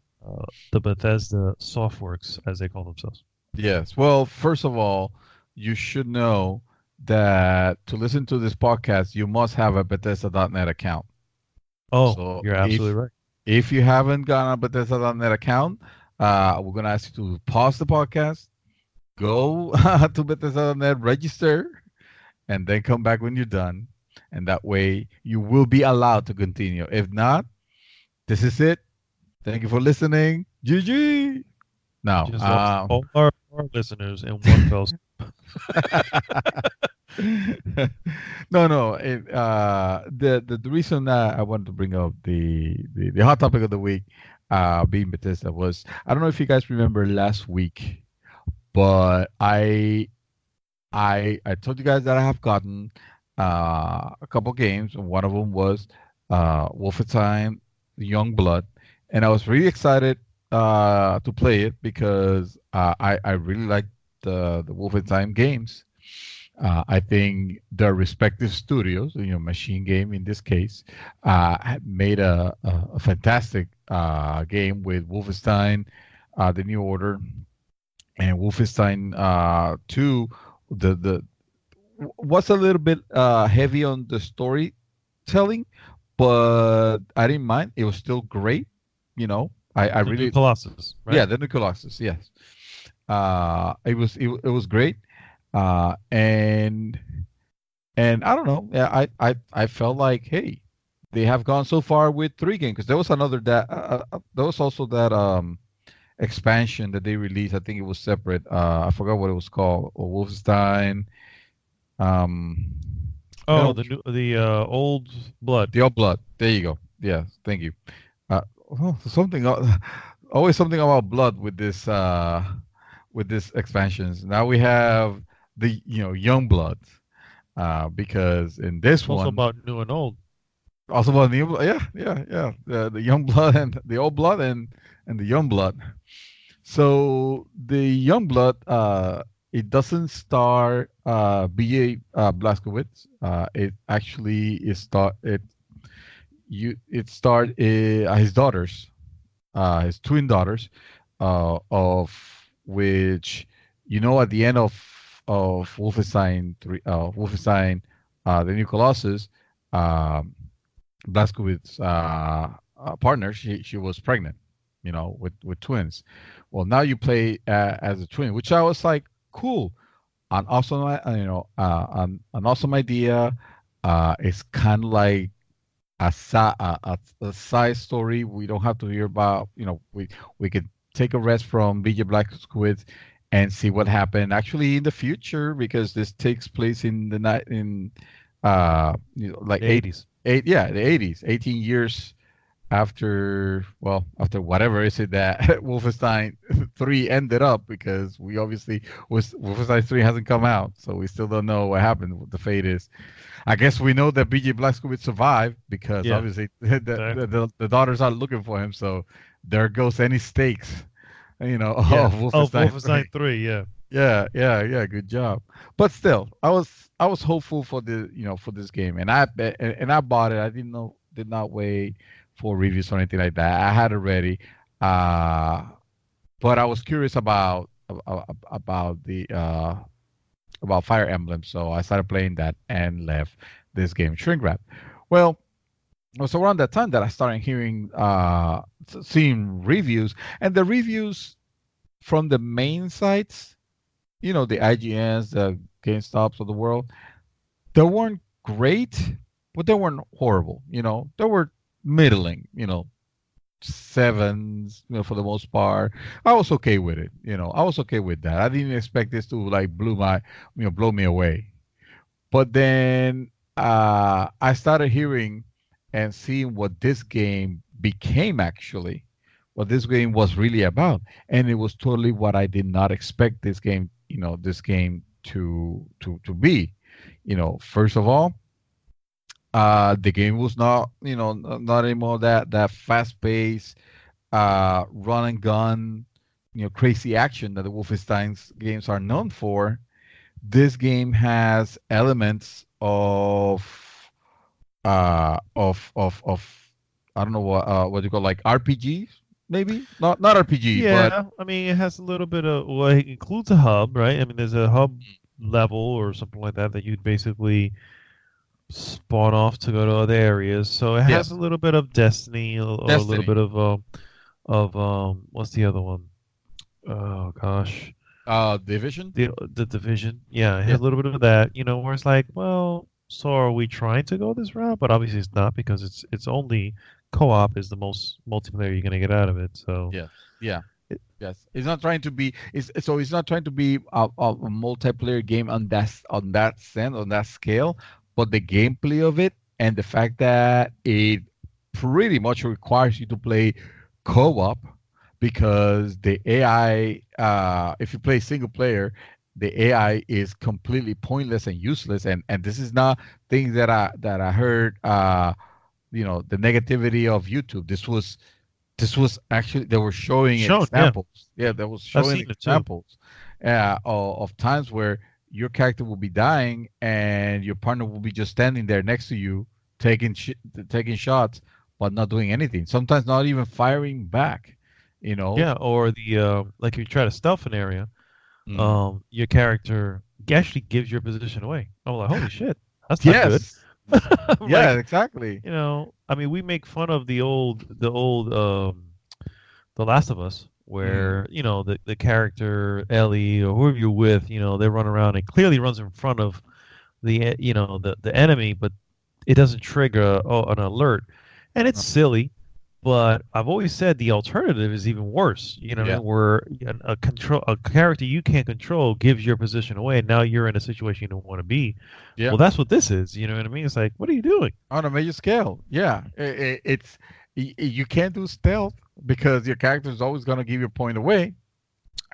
the Bethesda Softworks, as they call themselves. Yes. Well, first of all, you should know that to listen to this podcast, you must have a Bethesda.net account. Oh, so you're absolutely right. If you haven't got a Bethesda.net account, we're going to ask you to pause the podcast, go to Bethesda.net, register, and then come back when you're done. And that way, you will be allowed to continue. If not, this is it. Thank you for listening. GG. Now, all our listeners in one fell swoop. No. The reason I wanted to bring up the hot topic of the week, being Bethesda, was I don't know if you guys remember last week. but I told you guys that I have gotten a couple games, and one of them was Wolfenstein Young Blood, and I was really excited to play it because I really like the Wolfenstein games. I think their respective studios, Machine Game in this case, had made a fantastic game with Wolfenstein, The New Order, and Wolfenstein 2. The was a little bit heavy on the storytelling, but I didn't mind. It was still great. I The new really, Colossus, right? yeah, the new Colossus, yes. It was great. And I don't know. Yeah, I felt like, hey, they have gone so far with 3 games, because there was another that there was also that expansion that they released. I think it was separate. I forgot what it was called. Or Wolfenstein. Um, Oh, no, the old blood. the Old Blood. There you go. Yeah, thank you. Uh, something always something about blood with this expansions. Now we have the young blood, because in this It's also one about new and old. also about the yeah, the young blood and the old blood and the young blood. So the young blood, it doesn't star B.A. Blazkowicz. It actually is it starred his daughters, his twin daughters, of which, at the end of Wolfenstein 3, Wolfenstein, the New Colossus, Blazkowicz's partner, she was pregnant, with twins. Well, now you play as a twin, which I was like, cool, an awesome, an awesome idea. It's kind of like a side story. We don't have to hear about, we could take a rest from BJ Blazkowicz and see what happened actually in the future, because this takes place in the night in like The 80s. the 80s, 18 years after, after whatever is it that Wolfenstein 3 ended up, because we obviously Wolfenstein 3 hasn't come out, so we still don't know what happened, what the fate is. I guess we know that BJ Blazkowicz survived, because Yeah. obviously the daughters are looking for him, so there goes any stakes, Yeah. of Wolfenstein, Wolfenstein 3, yeah. Yeah. Good job. But still, I was hopeful for for this game, and I bought it. I did not wait for reviews or anything like that. I had it ready, but I was curious about the about Fire Emblem, so I started playing that and left this game shrink wrap. Well, it was around that time that I started hearing, seeing reviews, and the reviews from the main sites, the IGNs, the GameStops of the world, they weren't great, but they weren't horrible. They were middling. Sevens, for the most part. I was okay with it. I was okay with that. I didn't expect this to like blow me away. But then I started hearing and seeing what this game became actually, what this game was really about, and it was totally what I did not expect this game to be. First of all, the game was not anymore that fast paced, run and gun, crazy action that the Wolfenstein's games are known for. This game has elements of I don't know what you call, like RPGs, maybe not RPG, but Yeah, I mean, it has a little bit of, well, it includes a hub, right? I mean, there's a hub level or something like that you'd basically spawn off to go to other areas. So it yeah, has a little bit of Destiny, or a little Destiny, bit of what's the other one? Oh gosh, Division, the Division. Yeah, it yeah, has a little bit of that. Where it's like, well, so are we trying to go this route? But obviously it's not, because it's only co-op is the most multiplayer you're gonna get out of it. So yeah, yeah. it, Yes, it's not trying to be. It's not trying to be a multiplayer game on that sense, on that scale. But the gameplay of it, and the fact that it pretty much requires you to play co-op, because the AI, if you play single player, the AI is completely pointless and useless. And this is not things that I heard. The negativity of YouTube. This was actually they were showing Shown, yeah. examples. Yeah, they was I've showing seen it too. examples of times where your character will be dying and your partner will be just standing there next to you, taking shots, but not doing anything. Sometimes not even firing back. You know. Yeah, or the like if you try to stealth an area, Mm. your character actually gives your position away. I'm like, holy shit, that's not good. Yes. I'm Yeah. like, Exactly. I mean, we make fun of the old The Last of Us, Mm. where the character Ellie or whoever you're with, they run around and clearly runs in front of the enemy, but it doesn't trigger an alert, and it's silly. But I've always said the alternative is even worse. You know what I Yeah. mean? Where a character you can't control gives your position away, and now you're in a situation you don't want to be. Yeah. Well, that's what this is. You know what I mean? It's like, what are you doing? On a major scale. Yeah. You can't do stealth because your character is always going to give your point away,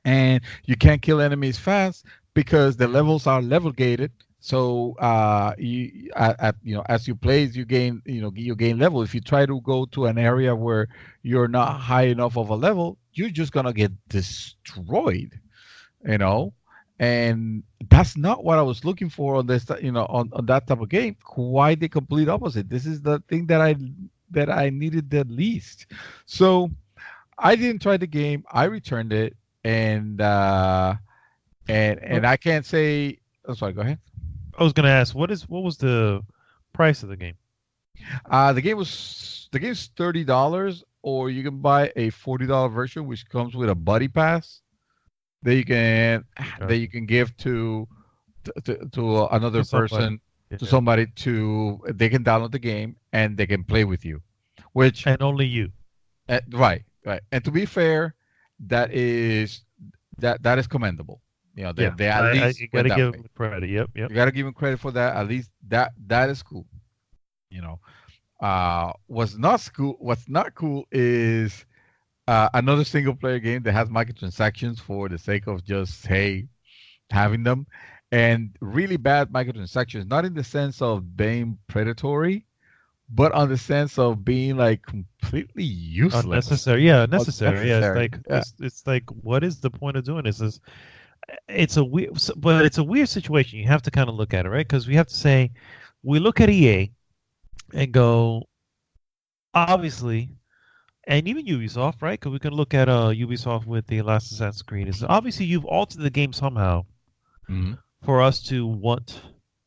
and you can't kill enemies fast because the levels are level gated. So as you play, you gain level. If you try to go to an area where you're not high enough of a level, you're just gonna get destroyed. You know, and that's not what I was looking for on this. On that type of game. Quite the complete opposite. This is the thing that I needed the least. So I didn't try the game. I returned it, and I can't say. Oh, sorry. Go ahead. I was gonna ask, what was the price of the game? The game's $30, or you can buy a $40 version, which comes with a buddy pass that you can give to another To somebody. person, to Yeah. somebody they can download the game and they can play with you, which And only you. right. And to be fair, that is that is commendable. Yeah, they at least you got went to that give way. them credit. Yep, yep. You got to give them credit for that. At least that is cool. You know, what's not cool is another single player game that has microtransactions for the sake of just having them, and really bad microtransactions. Not in the sense of being predatory, but on the sense of being like completely useless. Unnecessary. Yeah, necessary. Yeah, it's Unnecessary. like Yeah. it's like, what is the point of doing this? It's a weird, but it's a weird situation. You have to kind of look at it, right? Because we have to say, we look at EA and go, obviously, and even Ubisoft, right? Because we can look at Ubisoft with the last Assassin's Creed. Is obviously you've altered the game somehow Mhm. for us to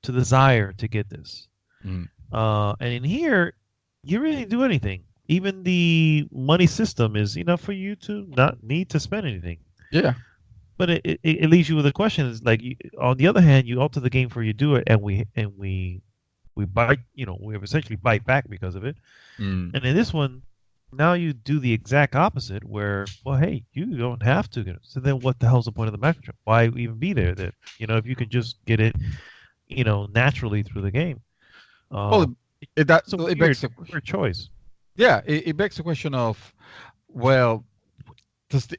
desire to get this. Mhm. And in here, you really didn't do anything. Even the money system is enough for you to not need to spend anything. Yeah. But it leaves you with a question. Is like, on the other hand, you alter the game for you do it, and we bite. We essentially bite back because of it. Mm. And in this one, now you do the exact opposite, where, well, hey, you don't have to. So then, what the hell's the point of the microchip? Why even be there? That if you can just get it, naturally through the game. Well, it begs weird choice. Yeah, it begs the question of, well,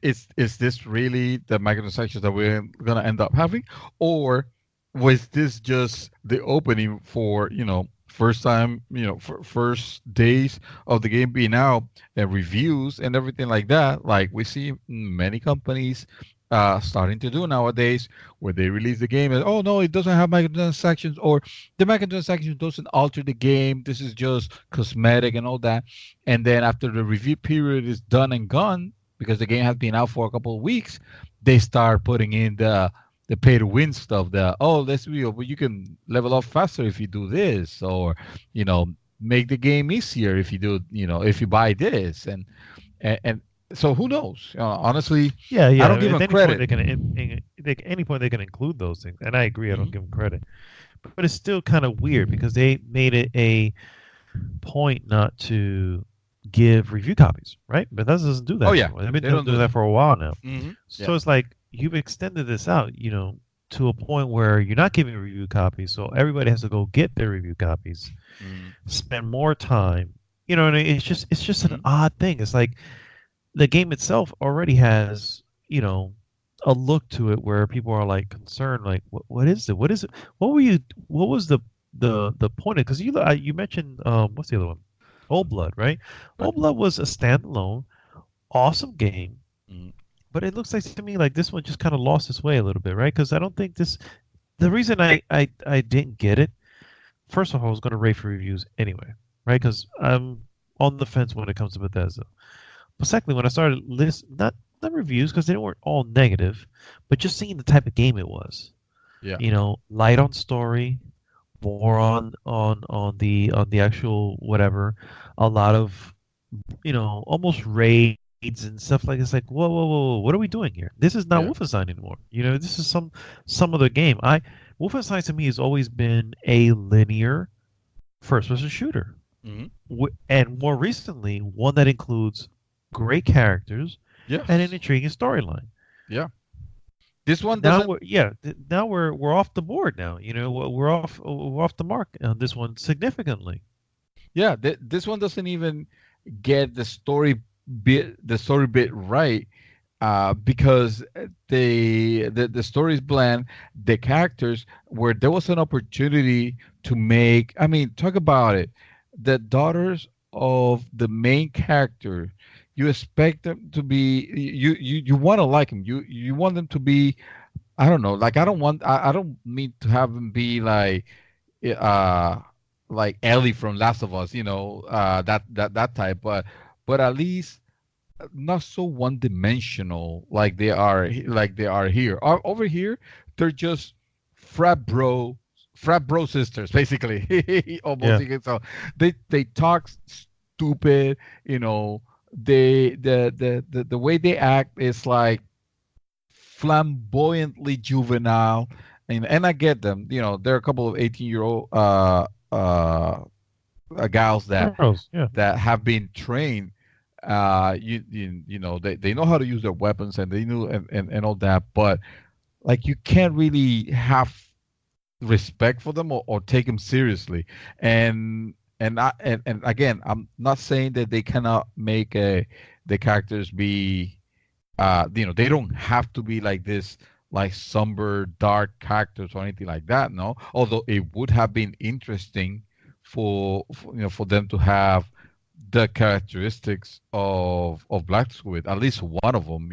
is this really the microtransactions that we're gonna end up having, or was this just the opening for first time first days of the game being out, and reviews and everything like that, like we see many companies starting to do nowadays, where they release the game and, oh no, it doesn't have microtransactions, or the microtransactions doesn't alter the game, this is just cosmetic and all that. And then after the review period is done and gone, because the game has been out for a couple of weeks, they start putting in the pay to win stuff. Let's be, but you can level up faster if you do this, or make the game easier if you do, if you buy this, and so who knows? Honestly, yeah. I don't give At them any credit. Point they can include those things, and I agree. I don't Mhm. give them credit, but it's still kind of weird because they made it a point not to give review copies, right? Bethesda doesn't do that. Oh, yeah. anymore. They've They been don't doing do that for a while now. Mhm. So Yeah. it's like you've extended this out, to a point where you're not giving review copies, so everybody has to go get their review copies, Mhm. spend more time. And it's just an odd thing. It's like, the game itself already has, a look to it where people are like concerned, like, what is it? What is it? What was the point of? Because you mentioned what's the other one? Old Blood, right? Right. Old Blood was a standalone, awesome game, Mm. but it looks like to me like this one just kind of lost its way a little bit, right? Because I don't think this. The reason I didn't get it, first of all, I was going to rate for reviews anyway, right? Because I'm on the fence when it comes to Bethesda. But secondly, when I started not reviews because they weren't all negative, but just seeing the type of game it was, Yeah. light on story, more on the actual whatever, a lot of almost raids and stuff like it's like whoa, what are we doing here? This is not Yeah. Wolfenstein anymore. This is some other game. Wolfenstein to me has always been a linear first person shooter. Mhm. And more recently, one that includes great characters Yes. and an intriguing storyline. Yeah. This one Now doesn't. now we're off the board now. We're off the mark on this one significantly. Yeah. This one doesn't even get the story bit right. Because the story is bland. The characters, where there was an opportunity to make. I mean, talk about it. The daughters of the main character, you expect them to be. You want to like them. You want them to be. I don't know. Like I don't mean to have them be uh like Ellie from Last of Us. That type. But at least not so one-dimensional like they are here. Over here, they're just frat bro sisters, basically. Almost. Yeah. So they talk stupid. The way they act is like flamboyantly juvenile, and I get them. There are a couple of 18-year-old gals that Girls, yeah. have been trained. They know how to use their weapons, and they knew and all that, but like you can't really have respect for them, or take them seriously. And again, I'm not saying that they cannot make the characters be they don't have to be like this, like somber dark characters or anything like that, no. Although it would have been interesting for them to have the characteristics of Blacksmith, at least one of them.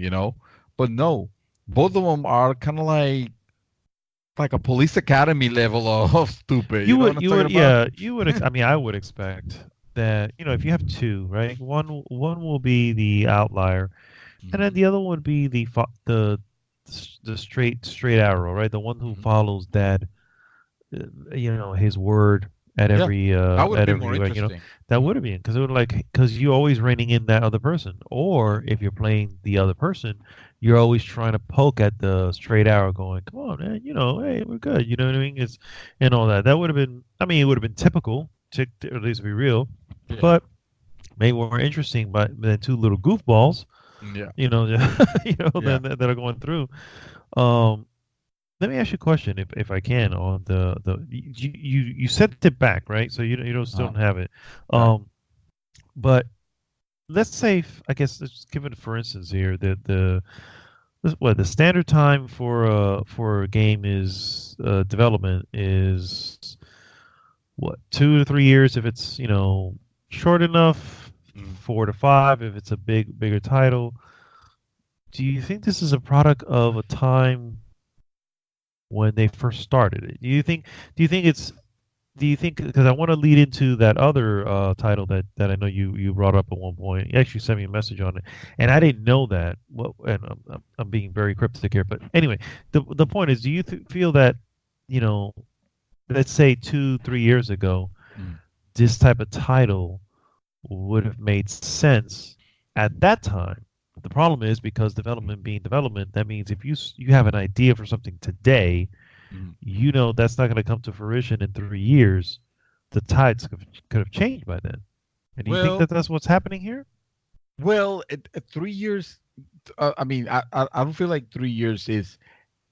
But no, both of them are kind of like a police academy level of stupid. You You know what would I'm you talking would about? yeah you would I mean I would expect that if you have two, right, one will be the outlier, and then Mhm. the other one would be the straight arrow, right, the one who Mhm. follows dad, his word at Yeah, every that would have at been more every interesting. that would have been because it would because you're always reining in that other person, or if you're playing the other person, you're always trying to poke at the straight arrow, going, "Come on, man, hey, we're good." You know what I mean? It's and all that. That would have been. I mean, it would have been typical to at least be real, Yeah, but maybe more interesting. But than two little goofballs, yeah, yeah. that are going through. Um, Let me ask you a question, if I can, on the you sent it back, right? So you don't still Uh-huh. don't have it. Right. Um, but let's say, I guess, let's give it for instance here that the standard time for a game is development is what, 2 to 3 years if it's short enough, Mm. 4 to 5 if it's a bigger title. Do you think this is a product of a time when they first started it? Do you think, because I want to lead into that other title that I know you brought up at one point. You actually sent me a message on it, and I didn't know that. Well, and I'm being very cryptic here, but anyway, the point is, do you feel that, you know, let's say 2 3 years ago, Mm. this type of title would have made sense at that time? The problem is, because development being development, that means if you have an idea for something today, Mm. that's not going to come to fruition in 3 years. The tides could have changed by then. And do you think Well, that that's what's happening here? at 3 years. I mean, I don't feel like 3 years is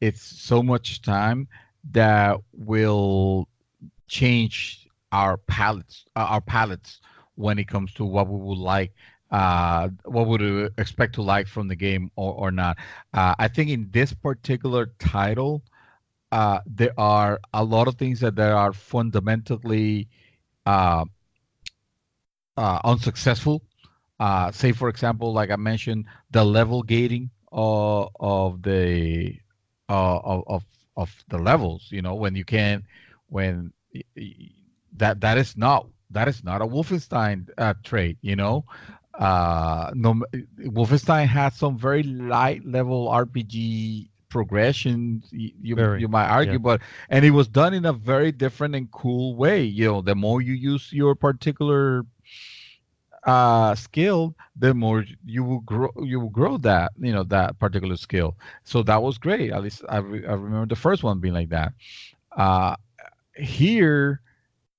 it's so much time that will change our palettes when it comes to what we would like what would you expect to like from the game or not. I think in this particular title, there are a lot of things that are fundamentally uh, unsuccessful. Say, for example, like I mentioned, the level gating of the of the levels. You know, when you can, when that is not a Wolfenstein trait. You know, no, Wolfenstein has some very light level RPG progression. You might Yeah. argue, but and it was done in a very different and cool way. You know, the more you use your particular skill, the more you will grow that, you know, that particular skill. So that was great. At least I remember the first one being like that. uh Here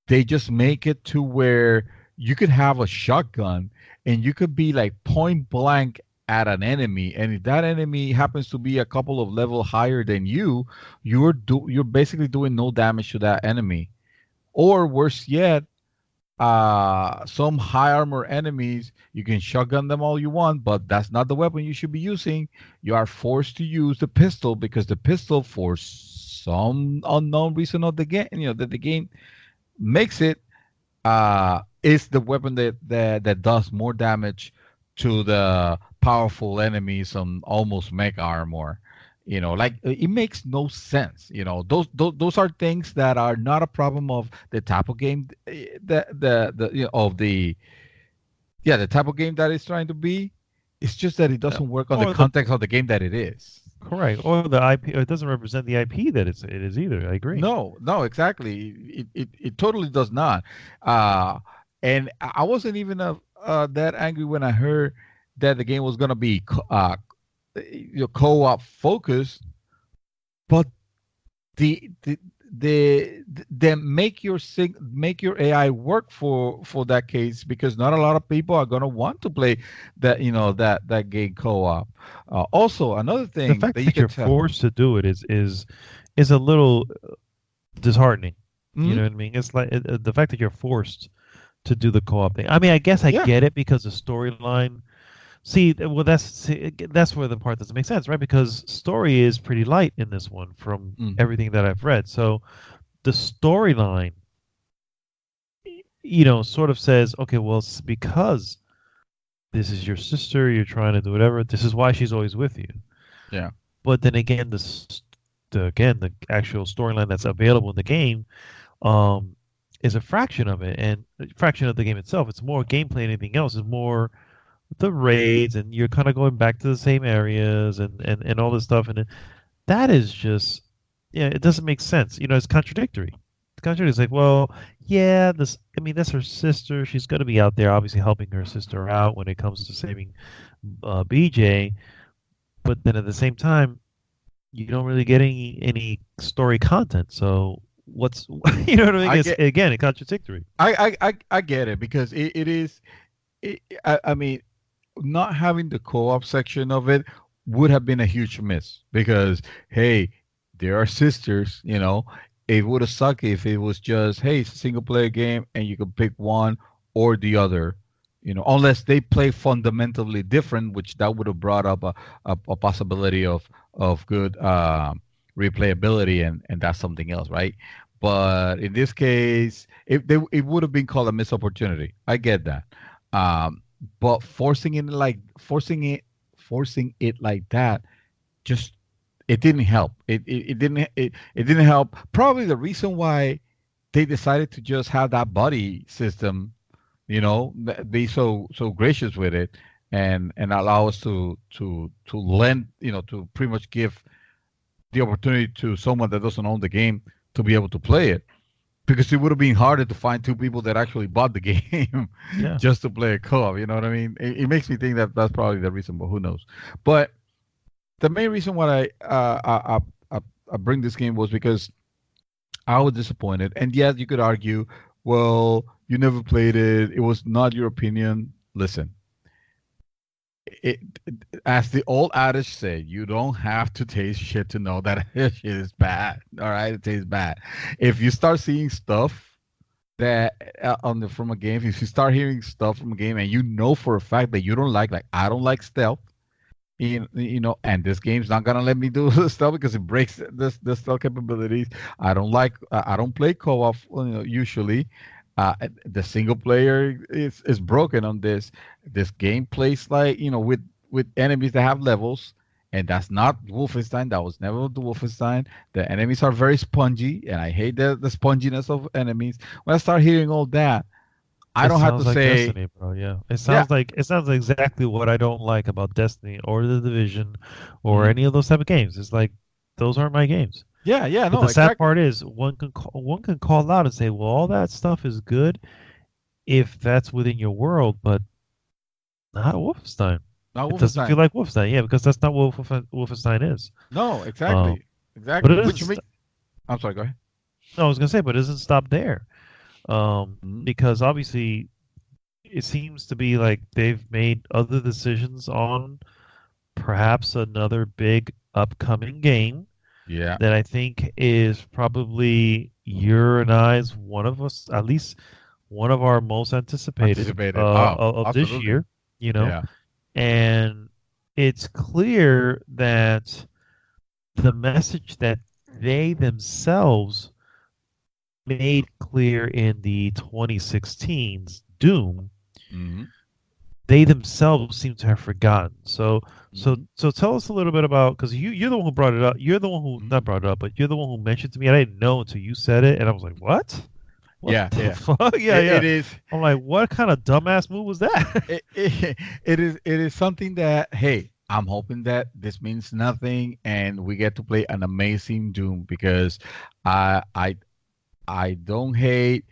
they just make it to where you could have a shotgun and you could be like point blank at an enemy, and if that enemy happens to be a couple of level higher than you, you're basically doing no damage to that enemy. Or worse yet, some high armor enemies, you can shotgun them all you want, but that's not the weapon you should be using. You are forced to use the pistol because the pistol, for some unknown reason of the game, you know, that the game makes it, is the weapon that does more damage to the powerful enemies on almost mega armor. You know, like it makes no sense. You know, those are things that are not a problem of the type of game, the you know, of the yeah, the type of game that it's trying to be. It's just that it doesn't work on the Or the context of the game that it is. correct, or the IP, or it doesn't represent the IP that it is either. I agree. No, no, exactly. It totally does not. Uh, and I wasn't even that angry when I heard that the game was gonna be co-op focused, but the the the make your AI work for that case, because not a lot of people are gonna want to play that, you know, that game co-op. Also, another The thing fact that you that can you're tell. forced to do it is a little disheartening. You Mhm. know what I mean? It's like the fact that you're forced to do the co-op thing. I mean, I guess I Yeah. get it because the storyline. Well, that's where the part doesn't make sense, right? Because story is pretty light in this one from Mhm. everything that I've read. So the storyline, sort of says, okay, well, it's because this is your sister, you're trying to do whatever. This is why she's always with you. Yeah. But then again, the actual storyline that's available in the game, um, is a fraction of it, and a fraction of the game itself. It's more gameplay than anything else. It's more the raids, and you're kind of going back to the same areas and all this stuff, and that is just, yeah, it doesn't make sense. It's contradictory. It's contradictory. It's like, well, yeah, I mean, that's her sister. She's going to be out there, obviously helping her sister out when it comes to saving BJ. But then at the same time, you don't really get any story content. So what's you know what I mean? I It's get again, it's contradictory. I get it, because it is I mean, not having the co-op section of it would have been a huge miss, because hey, they are sisters, you know. It would have sucked if it was just, hey, it's a single player game and you can pick one or the other, you know, unless they play fundamentally different, which that would have brought up a possibility of good replayability, and that's something else, right? But in this case, it would have been called a missed opportunity. I get that. um but forcing it like that, just, it didn't help. It didn't help. Probably the reason why they decided to just have that buddy system, you know, be so gracious with it, and allow us to lend, you know, to pretty much give the opportunity to someone that doesn't own the game to be able to play it, because it would have been harder to find two people that actually bought the game Yeah. just to play a co-op. You know what I mean? It makes me think that that's probably the reason, but who knows? But the main reason why I bring this game was because I was disappointed. And yes, you could argue, well, you never played it. It was not your opinion. Listen, it, as the old adage said, you don't have to taste shit to know that shit is bad. All right, it tastes bad. If you start seeing stuff that from a game, if you start hearing stuff from a game and you know for a fact that you don't like I don't like stealth, and this game's not gonna let me do stealth because it breaks the stealth capabilities. I don't play co-op, usually. The single player is broken on this. This game plays like, with enemies that have levels, and that's not Wolfenstein. That was never the Wolfenstein. The enemies are very spongy, and I hate the sponginess of enemies. When I start hearing all that, I It don't have to sounds like say, Destiny, bro. Yeah, yeah. it sounds exactly what I don't like about Destiny or The Division or Mhm. any of those type of games. It's like those aren't my games. Yeah, yeah, But no, the sad exactly. part is one can call out and say, well, all that stuff is good if that's within your world, but not Wolfenstein. Not It doesn't feel Wolfenstein. like Wolfenstein, yeah, because that's not what Wolfenstein is. No, Um, exactly, but exactly. it Which isn't. make I'm sorry. Go ahead. No, I was gonna say, but it doesn't stop there. Mhm. Because obviously it seems to be like they've made other decisions on perhaps another big upcoming game Yeah, that I think is probably your and I's one of us, at least one of our most anticipated anticipated. Oh, of this absolutely. year, you know, Yeah. and it's clear that the message that they themselves made clear in the 2016's Doom, Hmm. they themselves seem to have forgotten. Hmm. So tell us a little bit about, because you're the one who brought it up. You're the one who Hmm. not brought it up, but you're the one who mentioned to me. I didn't know until you said it, and I was like, "What? What Yeah, the yeah. fuck?" Yeah, It yeah. is. I'm like, "What kind of dumbass move was that?" It is something that, hey, I'm hoping that this means nothing and we get to play an amazing Doom, because I I I don't hate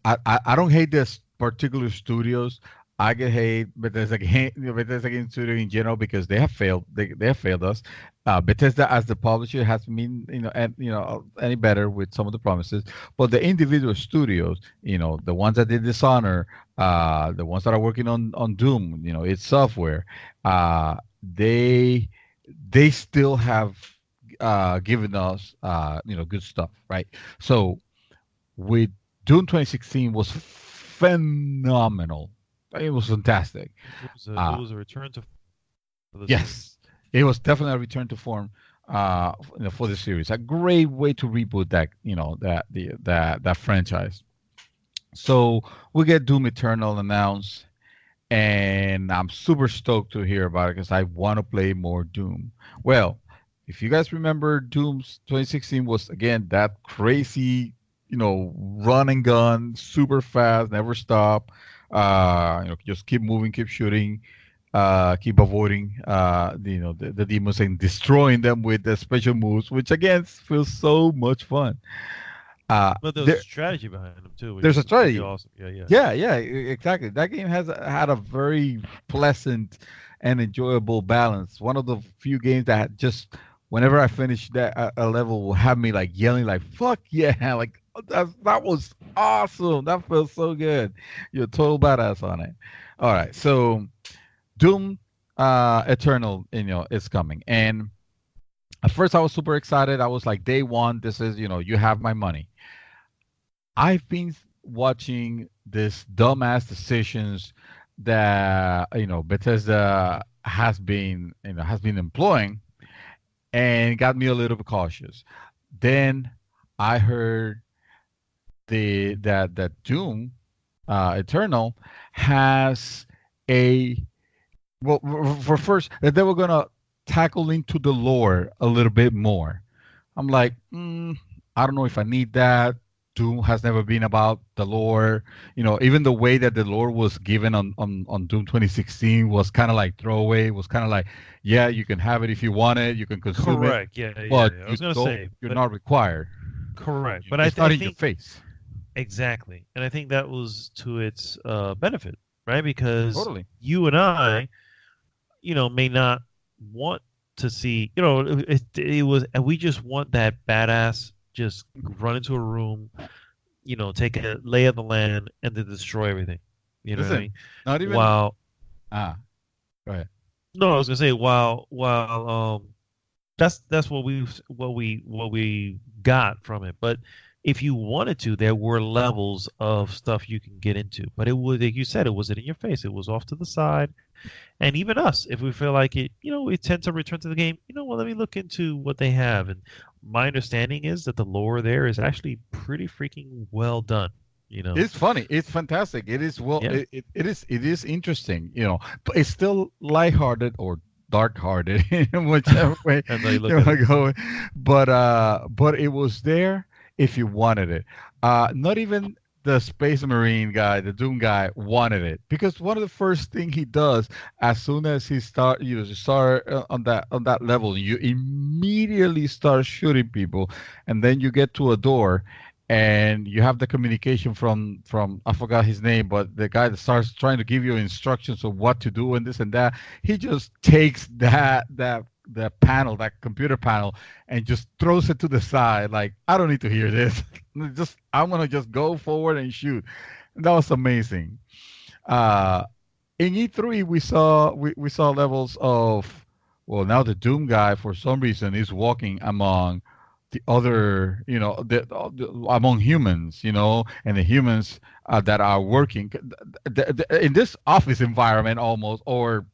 I don't hate this particular studios. I get hate Bethesda Game Studio in general, because they have failed. They have failed us. Bethesda as the publisher has been, any better with some of the promises, but the individual studios, the ones that did Dishonor, the ones that are working on Doom, it's software. They they still have given us, good stuff, right? So with Doom 2016 was phenomenal. It was fantastic. It Uh, was a return to for the series. yes, it was definitely a return to form, for the series. A great way to reboot that franchise. So we get Doom Eternal announced, and I'm super stoked to hear about it because I want to play more Doom. Well, if you guys remember, Doom's 2016 was again that crazy, run and gun, super fast, never stop. Just keep moving, keep shooting, keep avoiding, the demons and destroying them with the special moves, which again feels so much fun. Uh, But there was a there, strategy behind them too, which there's a is pretty strategy. awesome. Yeah, yeah. Yeah, yeah, exactly. That game has had a very pleasant and enjoyable balance. One of the few games that just, whenever I finish that a level, will have me like yelling like "fuck yeah!" Like, that was awesome. That feels so good. You're a total badass on it. All right, so Doom Eternal, is coming, and at first I was super excited. I was like, day one, this is, you have my money. I've been watching this dumbass decisions that, Bethesda has been employing, and got me a little bit cautious. Then I heard that Doom Eternal has a, well, for first, that they were gonna tackle into the lore a little bit more. I'm like, I don't know if I need that. Doom has never been about the lore. Even the way that the lore was given on Doom 2016 was kind of like throwaway. Was kind of like, yeah, you can have it if you want it, you can consume it, Correct. Yeah, yeah, but yeah. I was gonna say, you're but not required. correct. But It's I not in your think face. exactly, and I think that was to its benefit, right? Because Totally. you and I, may not want to see, it was, and we just want that badass just run into a room, take a lay of the land and then destroy everything. You know what I Listen, mean? not even. While Ah, go ahead. no, I was gonna say while that's what we got from it. But if you wanted to, there were levels of stuff you can get into. But it was, like you said, it wasn't in your face. It was off to the side. And even us, if we feel like it, we tend to return to the game. Well, let me look into what they have. And my understanding is that the lore there is actually pretty freaking well done. It's funny. It's fantastic. It is Yeah. it is interesting. But it's still lighthearted or dark-hearted, in whichever way And they look you at want it. to go. But it was there if you wanted it. Not even the Space Marine guy, the Doom guy, wanted it, because one of the first thing he does as soon as he start on that level, you immediately start shooting people, and then you get to a door, and you have the communication from I forgot his name, but the guy that starts trying to give you instructions of what to do and this and that. He just takes that computer panel, and just throws it to the side. Like, I don't need to hear this. I'm gonna just go forward and shoot. That was amazing. Uh, in E3, we saw levels of, well, now the Doom guy for some reason is walking among the other, among humans, and the humans that are working in this office environment almost, or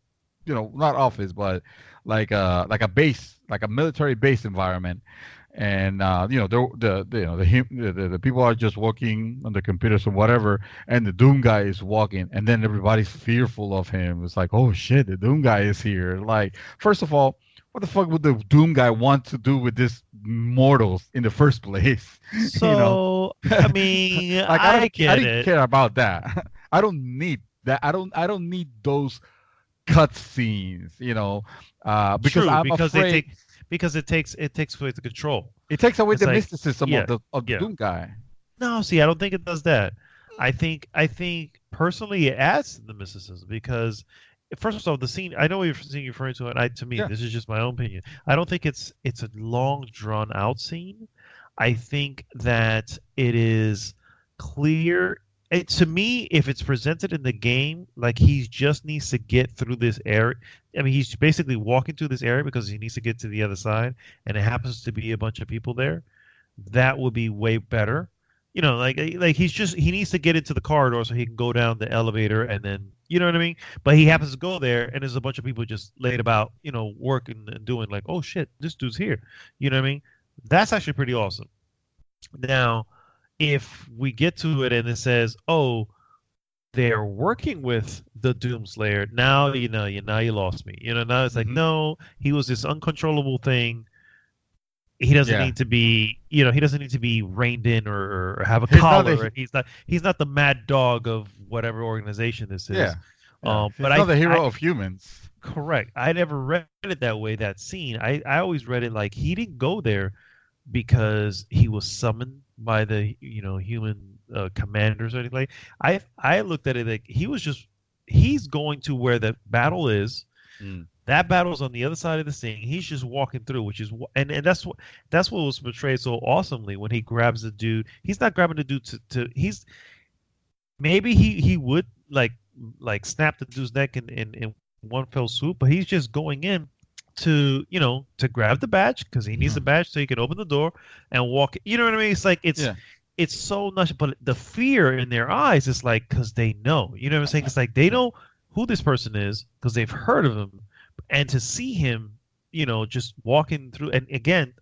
not office, but like a base, like a military base environment. And the people are just working on the computers or whatever, and the Doom guy is walking, and then everybody's fearful of him. It's like, oh shit, the Doom guy is here. Like, first of all, what the fuck would the Doom guy want to do with this mortals in the first place? So, I mean, Like, I I get didn't it. care about that. I don't need that. I don't need those cut scenes, because True, I'm afraid because it takes away the control. it takes away It's the like, mysticism yeah, of the yeah. Doom guy. No, see, I don't think it does that. I think personally it adds to the mysticism because first of all, the scene, I know what you're referring to, and to me, Yeah. this is just my own opinion. I don't think it's a long drawn out scene. I think that it is clear. To me, if it's presented in the game, like he just needs to get through this area. I mean, he's basically walking through this area because he needs to get to the other side, and it happens to be a bunch of people there. That would be way better. Like he needs to get into the corridor so he can go down the elevator and then you know what I mean. But he happens to go there and there's a bunch of people just laid about, working and doing like, oh shit, this dude's here. You know what I mean? That's actually pretty awesome. Now, if we get to it and it says, oh, they're working with the Doomslayer, now now you lost me. Now it's like, Hmm. no, he was this uncontrollable thing. He doesn't Yeah. need to be he doesn't need to be reined in or have a He's not collar, the and he's not the mad dog of whatever organization this is. Yeah. Yeah. But He's not the I hero of humans. correct, I never read it that way, that scene. I always read it like he didn't go there because he was summoned by the human commanders or anything. I looked at it like he's going to where the battle is. Mm. That battle's on the other side of the scene. He's just walking through, which is and that's what was portrayed so awesomely when he grabs the dude. He's not grabbing the dude to he's maybe he would snap the dude's neck in one fell swoop, but he's just going in to grab the badge because he needs the badge so he can open the door and walk. You know what I mean? It's like Yeah. it's so nuts, but the fear in their eyes is like because they know. You know what I'm saying? It's like they know who this person is because they've heard of him, and to see him, just walking through, and again,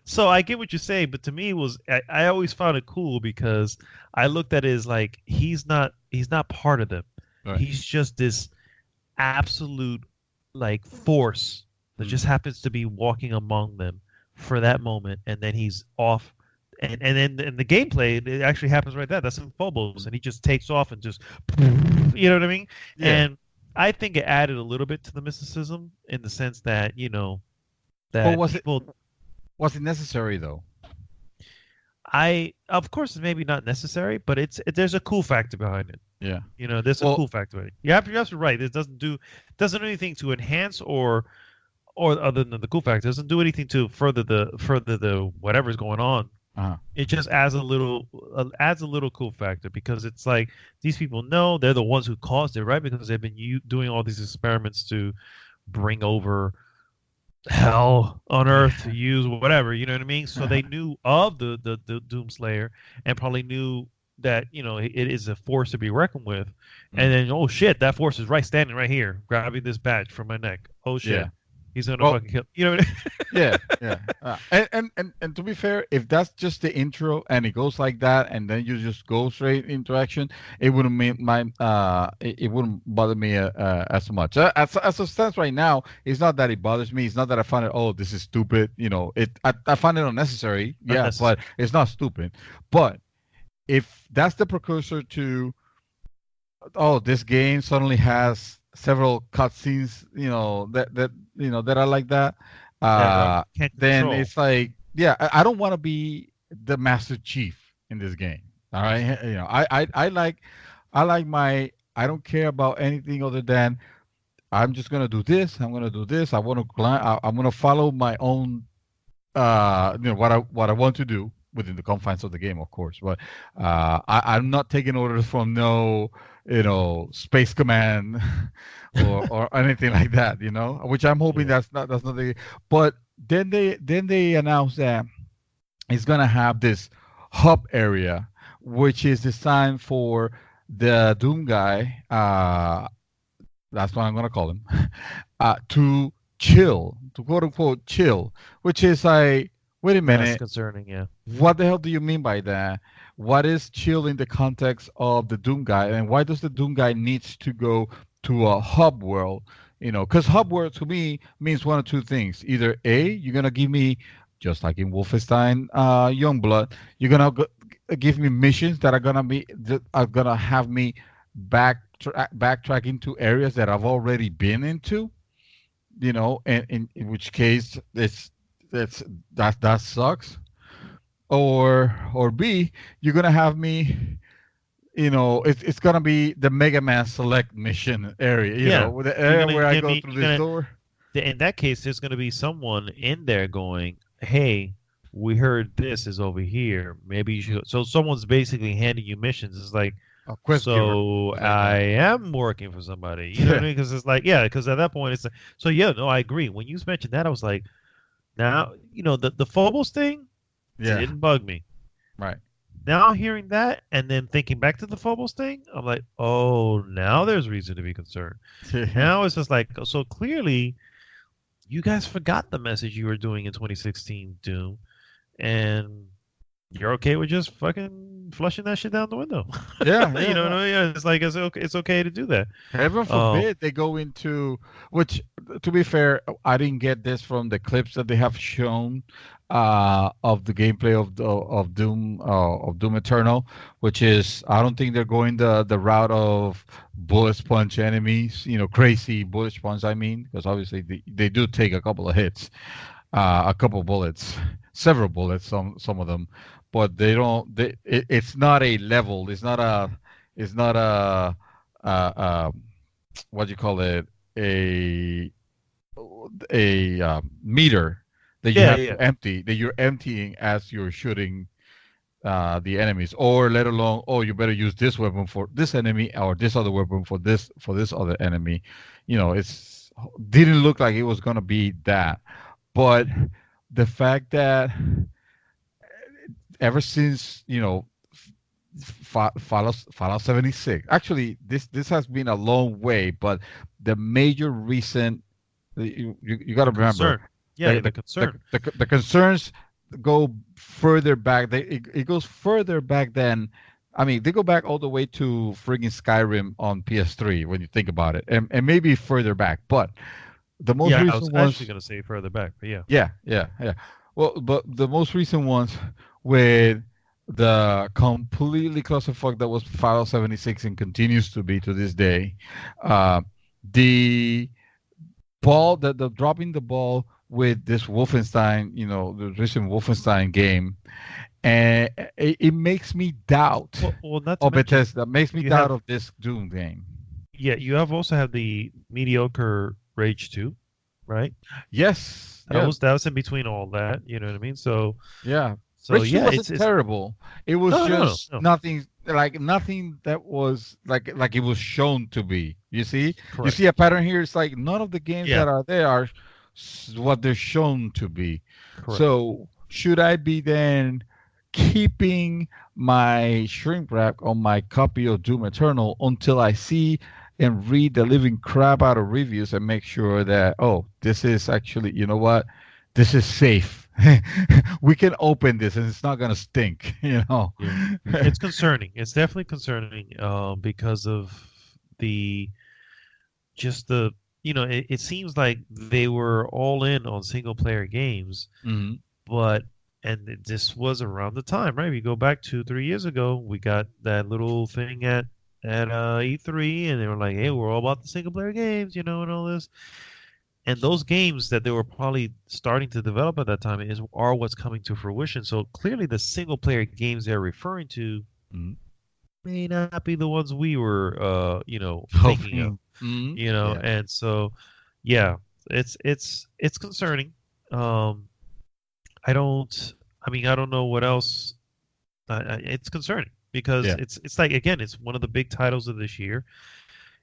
so I get what you're saying, but to me it was I always found it cool because I looked at it as like he's not part of them. Right. He's just this absolute like force that just happens to be walking among them for that moment, and then he's off. And then in the gameplay, it actually happens right there. That's in Phobos, and he just takes off and just, you know what I mean? Yeah. And I think it added a little bit to the mysticism in the sense that But that was people. it necessary though? Of course, it's maybe not necessary, but there's a cool factor behind it. Yeah. There's a Well- cool factor behind it. You're absolutely right. It doesn't do anything to enhance or other than the cool factor, it doesn't do anything to further the whatever's going on. Uh-huh. It just adds a little cool factor because it's like these people know they're the ones who caused it, right? Because they've been doing all these experiments to bring over hell on earth to use whatever, you know what I mean? So they knew of the Doomslayer and probably knew that, it is a force to be reckoned with. And then, oh shit, that force is standing right here, grabbing this badge from my neck. Oh shit. Yeah. He's gonna Well, fucking kill. You know what I mean? yeah. And to be fair, if that's just the intro and it goes like that, and then you just go straight into action, it wouldn't mean it wouldn't bother me as much. As it stands right now, it's not that it bothers me. It's not that I find it. Oh, this is stupid. I find it unnecessary. Yeah, Unnecessary. but it's not stupid. But if that's the precursor to, oh, this game suddenly has several cutscenes, that are like that, Can't then control. it's like, yeah, I don't want to be the Master Chief in this game. All right, I like I don't care about anything other than I'm just gonna do this. I'm gonna do this. I want to climb. I'm gonna follow my own what I want to do within the confines of the game, of course. But I'm not taking orders from no space command or anything like that. Which I'm hoping that's not the. But then they announced that it's gonna have this hub area, which is designed for the Doom guy. That's what I'm gonna call him. To chill, to quote unquote chill, which is like, wait a That's minute, concerning, yeah. what the hell do you mean by that? What is chill in the context of the Doom guy, and why does the Doom guy needs to go to a hub world? Because hub world to me means one of two things: either A, you're gonna give me, just like in Wolfenstein, Youngblood, you're gonna give me missions that are gonna have me backtrack into areas that I've already been into, and in which case that sucks. Or B, you're gonna have me, it's gonna be the Mega Man Select mission area, Yeah. with the You're area gonna where I give go me. through You're this gonna. door. In that case, there's gonna be someone in there going, "Hey, we heard this is over here. Maybe you should." So someone's basically handing you missions. It's like, A quest giver. so It's like I that. am working for somebody. You know what I Yeah. mean? Because it's like, yeah. Because at that point, it's like, so yeah. No, I agree. When you mentioned that, I was like, now the Phobos thing Yeah. didn't bug me. Right. Now hearing that and then thinking back to the Phobos thing, I'm like, oh, now there's reason to be concerned. Yeah. Now it's just like, so clearly you guys forgot the message you were doing in 2016 Doom, and you're okay with just fucking flushing that shit down the window. Yeah. You Yeah. know what No. I mean? Yeah, it's like it's okay to do that. Heaven Um, forbid they go into, which, to be fair, I didn't get this from the clips that they have shown of the gameplay of Doom Eternal, which is, I don't think they're going the route of bullet sponge enemies, crazy bullet sponge. I mean, because obviously they do take a couple of hits, a couple bullets, several bullets, some of them, but they don't. It's not a level. It's not a what do you call it, a meter that you yeah, have yeah, to empty, that you're emptying as you're shooting the enemies, or let alone, oh, you better use this weapon for this enemy or this other weapon for this other enemy. It's didn't look like it was going to be that. But the fact that ever since, Fallout 76. Actually, this has been a long way, but the major reason, you got to the remember, concern. Yeah, the, the the concern. the concerns go further back. It goes further back than, I mean, they go back all the way to friggin' Skyrim on PS3 when you think about it, and maybe further back. But the most Yeah, I was recent actually ones, gonna say further back, but yeah. yeah. Well, but the most recent ones with the completely clusterfuck that was Fallout 76 and continues to be to this day, uh, the the dropping the ball with this Wolfenstein, the recent Wolfenstein game, and it makes me doubt Well, not to of mention Bethesda, makes me you doubt have, of this Doom game. yeah, you have also have the mediocre Rage 2, right? Yes, That yeah, was in between all that. You know what I mean? yeah. So Rage 2 yeah, wasn't it's terrible. It was no, no, no, just no. nothing, like nothing that was like it was shown to be. You see Correct. a pattern here. It's like none of the games Yeah, that are there are what they're shown to be. Correct. So should I be then keeping my shrink wrap on my copy of Doom Eternal until I see and read the living crap out of reviews and make sure that, oh, this is actually, you know what, this is safe. We can open this and it's not going to stink, Yeah. It's concerning. It's definitely concerning because of the it seems like they were all in on single player games, but this was around the time, right? We go back 2-3 years ago, we got that little thing at E3, and they were like, "Hey, we're all about the single player games, and all this." And those games that they were probably starting to develop at that time are what's coming to fruition. So clearly, the single player games they're referring to may not be the ones we were, thinking of. Yeah. And so, yeah, it's concerning. I don't know what else. It's concerning because it's like, again, it's one of the big titles of this year.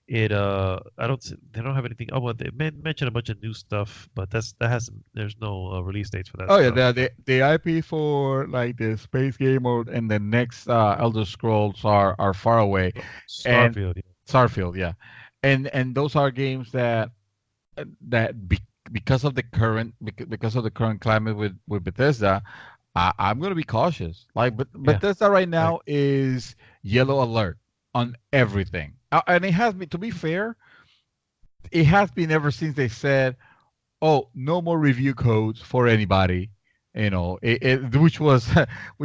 They don't have anything. Oh, well, they mentioned a bunch of new stuff, but there's no release dates for that. Oh yeah, the IP for like the space game and the next Elder Scrolls are far away. Starfield, yeah, and those are games that because of the current climate with Bethesda, I'm going to be cautious. Like, Bethesda right now is yellow alert on everything, and it has been. To be fair, it has been ever since they said, "Oh, no more review codes for anybody." Which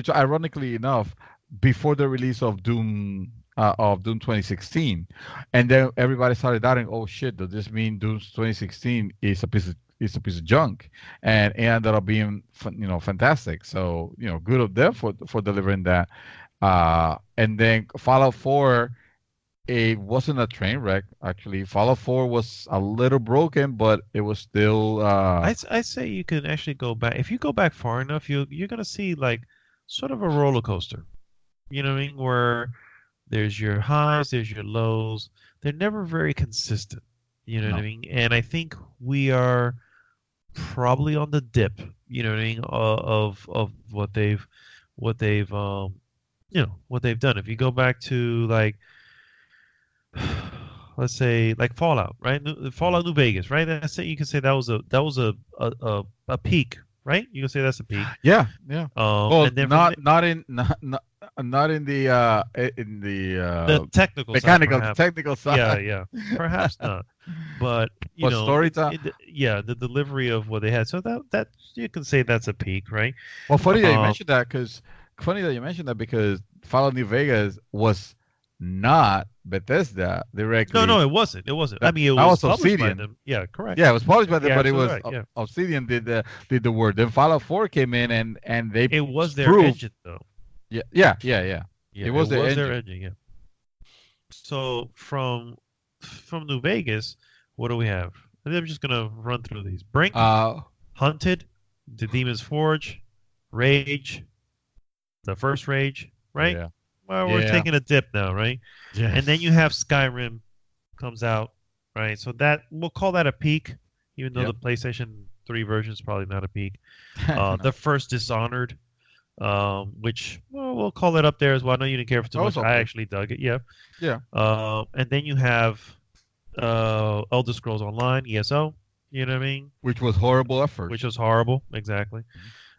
ironically enough, before the release of Doom 2016, and then everybody started doubting, oh shit, does this mean Doom 2016 is a piece of junk? And it ended up being fantastic. So good of them for delivering that. And then Fallout 4, it wasn't a train wreck. Actually, Fallout 4 was a little broken, but it was still. I say you can actually go back. If you go back far enough, you're gonna see like sort of a roller coaster. You know what I mean? Where there's your highs, there's your lows. They're never very consistent. You know what I mean? And I think we are probably on the dip. You know what I mean? Of what they've done. If you go back to like, let's say like Fallout, right? Fallout New Vegas, right? You can say that was a peak, right? You can say that's a peak. Yeah. Well, not in the technical technical side. Yeah, perhaps not. But story time. The delivery of what they had. So that you can say that's a peak, right? Well, funny that you mentioned that because Fallout New Vegas was not Bethesda directly. No, it wasn't. I mean, it was published by them. Yeah, correct. Yeah, it was published by them, but it was right, Obsidian did the work. Then Fallout 4 came in and they it was their engine though. Yeah. It was their engine. Yeah. So from New Vegas, what do we have? I'm just gonna run through these. Brink, Hunted, The Demon's Forge, Rage, the first Rage, right? Yeah. Well, we're taking a dip now, right? Yes. And then you have Skyrim comes out, right? So that we'll call that a peak, even though the PlayStation 3 version is probably not a peak. The first Dishonored, which we'll call it up there as well. I know you didn't care for too much. I actually dug it. Yeah. And then you have Elder Scrolls Online, ESO. You know what I mean? Which was horrible at first. Which was horrible, exactly.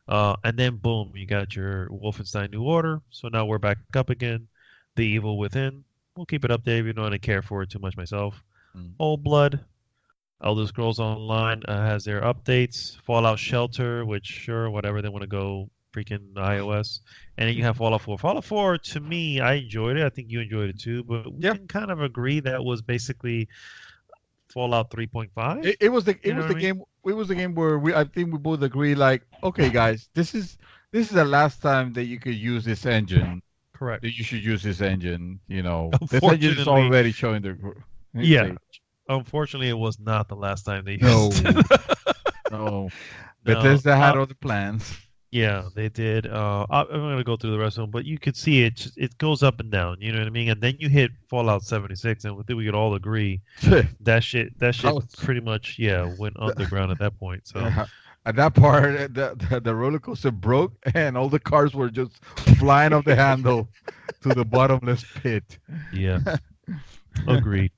And then boom, you got your Wolfenstein New Order. So now we're back up again. The Evil Within. We'll keep it up there. Even though I don't care for it too much myself. Old Blood. Elder Scrolls Online has their updates. Fallout Shelter, which sure, whatever they want to go freaking iOS. And then you have Fallout 4. Fallout 4, to me, I enjoyed it. I think you enjoyed it too. But we can kind of agree that was basically Fallout 3.5. It was the game. It was the game where I think we both agree. Like, okay, guys, this is the last time that you could use this engine. Correct. That you should use this engine. This engine is already showing the. Yeah. Unfortunately, it was not the last time they used it. No. Bethesda had other plans. Yeah, they did. I'm gonna go through the rest of them, but you could see it goes up and down. You know what I mean? And then you hit Fallout 76, and I think we could all agree that shit was- pretty much went underground at that point. So Yeah. At that part, the roller coaster broke, and all the cars were just flying off the handle to the bottomless pit. yeah, agreed.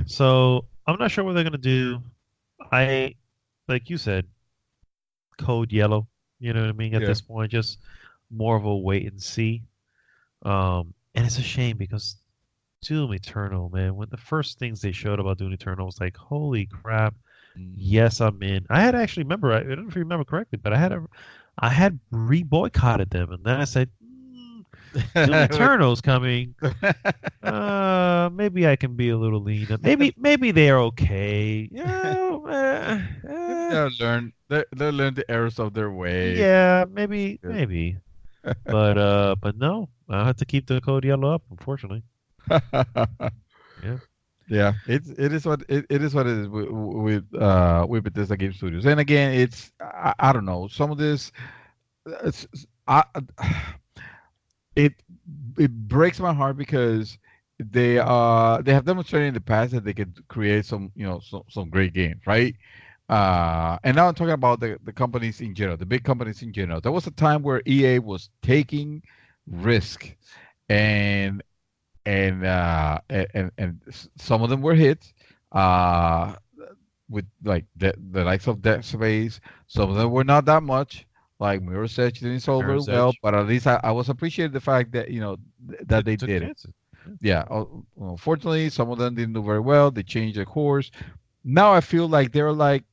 So I'm not sure what they're gonna do. I like you said, code yellow. You know what I mean? At Yeah. this point, just more of a wait and see. And it's a shame because Doom Eternal, man, when the first things they showed about Doom Eternal was like, holy crap, yes, I'm in. I had actually I don't know if you remember correctly, but I had re-boycotted them, and then I said, Doom Eternal's coming. Maybe I can be a little leaner. Maybe they're okay. They'll learn the errors of their way. Yeah, maybe. But no, I have to keep the code yellow up, unfortunately. Yeah. Yeah, it is what it is with Bethesda Game Studios. And again, I don't know, some of this it's, I, it it breaks my heart because they have demonstrated in the past that they could create some great games, right? And now I'm talking about the companies in general, the big companies in general. There was a time where EA was taking risk, and and some of them were hits with like the likes of Dead Space. Some of them were not that much. Like Mirror's Edge didn't so very Mirror's well, Edge. but at least I was appreciating the fact that that they took did it. chances. Yeah. Unfortunately, some of them didn't do very well. They changed their course. Now I feel like they're like,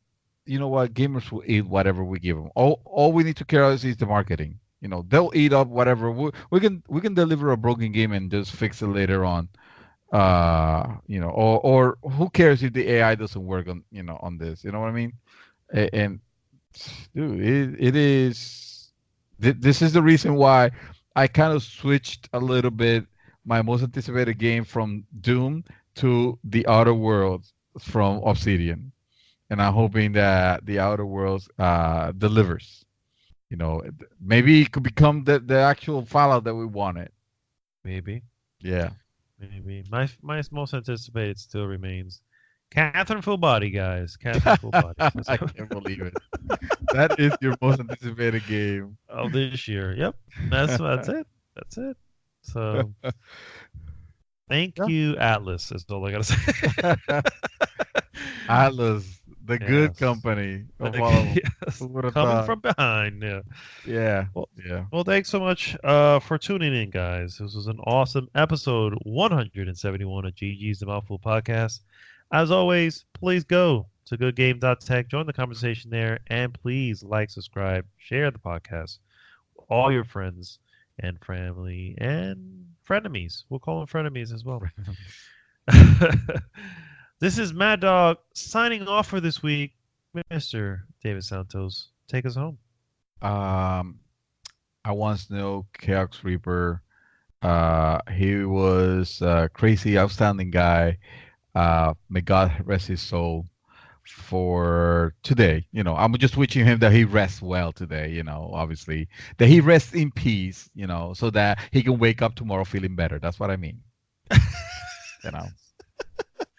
you know what, gamers will eat whatever we give them. All we need to care about is the marketing. They'll eat up whatever we can deliver a broken game and just fix it later on. Or who cares if the AI doesn't work on this? You know what I mean? And dude, it is. This is the reason why I kind of switched a little bit my most anticipated game from Doom to the Outer Worlds from Obsidian, and I'm hoping that the Outer Worlds delivers. Maybe it could become the actual Fallout that we wanted. Maybe. Yeah. Maybe. My most anticipated still remains Catherine Full Body, guys. Catherine Full Body. I can't believe it. That is your most anticipated game of this year. Yep. That's it. That's it. So thank you, Atlas, is all I gotta say. Atlas, the good Yes. company of Yes. who would have Coming thought? from behind. Yeah. Yeah. Well, Yeah. Well, thanks so much for tuning in, guys. This was an awesome episode 171 of GG's The Mouthful Podcast. As always, please go to goodgame.tech, join the conversation there, and please like, subscribe, share the podcast with all your friends and family and frenemies. We'll call them frenemies as well. This is Mad Dog signing off for this week. Mr. David Santos, take us home. I once knew Chaos Reaper. He was a crazy, outstanding guy. May God rest his soul for today. I'm just wishing him that he rests well today, obviously. That he rests in peace, so that he can wake up tomorrow feeling better. That's what I mean.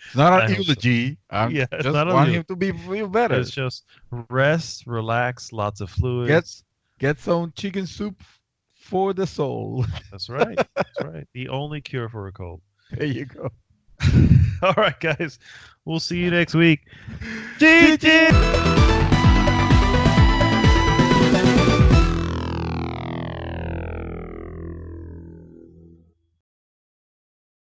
It's not an eulogy. I just want him to feel better. It's just rest, relax, lots of fluids. Get some chicken soup for the soul. That's right. That's right. The only cure for a cold. There you go. All right, guys. We'll see you next week. GG!